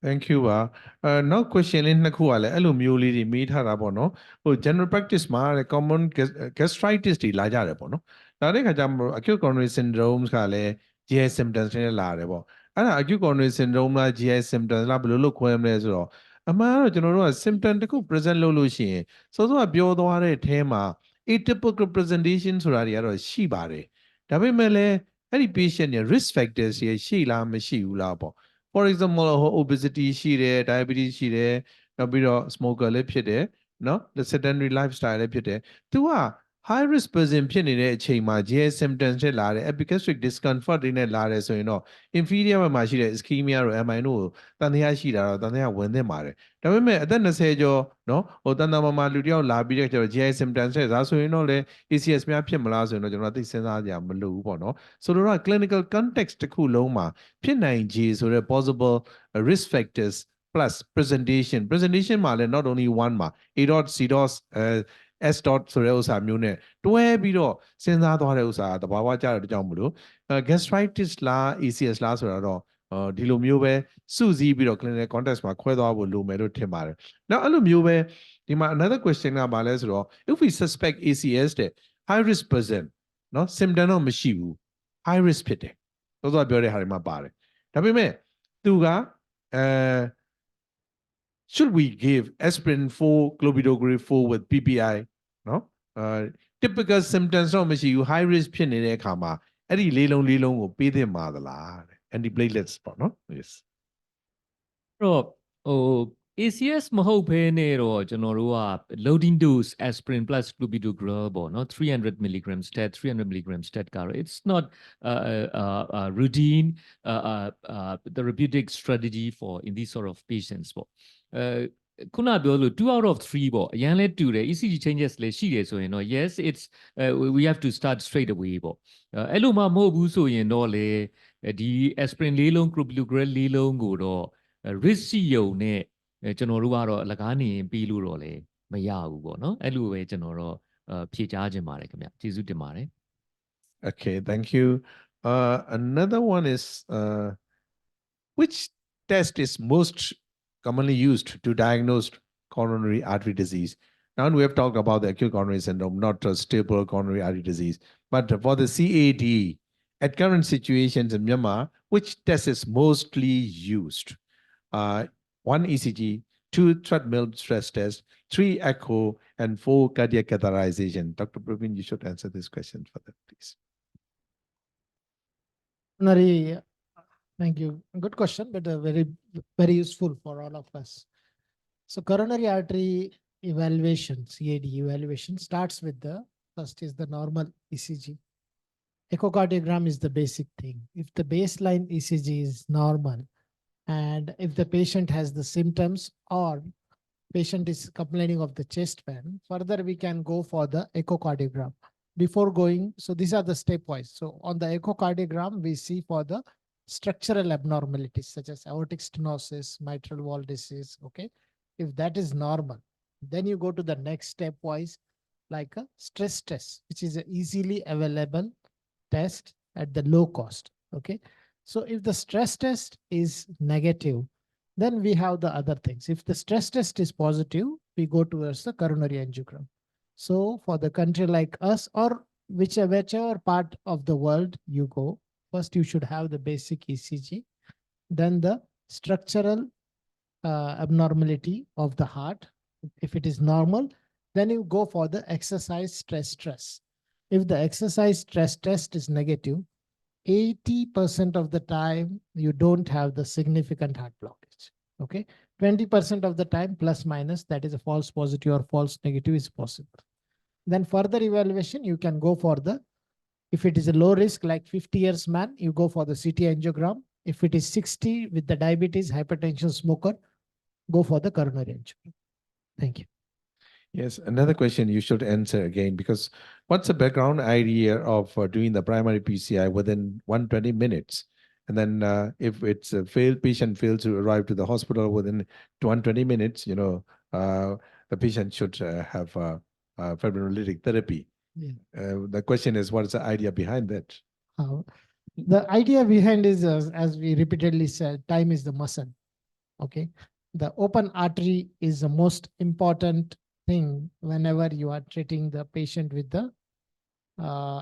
Thank you ပါ နောက် question လေးနှစ်ခုကလည်းအဲ့လိုမျိုးလေးတွေမေးထားတာပေါ့နော်ဟို general practice မှာ common gastritis တွေလာကြတယ်ပေါ့နော်ဒါတဲ့ခါကျမှ acute coronary syndrome ကလည်း GI symptoms တွေလာတယ်ပေါ့အဲ့ဒါ acute coronary syndrome လား GI symptoms လားဘယ်လိုလုပ်ခွဲမလဲဆိုတော့အမှန်ကတော့ကျွန်တော်တို့က symptom တစ်ခု present လုပ်လို့ရှိရင်စောစောကပြောသွားတဲ့အထဲမှာ atypical presentation ဆိုတာတွေကတော့ရှိပါတယ်ဒါပေမဲ့လည်းအဲ့ဒီ patient ရဲ့ risk factors တွေရှိလားမရှိဘူးလားပေါ့For example, obesity ရှိတယ် diabetes ရှိတယ်နောက်ပြီးတော့ smoker လည်းဖြစ်တယ်နော် the sedentary lifestyle လည်းဖြစ်တယ်သူက high risk person ဖြစ်နေတဲ့အချိန်မှာ GI symptoms ဖြစ်လာတယ် epigastric discomfort တွေနဲ့လာတယ်ဆိုရင်တော့ inferior မှာရှိတဲ့ ischemia တို့ MI တို့တန်တရားရှိတာတော့တန်တရားဝင်သင့်ပါတယ်ဒါပေမဲ့အသက်20ကျော်နော်ဟိုတန်တမာလူတယောက်လာပြီးတဲ့ကျတော့ GI symptoms ဆက်ဒါဆိုရင်တော့လေ ACS များဖြစ်မလားဆိုရင်တော့ကျွန်တော်သိစဉ်းစားကြမလို့ဘူးပေါ့နော်ဆိုတော့ clinical context တစ်ခုလုံးမှာဖြစ်နိုင်ခြေဆိုတဲ့ possible risk factors plus presentation မှာလည်း not only one မှာ A dot C dot S dot ဆိုတဲ့ဥစ္စာမျိုးနဲ့တွဲပြီးတော့စဉ်းစားသွားတဲ့ဥစ္စာတဘာဝကြတဲ့ကြောင့်မလို့ gastritis လား ACS လားဆိုတာတော့ဒီလိုမျိုးပဲစုစည်းပြီးတော့ clinical context မှာခွဲသွားဖို့လိုမယ်လို့ထင်ပါတယ်။နောက်အဲ့လိုမျိုးပဲဒီမှာ another question ကဘာလဲဆိုတော့ if we suspect ACS တဲ့ high risk person နော် symptom တော့မရှိဘူး high risk ဖြစ်တယ်။သောသောပြောတဲ့ဟာတွေမှာပါတယ်။ဒါပေမဲ့သူကshould we give aspirin 4 clopidogrel 4 with PPI နော်typical symptoms တော့မရှိဘူး high risk ဖြစ်နေတဲ့အခါမှာအဲ့ဒီလေးလုံးကိုပေးသင့်ပါသလား antiplatelets ပေါ့နော် yes တော့ဟို ACS မဟုတ်ဘဲနဲ့တော့ကျွန်တော်တို့က loading dose aspirin plus clopidogrel ပေါ့နော် 300 milligram stat 300 milligram stat ကတော့ it's not routine therapeutic strategy for in these sort of patients ပေါ့ခုနပြောလို့2 out of 3ပေါ့အရန်လဲတူတယ် ECG changes လဲရှိတယ်ဆိုရင်တော့ yes it's we have to start straight away ပေါ့အဲ့လိုမှမဟုတ်ဘူးဆိုရင်တော့လေဒီ aspirin ၄လုံး clopidogrel ၄လုံးကိုတော့ risk ရှိရုံနဲ့ကျွန်တော်တို့ကတော့အလကားနေရင်ပြီးလို့တော့လေမရဘူးပေါ့နော်အဲ့လိုပဲကျွန်တော်တော့ဖြေကြားခြင်းပါတယ်ခင်ဗျကျေးဇူးတင်ပါတယ် Okay, thank you. Another one is which test is most commonly used to diagnose coronary artery disease? Now we have talked about the acute coronary syndrome, not a stable coronary artery disease, but for the CAD, at current situations in Myanmar, which test is mostly used? 1 ECG, 2 treadmill stress test, 3 echo, and 4 cardiac catheterization. Dr. Praveen, you should answer this question for that, please. Coronary, thank you. Good question, but very useful for all of us. So coronary artery evaluation, CAD evaluation starts with the first is the normal ECG. Echocardiogram is the basic thing. If the baseline ECG is normal, and if the patient has the symptoms or patient is complaining of the chest pain, further we can go for the echocardiogram. Before going, so these are the stepwise. So on the echocardiogram, we see for the structural abnormalities such as aortic stenosis, mitral valve disease, okay? If that is normal, then you go to the next stepwise, like a stress test, which is an easily available test at the low cost, okay? So if the stress test is negative, then we have the other things. If the stress test is positive, we go towards the coronary angiogram. So for the country like us or whichever part of the world you go, first you should have the basic ECG, then the structural abnormality of the heart. If it is normal, then you go for the exercise stress. If the exercise stress test is negative, 80% of the time you don't have the significant heart blockage. Okay, 20% of the time plus minus, that is a false positive or false negative is possible. Then further evaluation, you can go for the, if it is a low risk like 50 years man, you go for the CT angiogram. If it is 60 with the diabetes, hypertension, smoker, go for the coronary angiogram. Thank you. Yes, another question you should answer again, because what's the background idea of doing the primary PCI within 120 minutes? And then if it's a patient fails to arrive to the hospital within 120 minutes, you know, the patient should have fibrinolytic therapy. Yeah. The question is, what is the idea behind that? The idea behind is, as we repeatedly said, time is the muscle. Okay. The open artery is the most important thing whenever you are treating the patient with the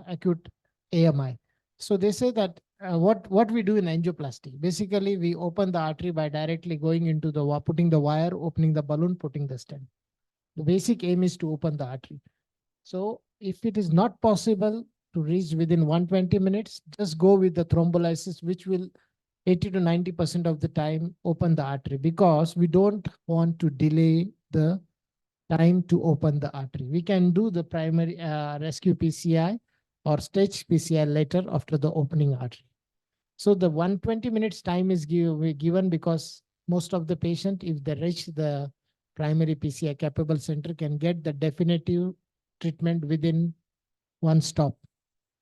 acute AMI. So they say that what we do in angioplasty, basically we open the artery by directly going into the, putting the wire, opening the balloon, putting the stent. The basic aim is to open the artery. So if it is not possible to reach within 120 minutes, just go with the thrombolysis, which will 80 to 90% of the time open the artery, because we don't want to delay the time to open the artery. We can do the primary rescue PCI or stage PCI later after the opening artery. So the 120 minutes time is given because most of the patient, if they reach the primary PCI capable center, can get the definitive treatment within one stop.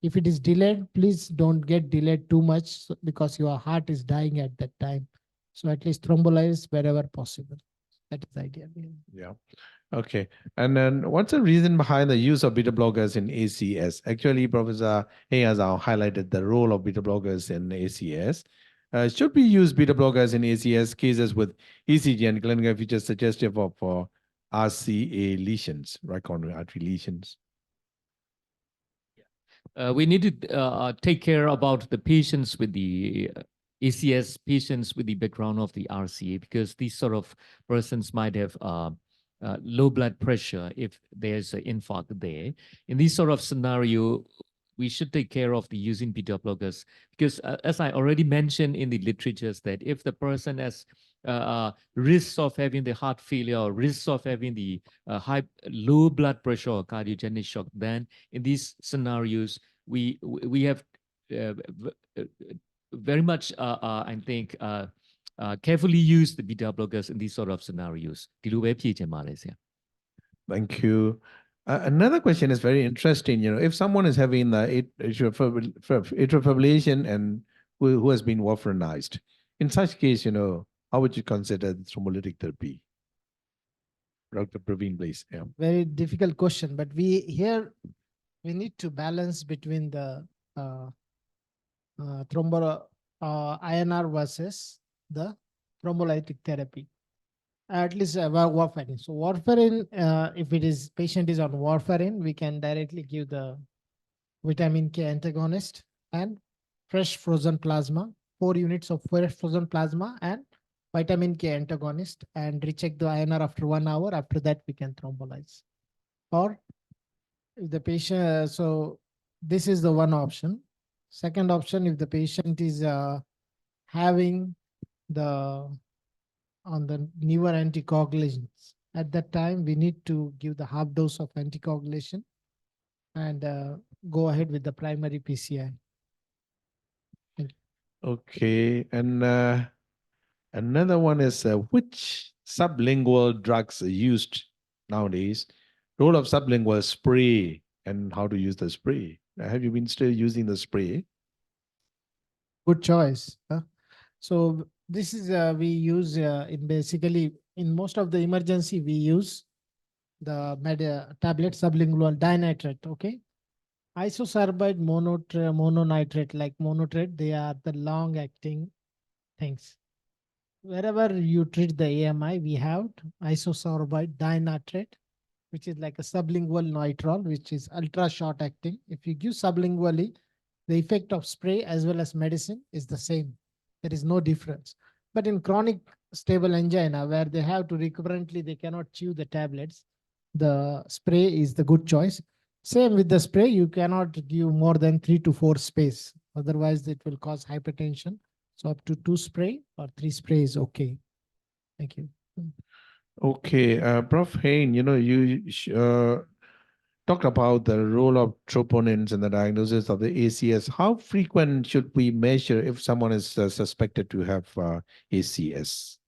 If it is delayed, please don't get delayed too much because your heart is dying at that time. So at least thrombolyze wherever possible. That is the idea. Yeah. Okay. And then what's the reason behind the use of beta blockers in ACS? Actually, Professor Hein has highlighted the role of beta blockers in ACS. Should we use beta blockers in ACS cases with ECG and clinical features suggestive of RCA lesions, right coronary artery lesions? We need to take care about the patients with the ACS patients with the background of the RCA, because these sort of persons might have low blood pressure if there's an infarct there. In this sort of scenario, we should take care of the using beta blockers, because as I already mentioned in the literatures, that if the person has risks of having the heart failure or risks of having the low blood pressure or cardiogenic shock, then in these scenarios, we have very much, I think, carefully use the beta blockers in these sort of scenarios. Thank you. Another question is very interesting. You know, if someone is having the atrial fibrillation and who has been warfarinized, in such case, you know, how would you consider the thrombolytic therapy? Dr. Praveen, please. Yeah. Very difficult question, but we need to balance between the INR versus the thrombolytic therapy. At least warfarin. So warfarin, if it is patient is on warfarin, we can directly give the vitamin K antagonist and fresh frozen plasma, 4 units of fresh frozen plasma and vitamin K antagonist, and recheck the INR after 1 hour. After that, we can thrombolyze. Or if the patient, so this is the one option. Second option, if the patient is having on the newer anticoagulations, at that time, we need to give the half dose of anticoagulation and go ahead with the primary PCI. Thank you. Okay, and another one is which sublingual drugs are used nowadays? Role of sublingual spray and how to use the spray. Have you been still using the spray? Good choice. So this is we use in basically in most of the emergency we use the tablet sublingual dinitrate. Okay, isosorbide mononitrate like monotrate, they are the long acting things. Wherever you treat the AMI, we have isosorbide dinitrate, which is like a sublingual nitrile, which is ultra short acting. If you give sublingually, the effect of spray as well as medicine is the same. There is no difference. But in chronic stable angina, where they have to recurrently, they cannot chew the tablets, the spray is the good choice. Same with the spray, you cannot give more than 3 to 4 sprays. Otherwise, it will cause hypertension. So up to 2 spray or 3 spray is okay. Thank you. Okay, Prof. Hein, you know, you talked about the role of troponins in the diagnosis of the ACS. How frequent should we measure if someone is suspected to have ACS?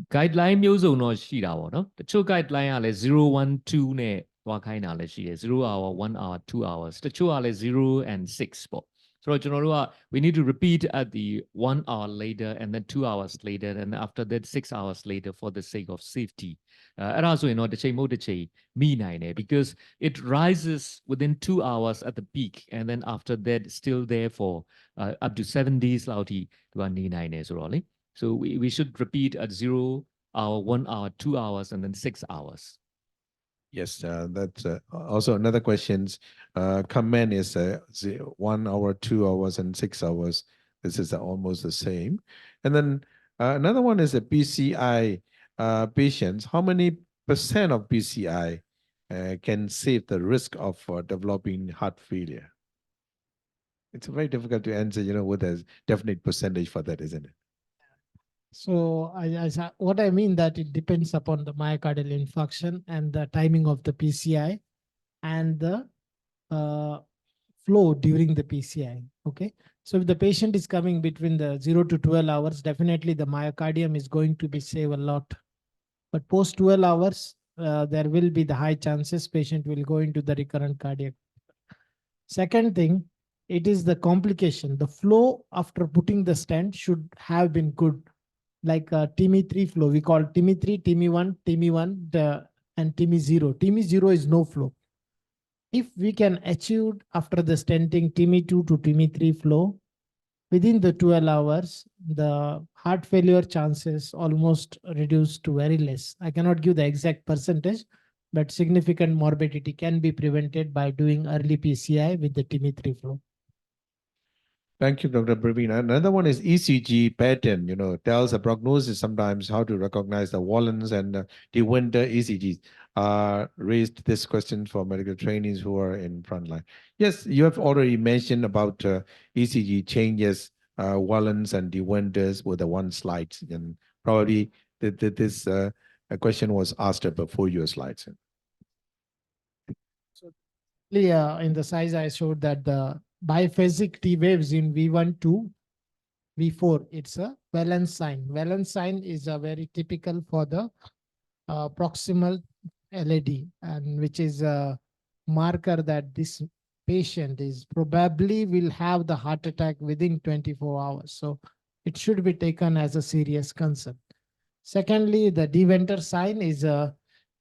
Guideline မျိုးစုံတော့ရှိတာပေါ့နော်တချို့ guideline ကလည်း0 1 2နဲ့သွားခိုင်းတာလည်းရှိတယ်0 hour 1 hour 2 hours တချို့ကလည်း0 and 6ပေါ့ဆိုတော့ကျွန်တော်တို့က we need to repeat at the 1 hour later and then 2 hours later and after that 6 hours later for the sake of safety အဲ့ဒါဆိုရင်တော့တစ်ချိန်မဟုတ်တစ်ချိန်မိနိုင်တယ် because it rises within 2 hours at the peak and then after that still there for up to 7 days လောက်ထိသူကနေနိုင်တယ်ဆိုတော့လေSo we should repeat at 0 hour, 1 hour, 2 hours, and then 6 hours. Yes, that's also another questions. Comment is 1 hour, 2 hours, and 6 hours. This is almost the same. And then another one is a PCI patients. How many % of PCI can save the risk of developing heart failure? It's very difficult to answer, you know, with a definite percentage for that, isn't it? So what I mean that it depends upon the myocardial infarction and the timing of the PCI and the flow during the PCI. Okay. So if the patient is coming between the 0 to 12 hours, definitely the myocardium is going to be saved a lot. But post 12 hours, there will be the high chances patient will go into the recurrent cardiac. Second thing, it is the complication. The flow after putting the stent should have been good. Like TIMI3 flow, we call TIMI3, TIMI1, TIMI1, and TIMI0. TIMI0 is no flow. If we can achieve after the stenting TIMI2 to TIMI3 flow, within the 12 hours, the heart failure chances almost reduced to very less. I cannot give the exact percentage, but significant morbidity can be prevented by doing early PCI with the TIMI3 flow. Thank you, Dr. Praveen. Another one is ECG pattern, you know, tells a prognosis sometimes how to recognize the Wallens and the winter ECGs. Raised this question for medical trainees who are in frontline. Yes, you have already mentioned about ECG changes Wallens and Devenders with the one slides, and probably this a question was asked before your slides. In the size I showed that the biphasic T waves in V1 to V4, it's a valence sign. Valence sign is a very typical for the proximal LAD, and which is a marker that this patient is probably will have the heart attack within 24 hours. So it should be taken as a serious concern. Secondly, the Deventer sign is a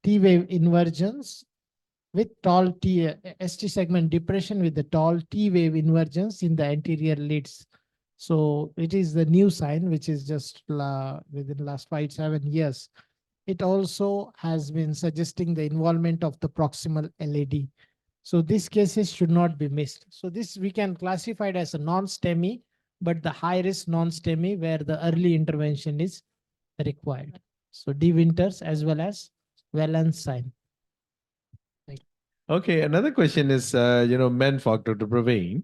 T wave invergence with tall T ST segment depression with the tall T wave invergence in the anterior leads. So it is the new sign, which is just within the last 5-7 years. It also has been suggesting the involvement of the proximal LAD. So these cases should not be missed. So this we can classify it as a non-STEMI, but the high risk non-STEMI where the early intervention is required. So Deventers as well as valence sign. Okay, another question is, meant for Dr. Praveen.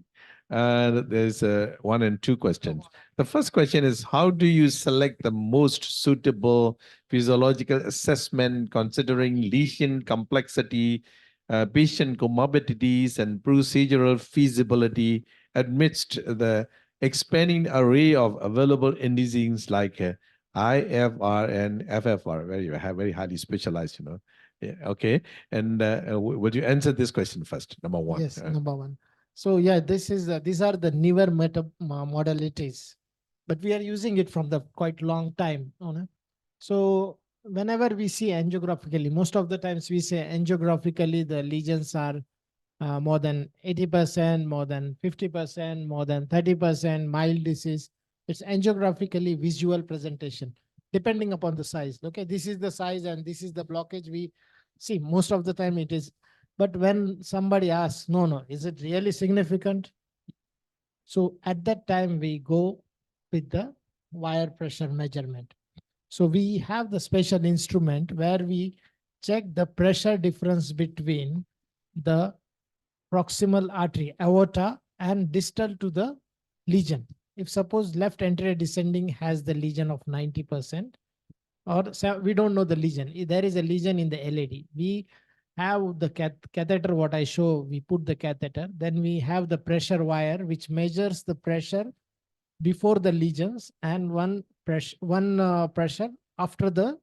There's 1 and 2 questions. The first question is, how do you select the most suitable physiological assessment considering lesion complexity, patient comorbidities, and procedural feasibility amidst the expanding array of available indices like IFR and FFR, very highly specialized, Yeah, okay. And would you answer this question first, number 1? Yes, number 1. So yeah, these are the newer modalities, but we are using it from the quite long time. So whenever we see angiographically, most of the times we say angiographically the lesions are more than 80%, more than 50%, more than 30%, mild disease. It's angiographically visual presentation, depending upon the size. Okay, this is the size and this is the blockage. We see most of the time it is. But when somebody asks, no, is it really significant? So at that time, we go with the wire pressure measurement. So we have the special instrument where we check the pressure difference between the proximal artery, aorta, and distal to the lesion. If suppose left anterior descending has the lesion of 90%, or we don't know the lesion, there is a lesion in the LAD. We have the catheter, what I show, we put the catheter, then we have the pressure wire, which measures the pressure before the lesions and one pressure after the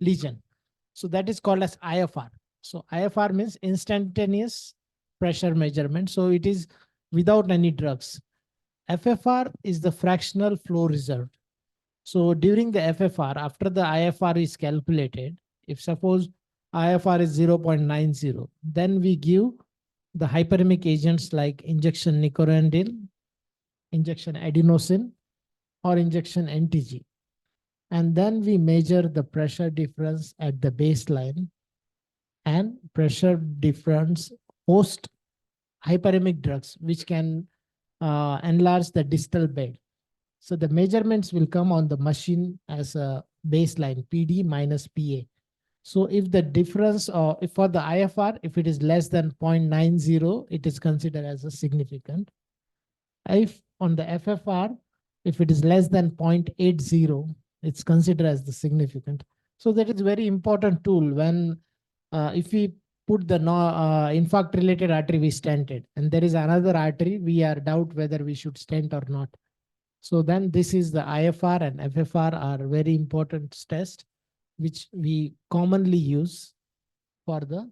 lesion. So that is called as IFR. So IFR means instantaneous pressure measurement. So it is without any drugs. FFR is the fractional flow reserved. So during the FFR, after the IFR is calculated, if suppose IFR is 0.90, then we give the hyperemic agents like injection nicorandil, injection adenosine, or injection NTG. And then we measure the pressure difference at the baseline and pressure difference post hyperemic drugs, which can enlarge the distal bed. So the measurements will come on the machine as a baseline, PD minus PA. So if the difference, or if for the IFR, if it is less than 0.90, it is considered as a significant. If on the FFR, if it is less than 0.80, it's considered as the significant. So that is very important tool when if we put the infarct related artery, we stented, and there is another artery, we are doubt whether we should stent or not. So then this is the IFR and FFR are very important tests, which we commonly use for the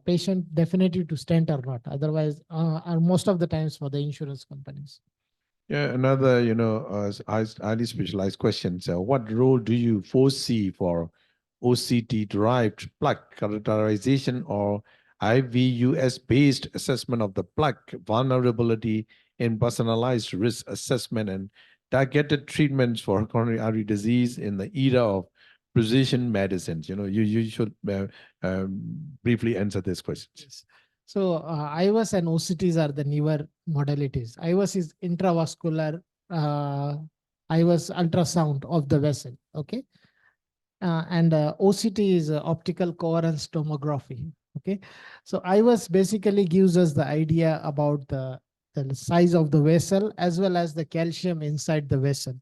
patient definitely to stent or not. Otherwise, are most of the times for the insurance companies. Yeah, another, highly specialized question. So what role do you foresee for OCT-derived plaque characterization or IVUS-based assessment of the plaque vulnerability in personalized risk assessment and targeted treatments for coronary artery disease in the era of precision medicine? You should briefly answer this question. Yes. So IVUS and OCTs are the newer modalities. IVUS is intravascular IVUS ultrasound of the vessel. Okay. And OCT is optical coherence tomography. Okay. So IVUS basically gives us the idea about the the size of the vessel as well as the calcium inside the vessel.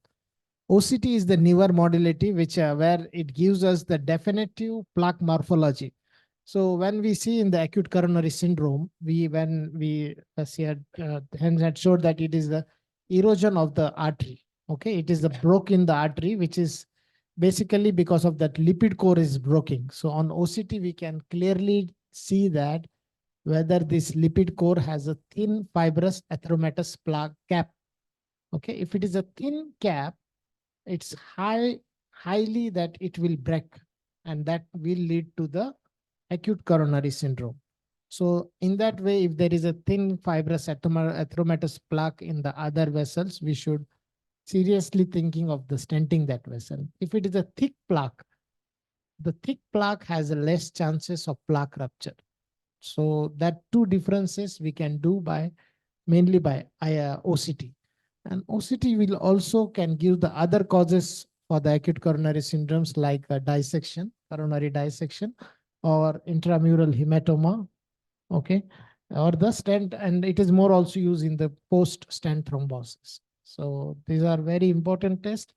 OCT is the newer modality where it gives us the definitive plaque morphology. So when we see in the acute coronary syndrome, as he had showed that it is the erosion of the artery. Okay, it is the broke in the artery, which is basically because of that lipid core is broken. So on OCT, we can clearly see that whether this lipid core has a thin fibrous atheromatous plaque cap. Okay, if it is a thin cap, it's highly that it will break, and that will lead to the acute coronary syndrome. So in that way, if there is a thin fibrous atheromatous plaque in the other vessels, we should seriously thinking of the stenting that vessel. If it is a thick plaque, the thick plaque has a less chances of plaque rupture. So that two differences we can do mainly by OCT. And OCT will also can give the other causes for the acute coronary syndromes like dissection, coronary dissection, or intramural hematoma, okay, or the stent, and it is more also used in the post-stent thrombosis. So these are very important tests,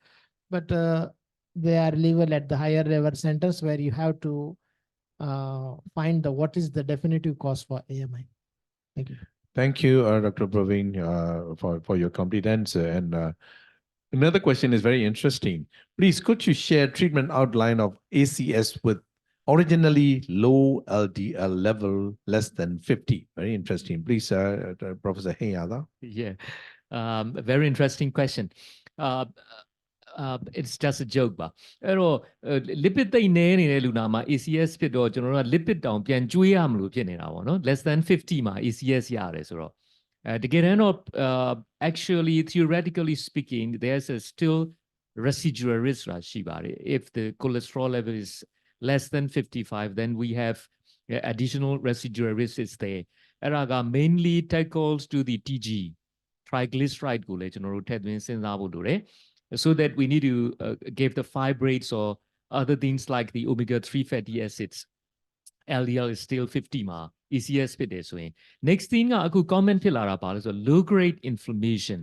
but they are level at the higher level centers where you have to find what is the definitive cause for AMI. Thank you. Thank you, Dr. Praveen, for your complete answer. And another question is very interesting. Please, could you share treatment outline of ACS with originally low LDL level less than 50? Very interesting. Please, Professor Hein. Yeah, a very interesting question. It's just a joke ပါအဲ့တော့ lipid သိပ်နည်းနေတဲ့လူနာမှာ ACS ဖြစ်တော့ကျွန်တော်တို့က lipid တောင်ပြန်ကျွေးရမလို့ဖြစ်နေတာပေါ့နော် less than 50မှာ ACS ရတယ်ဆိုတော့တကယ်တမ်းတော့ actually theoretically speaking there's a still residual risk ဆိုတာရှိပါတယ် if the cholesterol level is less than 55 then we have additional residual risk is there အဲ့ဒါက mainly tackles to the TG triglyceride ကိုလည်းကျွန်တော်တို့ထည့်သွင်းစဉ်းစားဖို့လိုတယ်so that we need to give the fibrates or other things like the omega-3 fatty acids. LDL is still 50 ma. ECS ဖြစ်တယ်ဆိုရင် next thing ကအခု comment ဖြစ်လာတာပါလဲဆို low grade inflammation.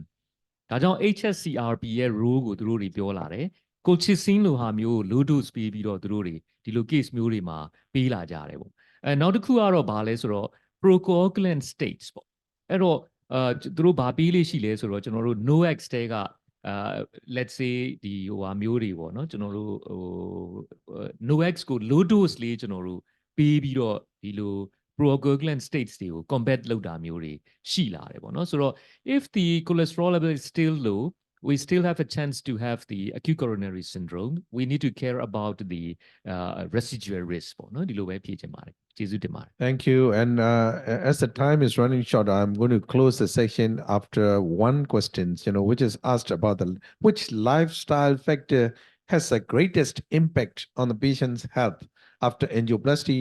ဒါကြောင့် HSCRP ရဲ့ role ကိုသူတို့တွေပြောလာတယ် colchicine လိုဟာမျိုး low dose ပေးပြီးတော့သူတို့တွေဒီလို case မျိုးတွေမှာပေးလာကြတယ်ပေါ့နောက်တစ်ခုကတော့ဘာလဲဆိုတော့ procoagulant states ပေါ့အဲ့တော့သူတို့ဘာပေးလေးရှိလဲဆိုတော့ကျွန်တော်တို့ NOAC တဲကlet's say ဒီဟိုဟာမျိုးတွေပေါ့နော်ကျွန်တော်တို့ဟို NOAC ကို low dose လေးကျွန်တော်တို့ပေးပြီးတော့ဒီလို procoagulant states တွေကို combat လုပ်တာမျိုးတွေရှိလာတယ်ပေါ့နော်ဆိုတော့ if the cholesterol level is still low we still have a chance to have the acute coronary syndrome we need to care about the residual risk ပေါ့နော်ဒီလိုပဲဖြေချင်ပါတယ်ကျေးဇူးတင်ပါတယ် Thank you. And as the time is running short, I'm going to close the section after one question, which is asked about which lifestyle factor has the greatest impact on the patient's health after angioplasty.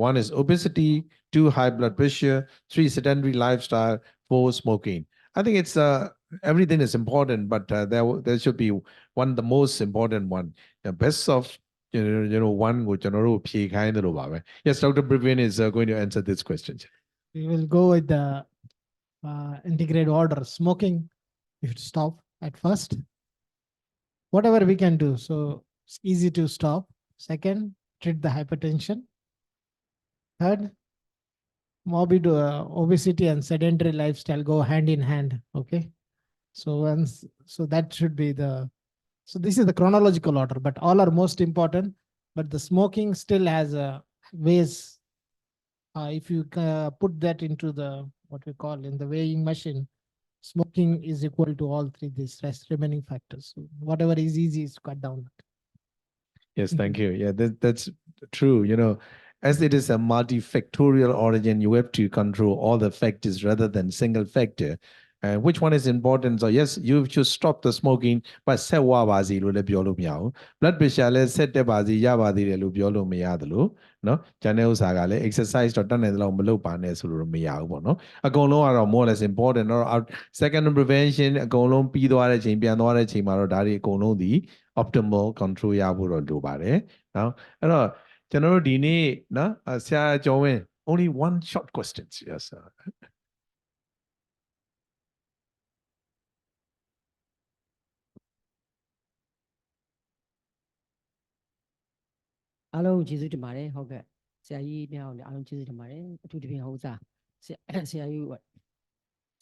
One is obesity, 2, high blood pressure, 3, sedentary lifestyle, 4, smoking. I think it's everything is important, but there should be the most important one. The best of one which yes, Dr. Praveen is going to answer this question. We will go with the integrated order. Smoking, you should stop at first. Whatever we can do. So it's easy to stop. Second, treat the hypertension. Third, morbid obesity and sedentary lifestyle go hand in hand. Okay. So that should be so this is the chronological order, but all are most important. But the smoking still has ways. If you put that into what we call in the weighing machine, smoking is equal to all three these remaining factors. So whatever is easy is cut down. Yes, thank you. Yeah, that's true. As it is a multifactorial origin, you have to control all the factors rather than single factor. Which one is important? So yes, you should stop the smoking, but set wabazi lo le biolo miao. Blood pressure le set de bazi ya bazi le lo biolo miyadalo. No, channel saga le exercise or done and long below panes lo miyao. No, a golon are more or less important. Or our second prevention, a golon pido are champion or a chimaro dari gono the optimal control yaburo do bare. Now, General Dini, na, only one short question. Yes, sir. အားလုံးကျေးဇူးတင်ပါတယ်ဟုတ်ကဲ့ဆရာကြီးများအောင်လည်းအားလုံးကျေးဇူးတင်ပါတယ်အထူးသဖြင့်ဟုတ်စားဆရာကြီး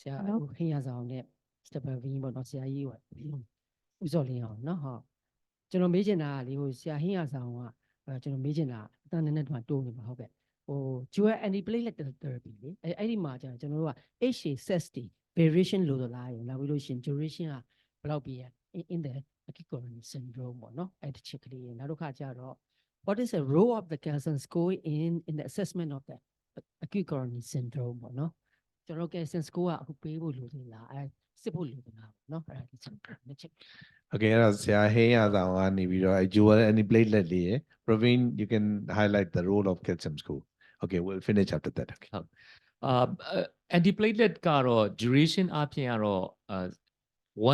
ဆရာဟိုခင်ရဆောင်နဲ့စတပဗင်းပေါ့နော်ဆရာကြီးဦးစော်လင်းအောင်နော်ဟုတ်ကျွန်တော်မေးချင်တာကလေဟိုဆရာဟင်းရဆောင်ကကျွန်တော်မေးချင်တာအတန်းနဲ့တူတိုးနေပါဟုတ်ကဲ့ဟို dual antiplatelet therapy လေအဲ့ဒီမှာကျွန်တော်တို့က HA60 variation လို့ဆိုလားရင်နောက်ပြီးလို့ရှင် duration ကဘယ်လောက်ပြည့် in the acute coronary syndrome ပေါ့နော်အဲ့တစ်ချက်ကလေးနောက်တစ်ခါကျတော့ what is the role of the calcium score in the assessment of the acute coronary syndrome ပေါ့နော်ကျွန်တော် calcium score ကအခုပေးဖို့လိုသေးလားအဲစစ်ဖို့လိုသလားပေါ့နော်အဲ့ဒါဒီချက် Okay, အဲ့ဒါဆရာဟင်းရဆောင်ကနေပြီးတော့ dual antiplatelet လေးရယ် Praveen, you can highlight the role of calcium score. Okay, we'll finish after that. Okay. Antiplatelet ကတော့ duration အပြင်ကတော့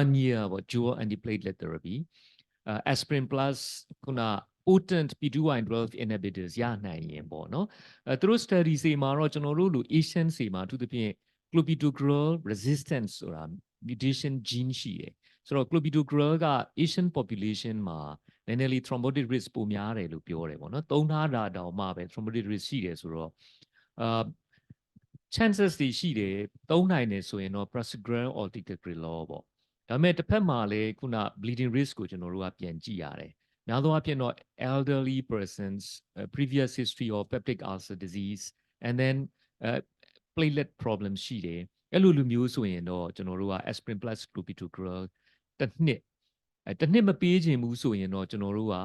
1 year ပေါ့ dual antiplatelet therapy aspirin plus ခုန potent P2Y12 inhibitors ရနိုင်ရင်ပေါ့နော်သူတို့ study တွေမှာတော့ကျွန်တော်တို့လူ Asian တွေမှာအထူးသဖြင့် clopidogrel resistance ဆိုတာ mutation gene ရှိတယ်ဆိုတော့ clopidogrel က Asian population မှာနည်းနည်းလေး thrombotic risk ပိုများတယ်လို့ပြောတယ်ပေါ့နော်သုံးထားတာတောင်မှပဲ thrombotic risk ရှိတယ်ဆိုတော့chances တွေရှိတယ်သုံးနိုင်တယ်ဆိုရင်တော့ prasugrel or ticagrelor ပေါ့ဒါပေမဲ့တစ်ဖက်မှာလည်းခုန bleeding risk ကိုကျွန်တော်တို့ကပြန်ကြည့်ရတယ်များသောအားဖြင့်တော့ elderly persons previous history of peptic ulcer disease and then platelet problem ရှိတယ်အဲ့လိုလူမျိုးဆိုရင်တော့ကျွန်တော်တို့က aspirin plus clopidogrel တစ်နှစ်မပေးခြင်းဘူးဆိုရင်တော့ကျွန်တော်တို့က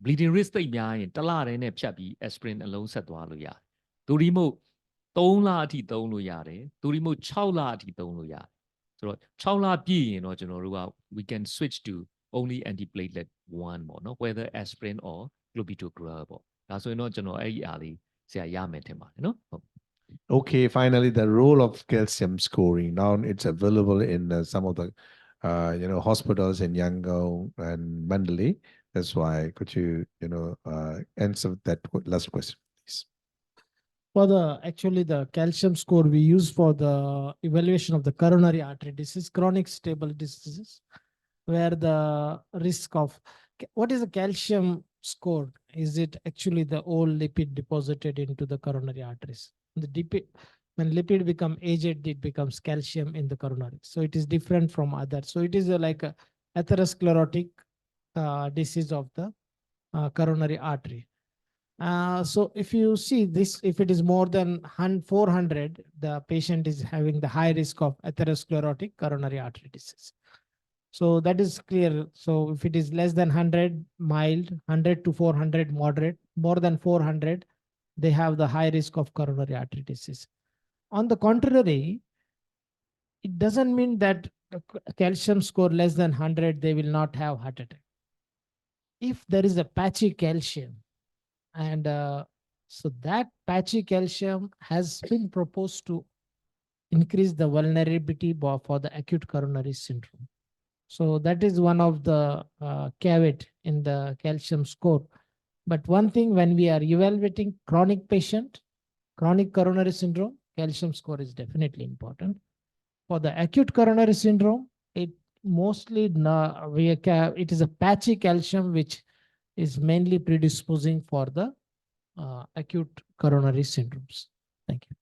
bleeding risk သိပ်များရင်တစ်လတည်းနဲ့ဖြတ်ပြီး aspirin အလုံးဆက်သွားလို့ရတယ်ဒို့ဒီမို့3လအထိသုံးလို့ရတယ်ဒို့ဒီမို့6လအထိသုံးလို့ရတယ်ဆိုတော့6လပြည့်ရင်တော့ကျွန်တော်တို့က we can switch to only antiplatelet 1ပေါ့နော် whether aspirin or clopidogrel ပေါ့ဒါဆိုရင်တော့ကျွန်တော်အဲ့ဒီအားလေးဆရာရမယ်ထင်ပါတယ်နော်ဟုတ် Okay, finally, the role of calcium scoring. Now it's available in some of the, hospitals in Yangon and Mandalay. That's why, could you, answer that last question, please? For actually the calcium score we use for the evaluation of the coronary artery disease, chronic stable diseases, where the risk of, what is the calcium score? Is it actually the old lipid deposited into the coronary arteries? When lipid become aged, it becomes calcium in the coronary. So it is different from others. So it is like a atherosclerotic disease of the coronary artery. So if you see this, if it is more than 400, the patient is having the high risk of atherosclerotic coronary artery disease. So that is clear. So if it is less than 100, mild, 100 to 400, moderate, more than 400, they have the high risk of coronary artery disease. On the contrary, it doesn't mean that calcium score less than 100, they will not have heart attack. If there is a patchy calcium, and so that patchy calcium has been proposed to increase the vulnerability for the acute coronary syndrome. So that is one of the caveat in the calcium score. But one thing, when we are evaluating chronic patient, chronic coronary syndrome, calcium score is definitely important. For the acute coronary syndrome, it mostly it is a patchy calcium which is mainly predisposing for the acute coronary syndromes. Thank you.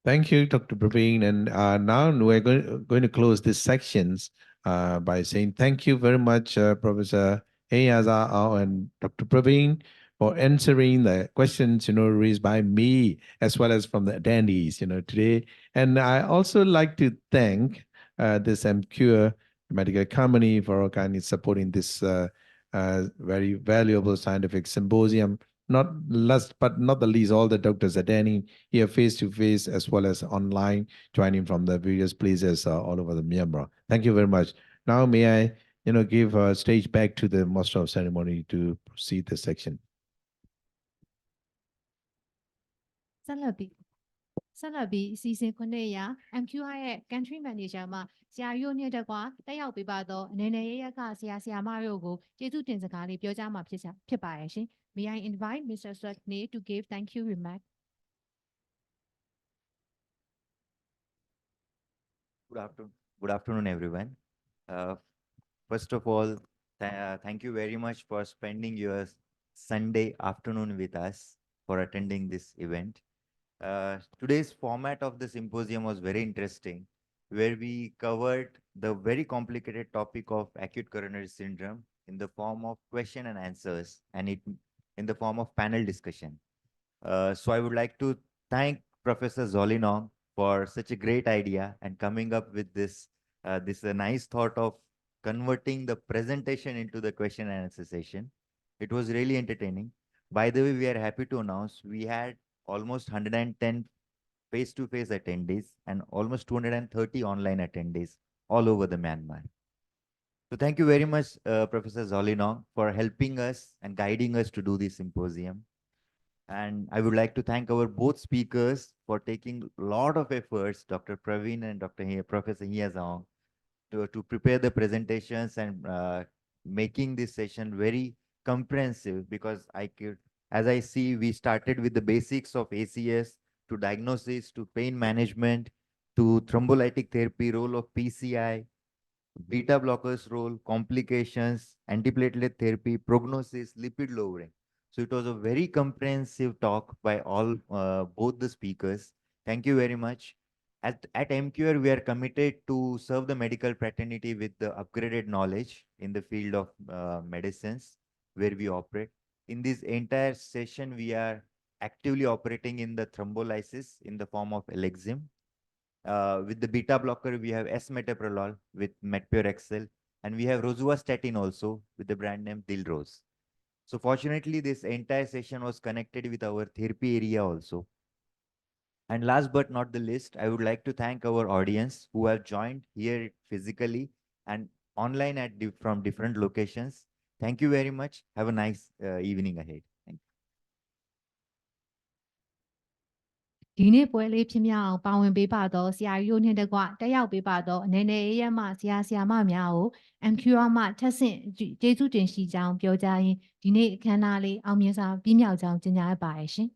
Thank you, Dr. Praveen. And now we're going to close these sections by saying thank you very much, Professor Yarzar and Dr. Praveen, for answering the questions, raised by me as well as from the attendees, today. And I also like to thank this MCure medical company for kindly supporting this very valuable scientific symposium. Not last but not the least, all the doctors attending here face-to-face as well as online, joining from the various places all over the Myanmar. Thank you very much. Now may I, give stage back to the master of ceremony to proceed this section. ဆက်လက်ပြီးအစီအစဉ်ခုနှစ်ရာ MQI ရဲ့ Country Manager မှာဆရာရိုးနဲ့တကွာတက်ရောက်ပေးပါတော့အနေနဲ့ရရကဆရာမတို့ကိုကျေးဇူးတင်စကားလေးပြောကြားမှာဖြစ်ပါရဲ့ရှင် May I invite Mr. Swatney to give thank you remark. Good afternoon, everyone. First of all, thank you very much for spending your Sunday afternoon with us for attending this event. Today's format of the symposium was very interesting, where we covered the very complicated topic of acute coronary syndrome in the form of question and answers, and it in the form of panel discussion. So I would like to thank Professor Aung for such a great idea and coming up with this nice thought of converting the presentation into the question and answer session. It was really entertaining. By the way, we are happy to announce we had almost 110 face-to-face attendees and almost 230 online attendees all over the Myanmar. So thank you very much, Professor Zolinong, for helping us and guiding us to do this symposium. And I would like to thank our both speakers for taking a lot of efforts, Dr. Praveen and Professor Yarzar, to prepare the presentations and making this session very comprehensive, because as I see, we started with the basics of ACS to diagnosis, to pain management, to thrombolytic therapy, role of PCI, beta blockers role, complications, antiplatelet therapy, prognosis, lipid lowering. So it was a very comprehensive talk by both the speakers. Thank you very much. At MQR, we are committed to serve the medical fraternity with the upgraded knowledge in the field of medicines where we operate. In this entire session, we are actively operating in the thrombolysis in the form of Elexim. With the beta blocker, we have S-metoprolol with Metpure XL, and we have rosuvastatin also with the brand name Dilrose. So fortunately, this entire session was connected with our therapy area also. And last but not the least, I would like to thank our audience who have joined here physically and online from different locations. Thank you very much. Have a nice evening ahead. Thank you. ဒီနေ့ပွဲလေးဖြစ်မြောက်အောင်ပါဝင်ပေးပါတော့ဆရာကြီးတို့နှင့်တကွတက်ရောက်ပေးပါတော့အနေနဲ့ရဲမှဆရာဆရာမများကို MQR မှထက်ဆင့်ကျေးဇူးတင်ရှိကြောင်းပြောကြားရင်းဒီနေ့အခမ်းအနားလေးအောင်မြင်စွာပြီးမြောက်ကြောင်းကြေညာရပါရရှင်